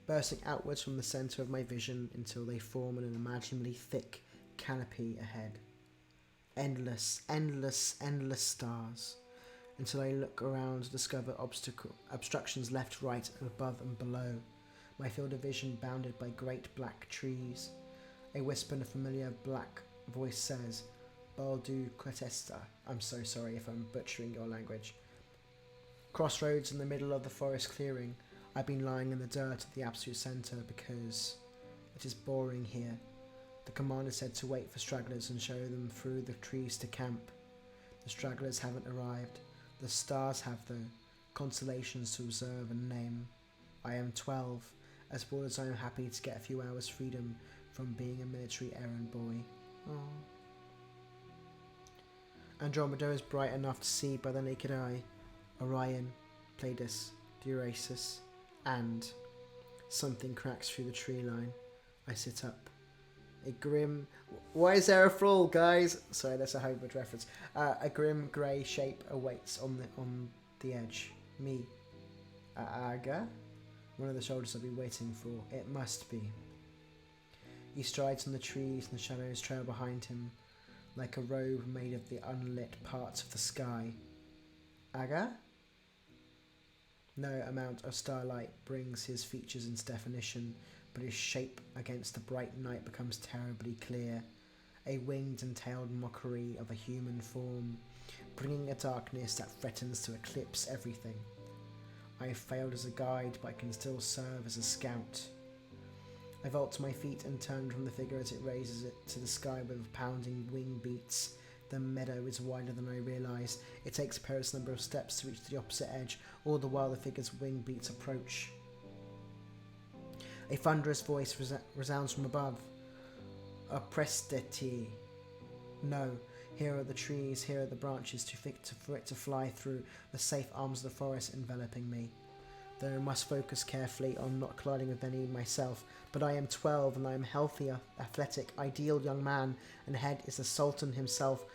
bursting outwards from the centre of my vision until they form an unimaginably thick canopy ahead. Endless, endless, endless stars, until I look around to discover obstructions left, right, and above and below. My field of vision bounded by great black trees. A whisper in a familiar black voice says, Baldu Quetesta. I'm so sorry if I'm butchering your language. Crossroads in the middle of the forest clearing. I've been lying in the dirt at the absolute centre because it is boring here. The commander said to wait for stragglers and show them through the trees to camp. The stragglers haven't arrived. The stars have, though. Constellations to observe and name. I am 12, as bored as I am happy to get a few hours freedom from being a military errand boy. Andromeda is bright enough to see by the naked eye. Orion, Pleiades, Durasus, and something cracks through the tree line. I sit up. A grim... Why is there a fall, guys? Sorry, that's a Hobart reference. A grim grey shape awaits on the edge. Me. Aga? One of the soldiers I've been waiting for. It must be. He strides on the trees and the shadows trail behind him, like a robe made of the unlit parts of the sky. Aga? No amount of starlight brings his features into definition, but his shape against the bright night becomes terribly clear, a winged and tailed mockery of a human form, bringing a darkness that threatens to eclipse everything. I have failed as a guide, but I can still serve as a scout. I vault to my feet and turn from the figure as it raises it to the sky with pounding wing beats. The meadow is wider than I realise. It takes a perilous number of steps to reach the opposite edge, all the while the figure's wing beats approach. A thunderous voice resounds from above. Oppresteti. No, here are the trees, here are the branches too thick for it to fly through, the safe arms of the forest enveloping me. Though I must focus carefully on not colliding with any myself, but I am 12 and I am healthy, athletic, ideal young man, and ahead is the Sultan himself,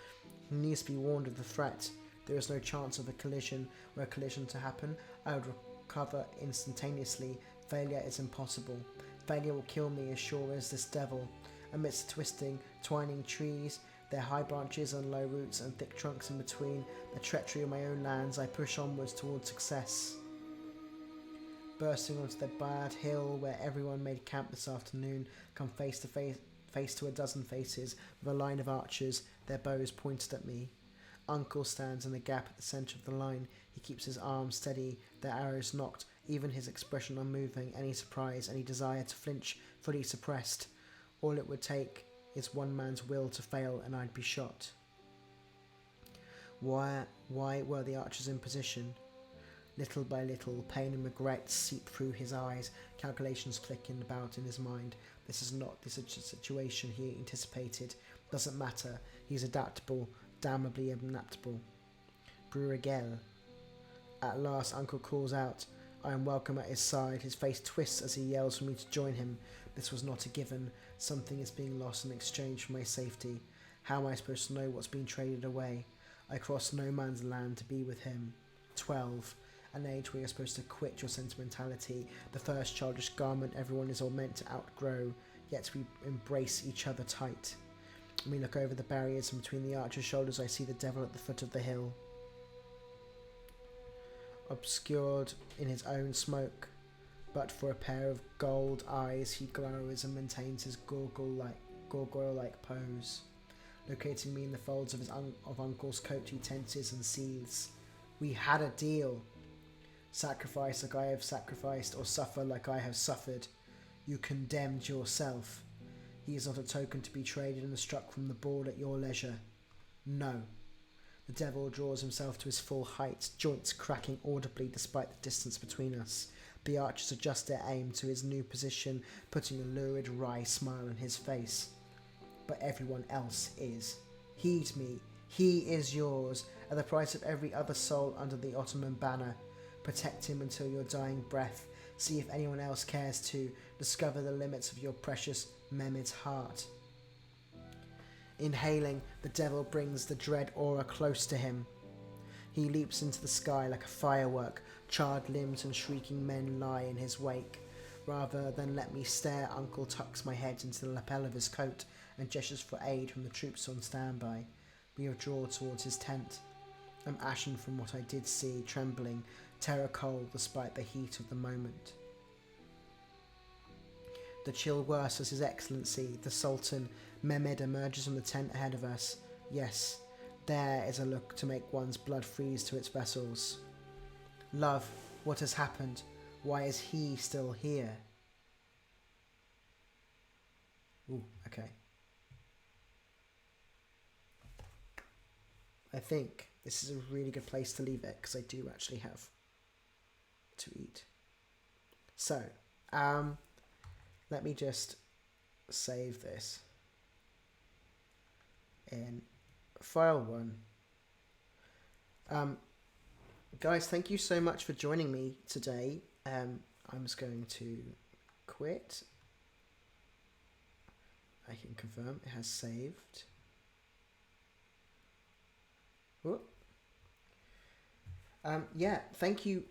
who needs to be warned of the threat. There is no chance of a collision. Were a collision to happen, I would recover instantaneously. Failure is impossible. Failure will kill me as sure as this devil. Amidst twisting, twining trees, their high branches and low roots and thick trunks in between, the treachery of my own lands, I push onwards towards success. bursting onto the bad hill where everyone made camp this afternoon, come face to a dozen faces with a line of archers, their bows pointed at me. Uncle stands in the gap at the centre of the line. He keeps his arms steady, their arrows knocked, even his expression unmoving, any surprise, any desire to flinch fully suppressed. All it would take is one man's will to fail and I'd be shot. Why were the archers in position? Little by little, pain and regret seep through his eyes, calculations clicking about in his mind. This is not the situation he anticipated. Doesn't matter, he's adaptable, damnably adaptable. Bruegel. At last, Uncle calls out. I am welcome at his side. His face twists as he yells for me to join him. This was not a given. Something is being lost in exchange for my safety. How am I supposed to know what's been traded away? I cross no man's land to be with him. 12. An age where you're supposed to quit your sentimentality, the first childish garment everyone is all meant to outgrow, yet we embrace each other tight. When we look over the barriers and between the archer's shoulders, I see the devil at the foot of the hill. Obscured in his own smoke, but for a pair of gold eyes he glowers and maintains his gargoyle-like pose. Locating me in the folds of Uncle's coat, he tenses and seethes. We had a deal. Sacrifice like I have sacrificed, or suffer like I have suffered. You condemned yourself. He is not a token to be traded and struck from the board at your leisure. No. The devil draws himself to his full height, joints cracking audibly despite the distance between us. The archers adjust their aim to his new position, putting a lurid, wry smile on his face. But everyone else is. Heed me. He is yours, at the price of every other soul under the Ottoman banner. Protect him until your dying breath. See if anyone else cares to. Discover the limits of your precious Mehmed's heart. Inhaling, the devil brings the dread aura close to him. He leaps into the sky like a firework. Charred limbs and shrieking men lie in his wake. Rather than let me stare, Uncle tucks my head into the lapel of his coat and gestures for aid from the troops on standby. We withdraw towards his tent. I'm ashen from what I did see, trembling, terror cold despite the heat of the moment. The chill worse as His Excellency, the Sultan, Mehmed emerges from the tent ahead of us. Yes, there is a look to make one's blood freeze to its vessels. Love, what has happened? Why is he still here? Ooh, okay. I think this is a really good place to leave it because I do actually have to eat. So, let me just save this in file 1. Guys, thank you so much for joining me today. I'm just going to quit. I can confirm it has saved. Whoop. Yeah, thank you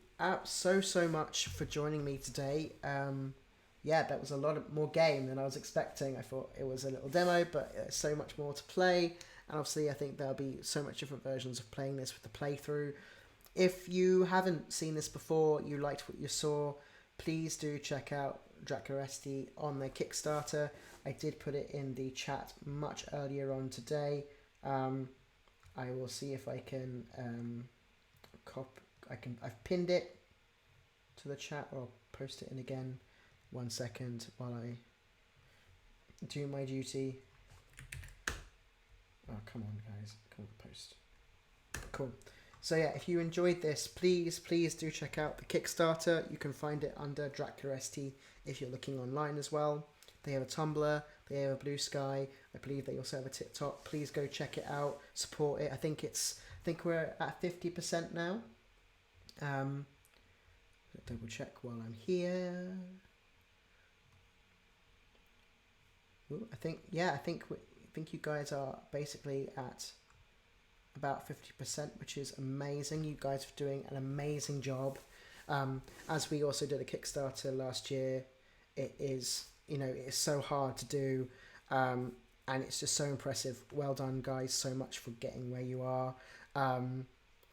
so much for joining me today. Yeah, that was a lot more game than I was expecting. I thought it was a little demo, but there's so much more to play. And obviously, I think there'll be so much different versions of playing this with the playthrough. If you haven't seen this before, you liked what you saw, please do check out Drăculești on their Kickstarter. I did put it in the chat much earlier on today. I will see if I can I've pinned it to the chat, or I'll post it in again. 1 second while I do my duty. Oh, come on, guys. Come on, post. Cool. So yeah, if you enjoyed this, please do check out the Kickstarter. You can find it under Drăculești if you're looking online as well. They have a Tumblr, they have a Blue Sky. I believe they also have a TikTok. Please go check it out, support it. I think we're at 50% now. Double check while I'm here. Ooh, I think you guys are basically at about 50%, which is amazing. You guys are doing an amazing job. As we also did a Kickstarter last year, it is so hard to do, and it's just so impressive. Well done, guys, so much for getting where you are.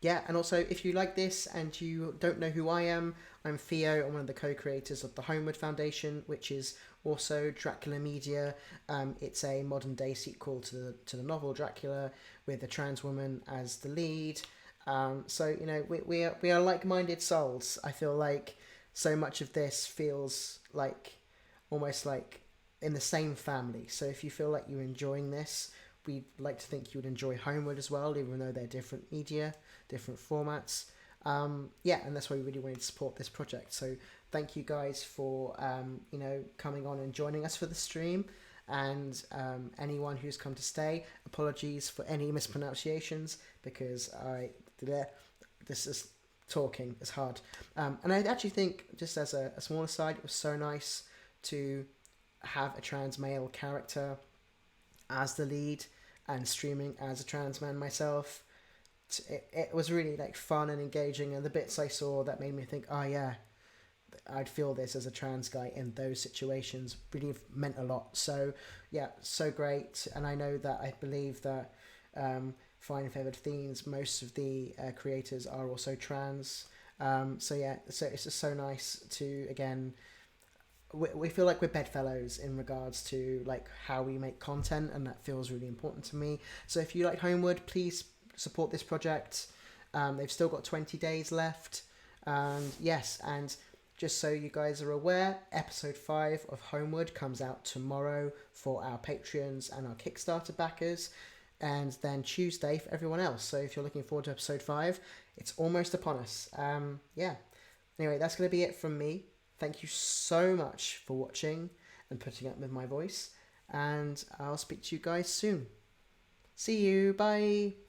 yeah, and also if you like this and you don't know who I am, I'm Theo. I'm one of the co-creators of the Homeward Foundation, which is also Dracula Media. It's a modern day sequel to the novel Dracula with a trans woman as the lead. So you know we are like-minded souls. I feel like so much of this feels like almost like in the same family. So if you feel like you're enjoying this, we'd like to think you would enjoy Homeward as well, even though they're different media, different formats. Yeah, and that's why we really wanted to support this project. So thank you guys for you know, coming on and joining us for the stream. And anyone who's come to stay, apologies for any mispronunciations because this is talking is hard. And I actually think, just as a small aside, it was so nice to have a trans male character as the lead and streaming as a trans man myself. It was really like fun and engaging, and the bits I saw that made me think, oh yeah, I'd feel this as a trans guy in those situations really meant a lot. So yeah, so great. And I know that, I believe that Fine Favoured Fiends, most of the creators are also trans. So yeah, so it's just so nice to, again, we feel like we're bedfellows in regards to like how we make content, and that feels really important to me. So if you like Homeward, please support this project. They've still got 20 days left, and yes, and just so you guys are aware, episode 5 of Homeward comes out tomorrow for our Patreons and our Kickstarter backers, and then Tuesday for everyone else. So if you're looking forward to episode 5, it's almost upon us. Yeah, anyway, that's going to be it from me. Thank you so much for watching and putting up with my voice, and I'll speak to you guys soon. See you, bye!